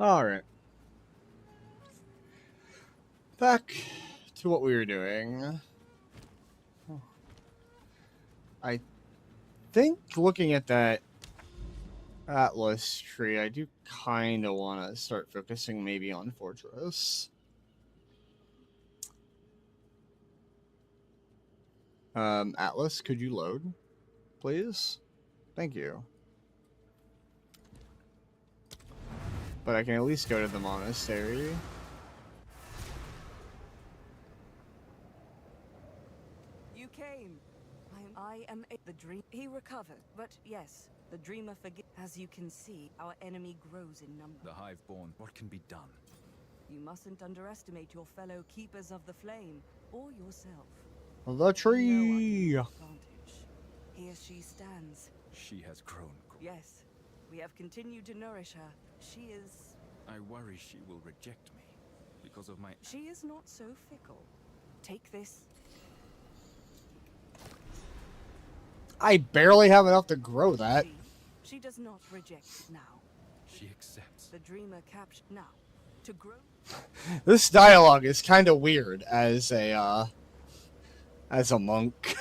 Alright. Back to what we were doing. I think looking at that Atlas tree, I do kind of want to start focusing maybe on Fortress. Atlas, could you load, please? Thank you. But I can at least go to the monastery. You came. I am the dream. He recovered, but yes, the dreamer forget. As you can see, our enemy grows in number. The Hiveborn, what can be done? You mustn't underestimate your fellow keepers of the flame, or yourself. The tree! Advantage. Here she stands. She has grown. Yes, we have continued to nourish her. She is... I worry she will reject me because of my... She is not so fickle. Take this. I barely have enough to grow that. She does not reject it now. She accepts. The dreamer captured now. To grow... This dialogue is kind of weird as a monk.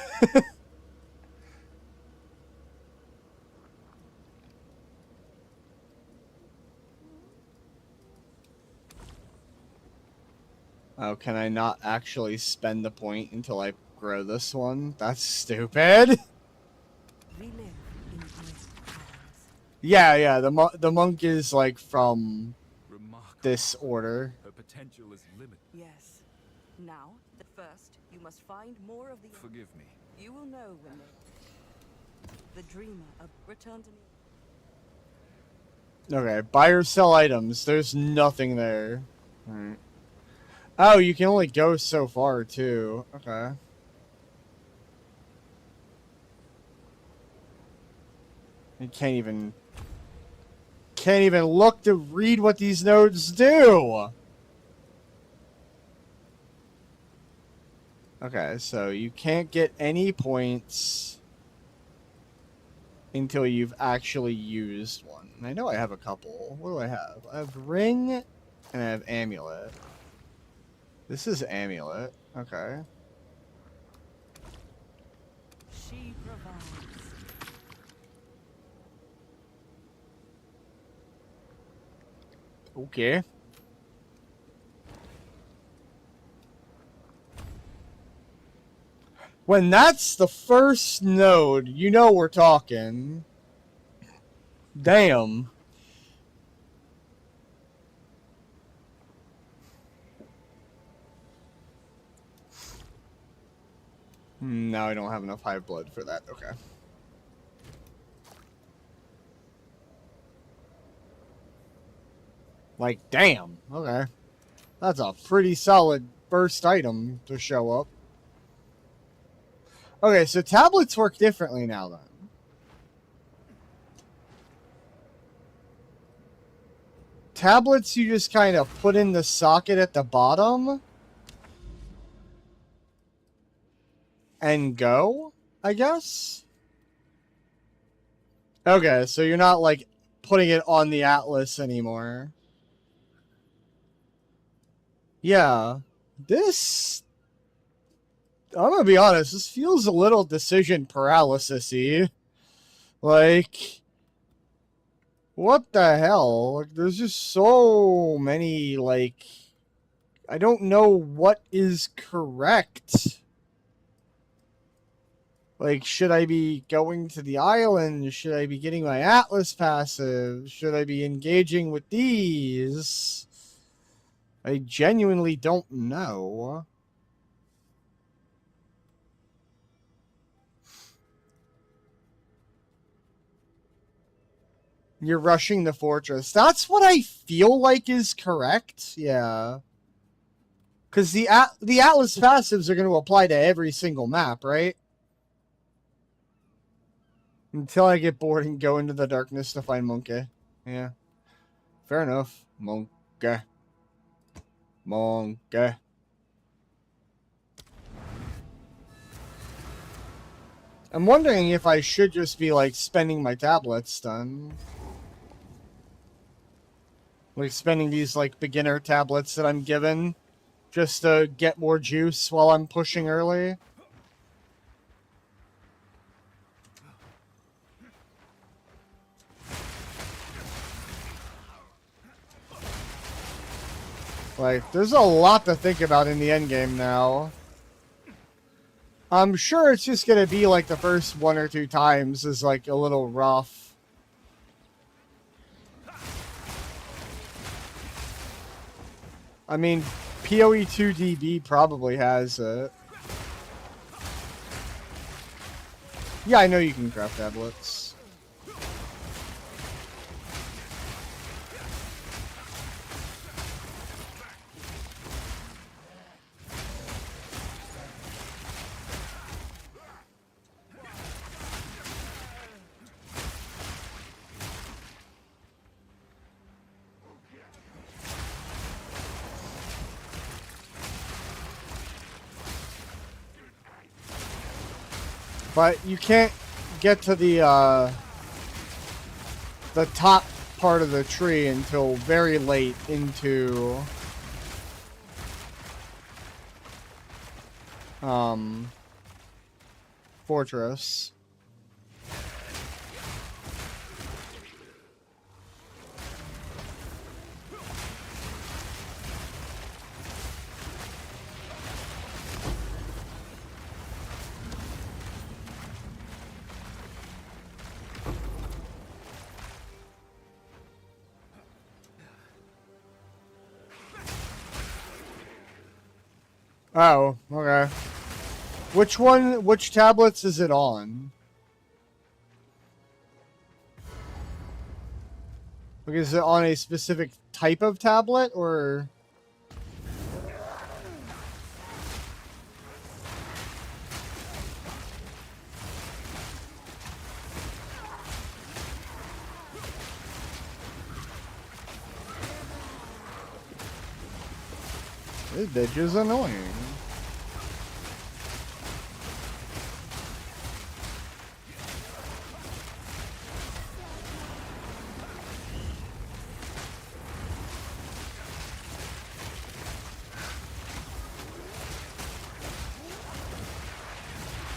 Oh, can I not actually spend the point until I grow this one? That's stupid. We live in great times. Yeah, the monk is like from Remarkable. this order. Her potential is limited. Yes. Now, first, you must find more of the... Forgive me. You will know when the dreamer return to me. Okay, buy or sell items. There's nothing there. Alright. Oh, you can only go so far, too. Okay. You can't even look to read what these nodes do! Okay, so you can't get any points until you've actually used one. I know I have a couple. What do I have? I have ring and I have amulet. This is amulet. Okay. She provides. Okay. When that's the first node, you know we're talking. Damn. Now I don't have enough hive blood for that. Okay. Like, damn. Okay. That's a pretty solid first item to show up. Okay, so tablets work differently now then. Tablets you just kind of put in the socket at the bottom and go, I guess? Okay, so you're not like putting it on the Atlas anymore. Yeah. This... I'm gonna be honest, this feels a little decision paralysis-y. Like... What the hell? Like, there's just so many, like... I don't know what is correct. Like, should I be going to the island? Should I be getting my Atlas passive? Should I be engaging with these? I genuinely don't know. You're rushing the fortress. That's what I feel like is correct. Yeah. Because the Atlas passives are going to apply to every single map, right? Until I get bored and go into the darkness to find Monkey. Yeah. Fair enough. Monkey. Monkey. I'm wondering if I should just be, like, spending my tablets then. Like spending these like beginner tablets that I'm given just to get more juice while I'm pushing early. Like, there's a lot to think about in the endgame now. I'm sure it's just gonna be like the first 1 or 2 times is like a little rough. I mean, PoE 2DB probably has it. Yeah, I know you can craft tablets. But you can't get to the top part of the tree until very late into Fortress. Oh, okay. Which tablets is it on? Like, is it on a specific type of tablet, or? This bitch is annoying.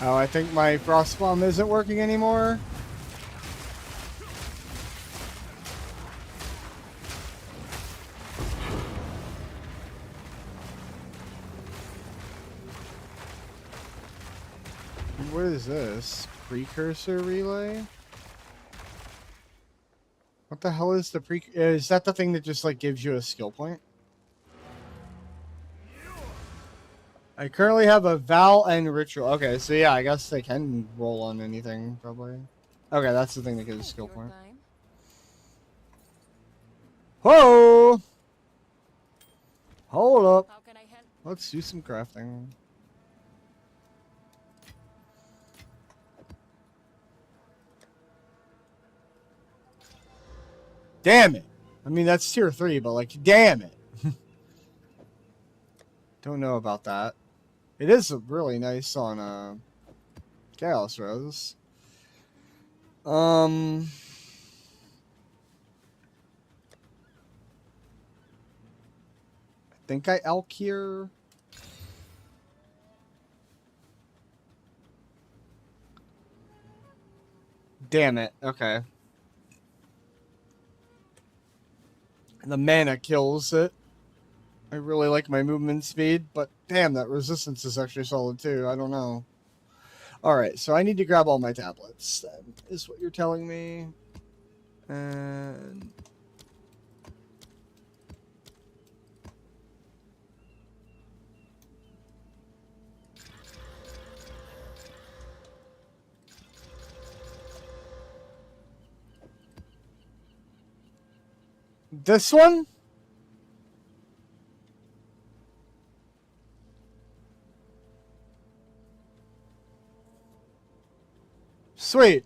Oh, I think my frost bomb isn't working anymore. What is this? Precursor relay? What the hell is the is that the thing that just like gives you a skill point? I currently have a Val and Ritual. Okay, so yeah, I guess they can roll on anything, probably. Okay, that's the thing that gives a skill point. Whoa! Hold up. How can I help? Let's do some crafting. Damn it! I mean, that's tier 3, but like, damn it! Don't know about that. It is really nice on Chaos Rose. I think I elk here. Damn it. Okay. The mana kills it. I really like my movement speed, but damn, that resistance is actually solid too. I don't know. Alright, so I need to grab all my tablets, then, is what you're telling me. And... this one? Sweet.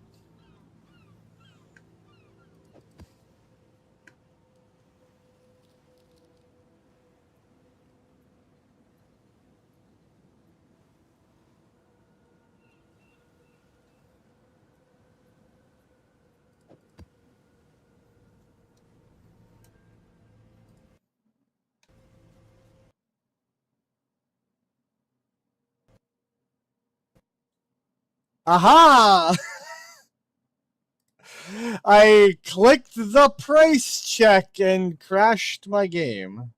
Aha! I clicked the price check and crashed my game.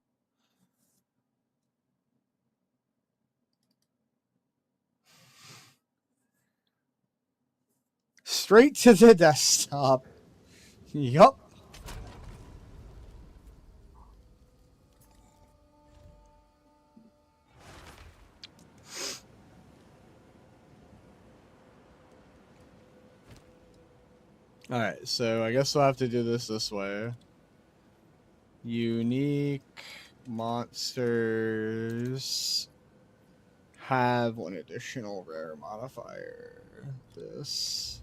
Straight to the desktop. Yup. Alright, so I guess we'll have to do this way. Unique monsters have one additional rare modifier. This.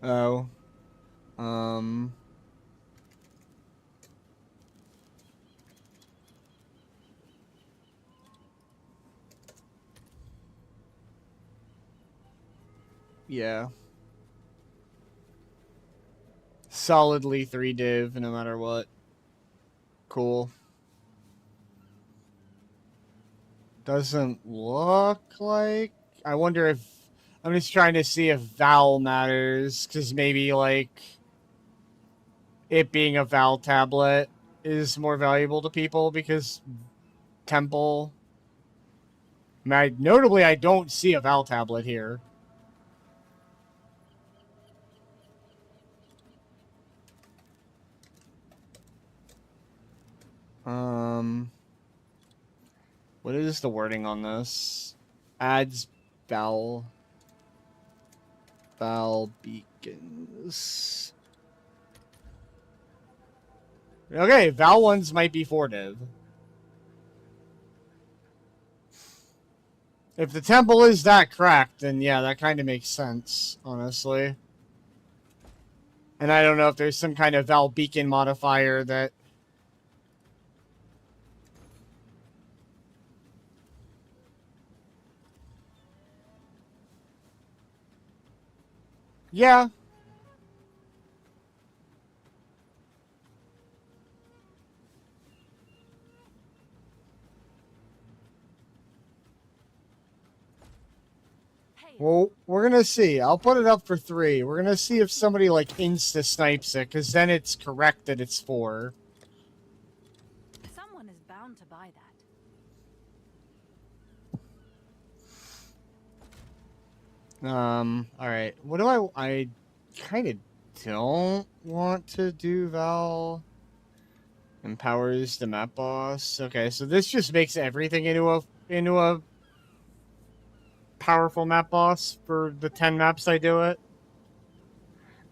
Oh. Yeah. Solidly 3 div no matter what. Cool. Doesn't look like... I wonder if... I'm just trying to see if Val matters, because maybe, like, it being a Val tablet is more valuable to people, because Temple... Notably, I don't see a Val tablet here. What is the wording on this? Adds Val beacons. Okay, Val ones might be 4 div. If the temple is that cracked, then yeah, that kind of makes sense, honestly. And I don't know if there's some kind of Val beacon modifier that... Yeah. Well, we're gonna see. I'll put it up for 3. We're gonna see if somebody, like, insta-snipes it, because then it's correct that it's 4. Someone is bound to buy that. Alright. What do I kind of don't want to do Val. Empowers the map boss. Okay, so this just makes everything into a powerful map boss for the 10 maps I do it.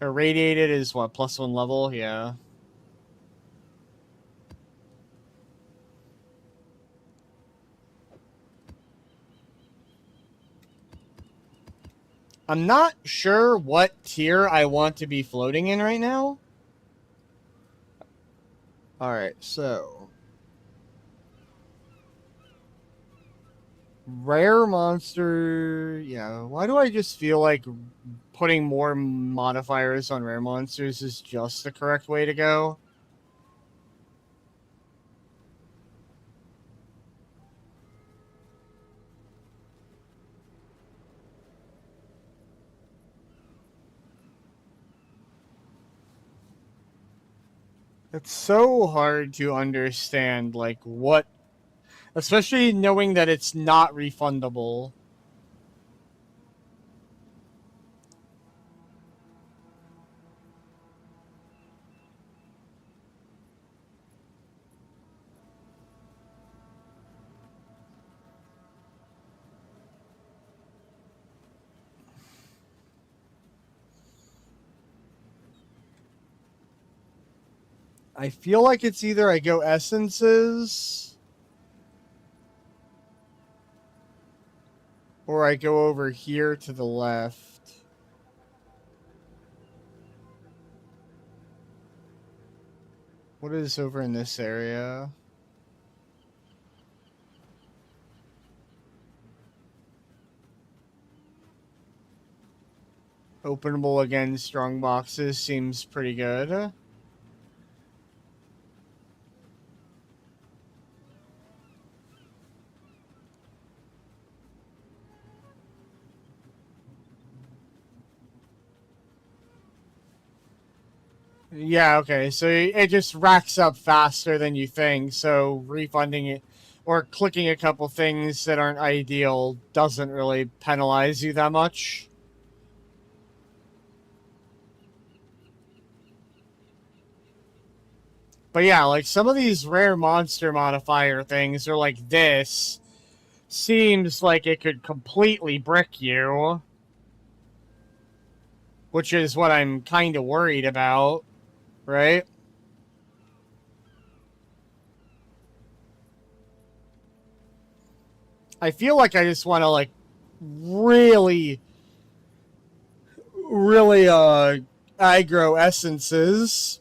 Irradiated is what, +1 level? Yeah. I'm not sure what tier I want to be floating in right now. Alright, so... Rare monster... Yeah, why do I just feel like putting more modifiers on rare monsters is just the correct way to go? It's so hard to understand, like, what... Especially knowing that it's not refundable. I feel like it's either I go essences... or I go over here to the left. What is over in this area? Openable again, strong boxes seems pretty good. Yeah, okay, so it just racks up faster than you think, so refunding it or clicking a couple things that aren't ideal doesn't really penalize you that much. But yeah, like some of these rare monster modifier things are like this. Seems like it could completely brick you. Which is what I'm kind of worried about, right? I feel like I just want to, like, really, really, aggro essences.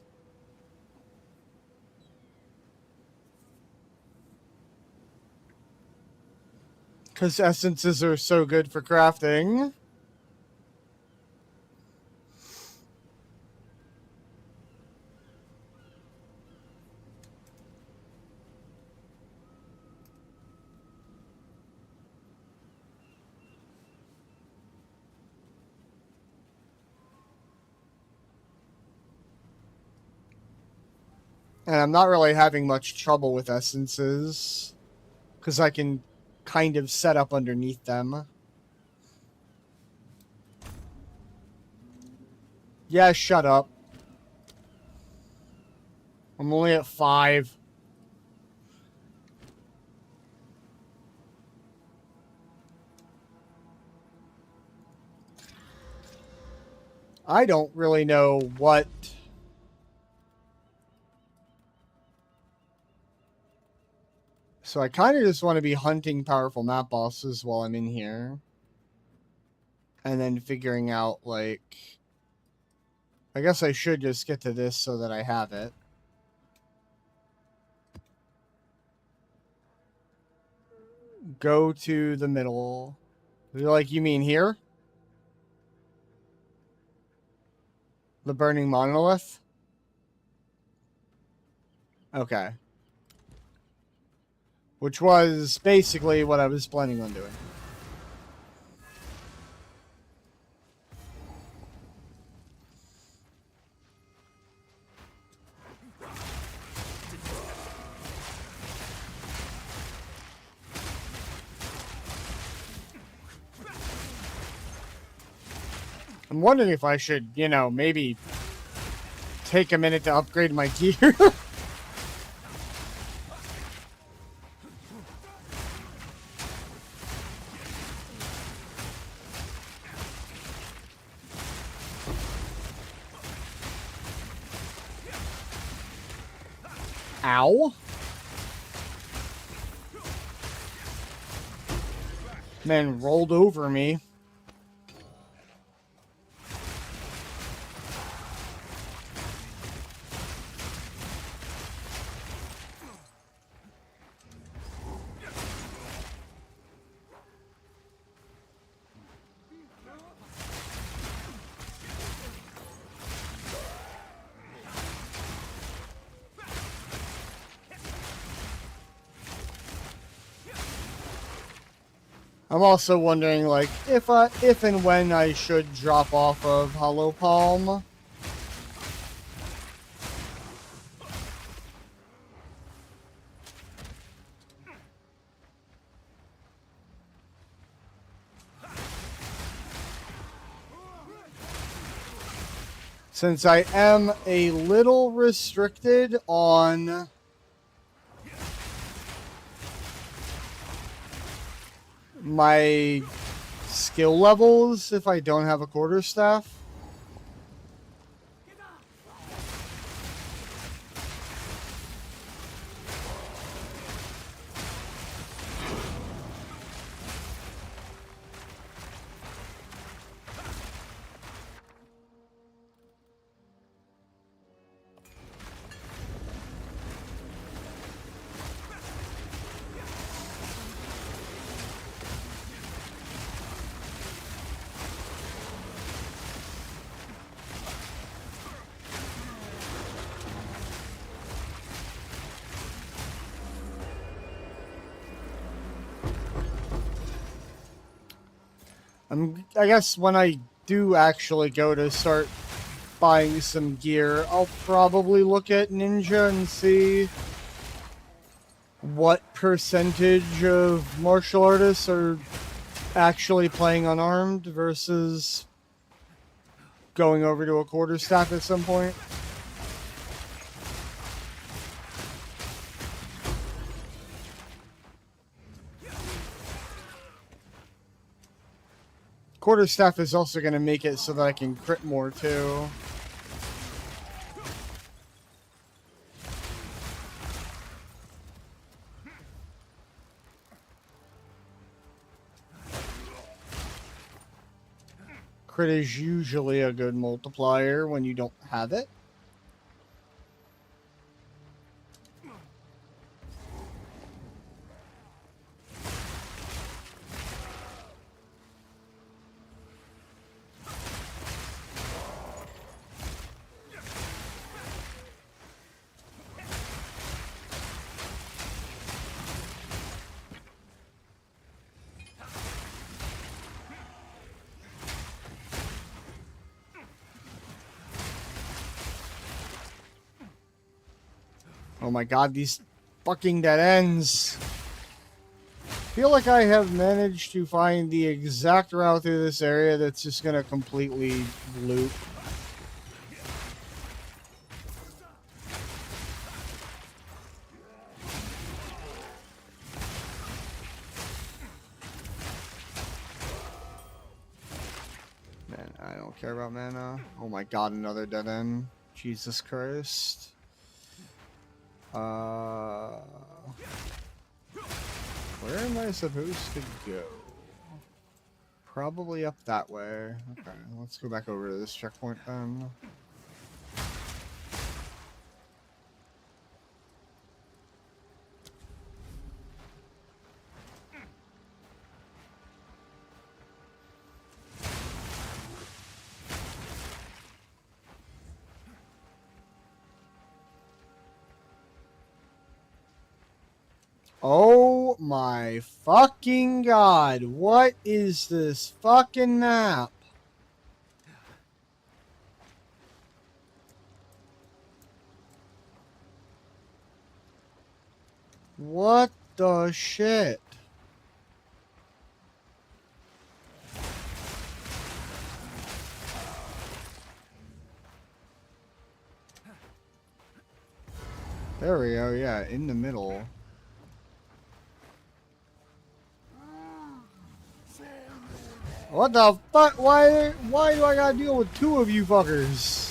Because essences are so good for crafting. And I'm not really having much trouble with essences. Because I can kind of set up underneath them. Yeah, shut up. I'm only at 5. I don't really know what... So I kind of just want to be hunting powerful map bosses while I'm in here. And then figuring out, like... I guess I should just get to this so that I have it. Go to the middle. Like, you mean here? The burning monolith? Okay. Which was basically what I was planning on doing. I'm wondering if I should, you know, maybe take a minute to upgrade my gear. Ow. Man rolled over me. I'm also wondering, like, if and when I should drop off of Hollow Palm. Since I am a little restricted on my skill levels if I don't have a quarterstaff. I guess when I do actually go to start buying some gear, I'll probably look at Ninja and see what percentage of martial artists are actually playing unarmed versus going over to a quarterstaff at some point. Quarterstaff is also going to make it so that I can crit more too. Crit is usually a good multiplier when you don't have it. Oh my god, these fucking dead ends. I feel like I have managed to find the exact route through this area that's just gonna completely loop. Man, I don't care about mana. Oh my god, another dead end. Jesus Christ. Where am I supposed to go? Probably up that way. Okay, let's go back over to this checkpoint then. Oh my fucking god, what is this fucking map? What the shit? There we go, yeah, in the middle. What the fuck? Why do I gotta deal with two of you fuckers?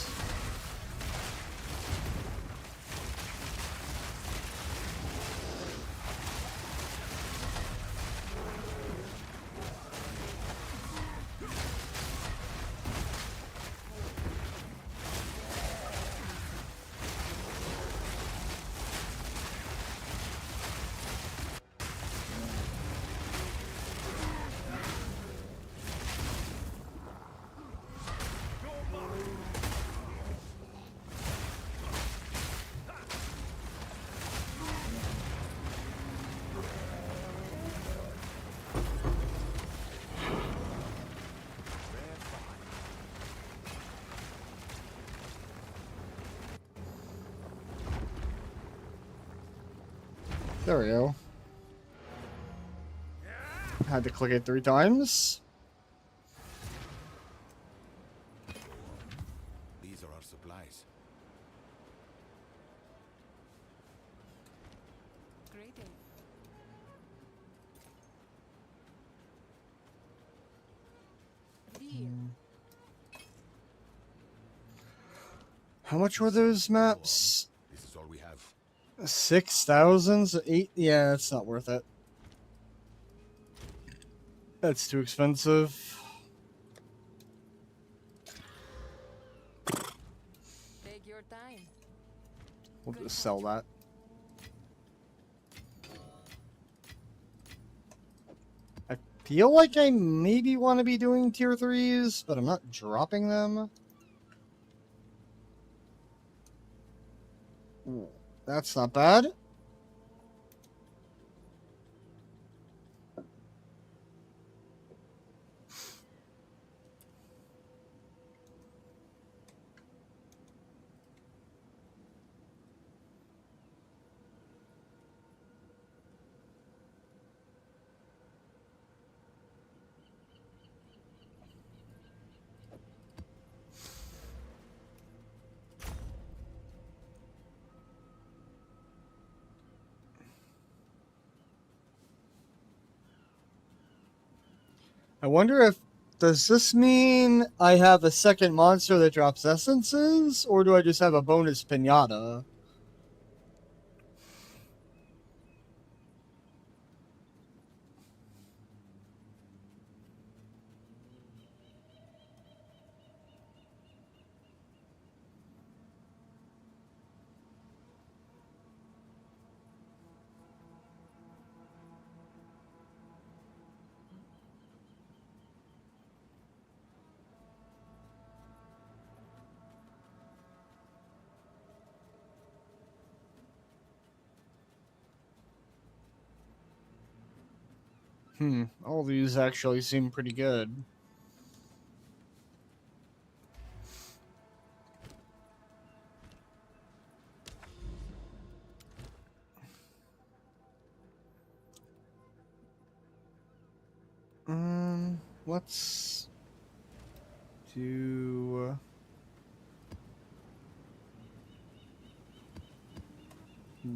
There we go. Had to click it 3 times. These are our supplies. Greeting. Dear. How much were those maps? This is all we have. 6,000? 8? Yeah, that's not worth it. That's too expensive. Take your time. We'll just sell that. I feel like I maybe want to be doing tier 3s, but I'm not dropping them. Ooh, that's not bad. I wonder if, does this mean I have a second monster that drops essences, or do I just have a bonus pinata? All these actually seem pretty good. Let's do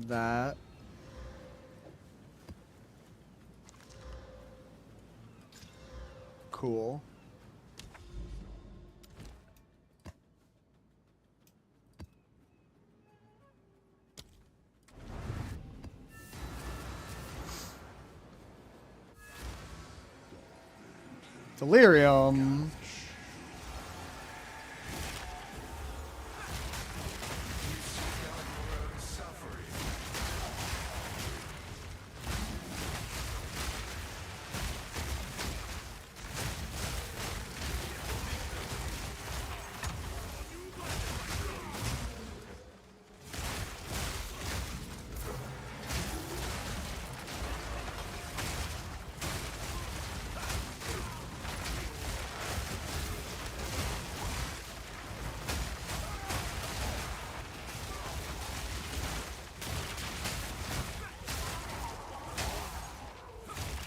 that. Cool. Delirium.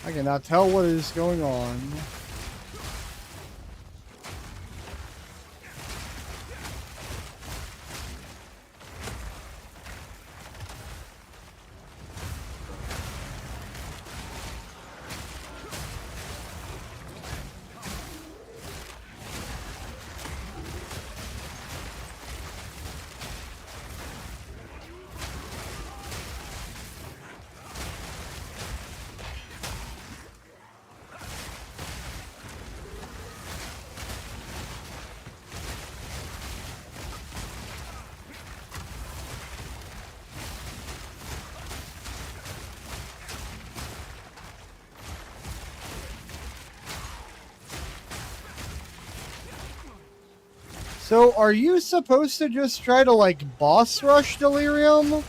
I cannot tell what is going on. So, are you supposed to just try to, like, boss rush Delirium?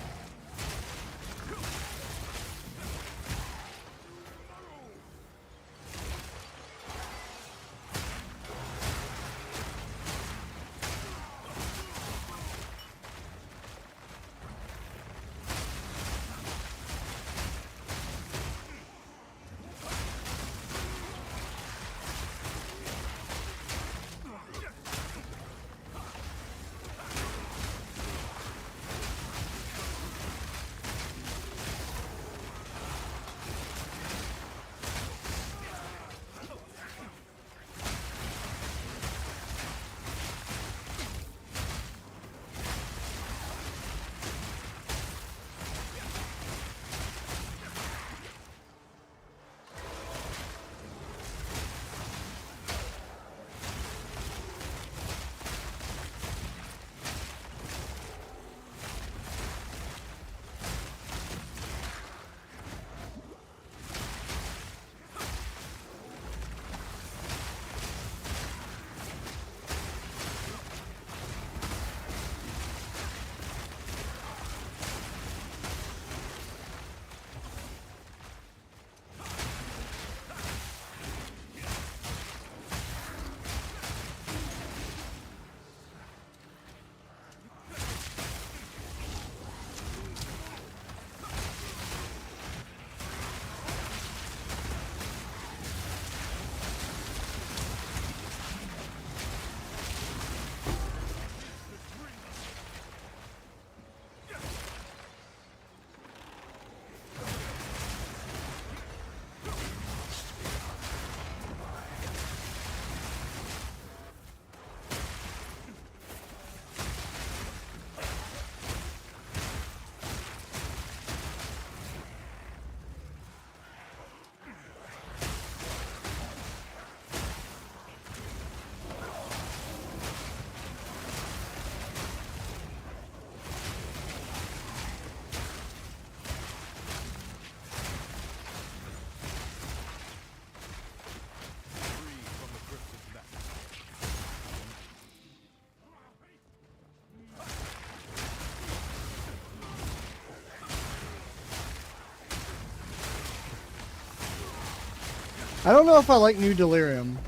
I don't know if I like New Delirium.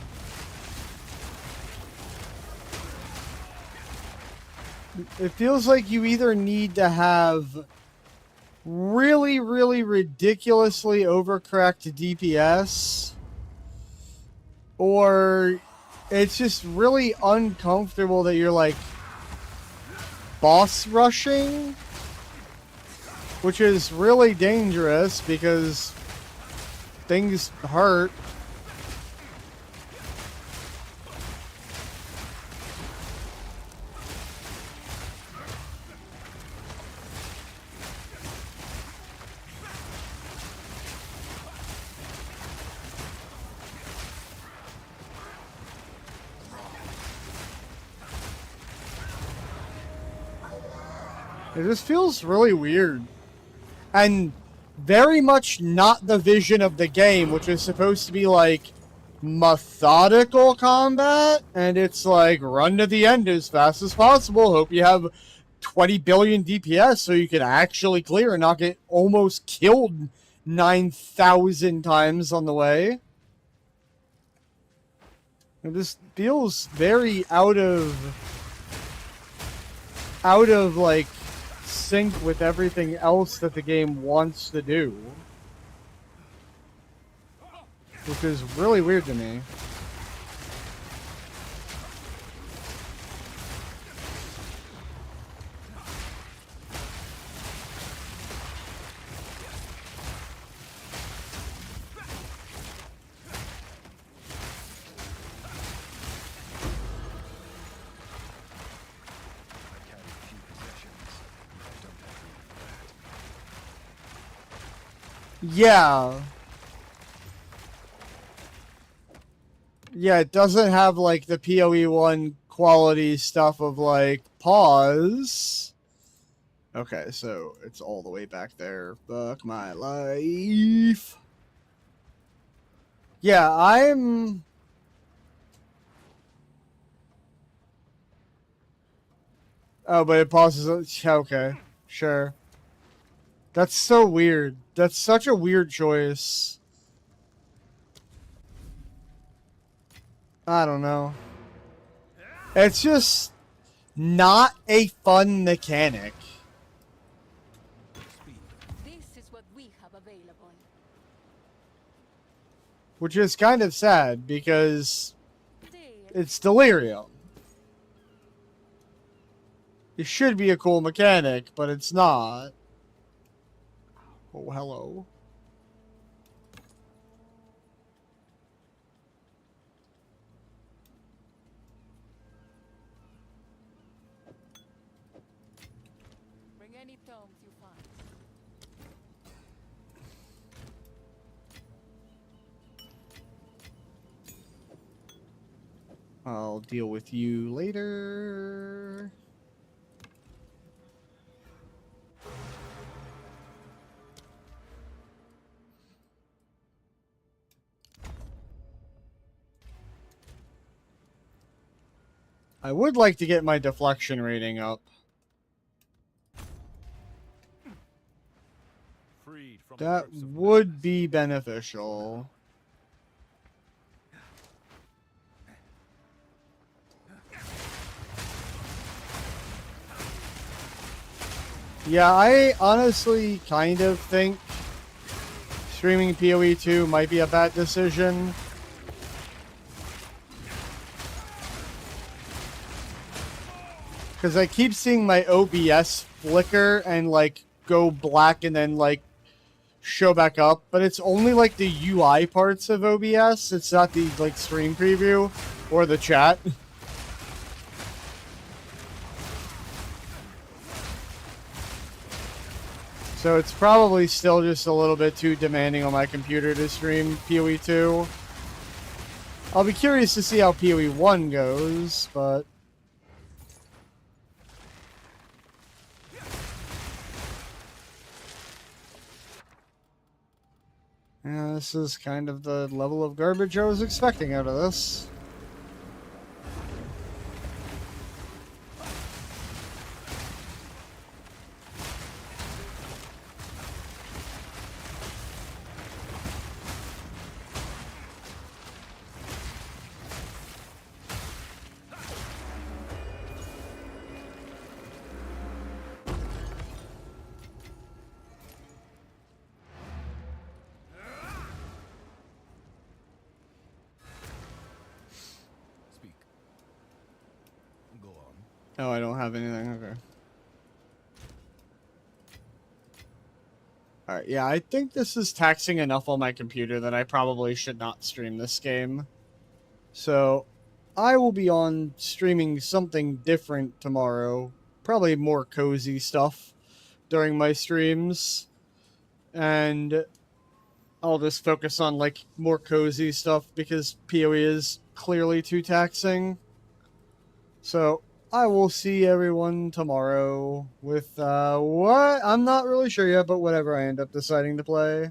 It feels like you either need to have really, really ridiculously overcorrect DPS, or it's just really uncomfortable that you're like boss rushing, which is really dangerous because things hurt. It just feels really weird. And very much not the vision of the game, which is supposed to be like methodical combat. And it's like run to the end as fast as possible. Hope you have 20 billion DPS so you can actually clear and not get almost killed 9,000 times on the way. It just feels very out of like sync with everything else that the game wants to do, which is really weird to me. Yeah. Yeah, it doesn't have like the PoE1 quality stuff of like pause. Okay, so it's all the way back there. Fuck my life. Yeah, I'm... Oh, but it pauses. Okay, sure. That's so weird. That's such a weird choice. I don't know. It's just not a fun mechanic. This is what we have available. Which is kind of sad because it's Delirium. It should be a cool mechanic, but it's not. Oh, hello. Bring any tomes you find. I'll deal with you later. I would like to get my deflection rating up. Freed from That the grips of would be beneficial. Yeah, I honestly kind of think streaming PoE 2 might be a bad decision. Because I keep seeing my OBS flicker and like go black and then like show back up, but it's only like the UI parts of OBS. It's not the like stream preview or the chat. So it's probably still just a little bit too demanding on my computer to stream PoE 2. I'll be curious to see how PoE 1 goes, but... yeah, this is kind of the level of garbage I was expecting out of this. Oh, I don't have anything. Okay. Alright, yeah, I think this is taxing enough on my computer that I probably should not stream this game. So, I will be on streaming something different tomorrow. Probably more cozy stuff during my streams. And I'll just focus on, like, more cozy stuff because PoE is clearly too taxing. So, I will see everyone tomorrow with, what? I'm not really sure yet, but whatever I end up deciding to play.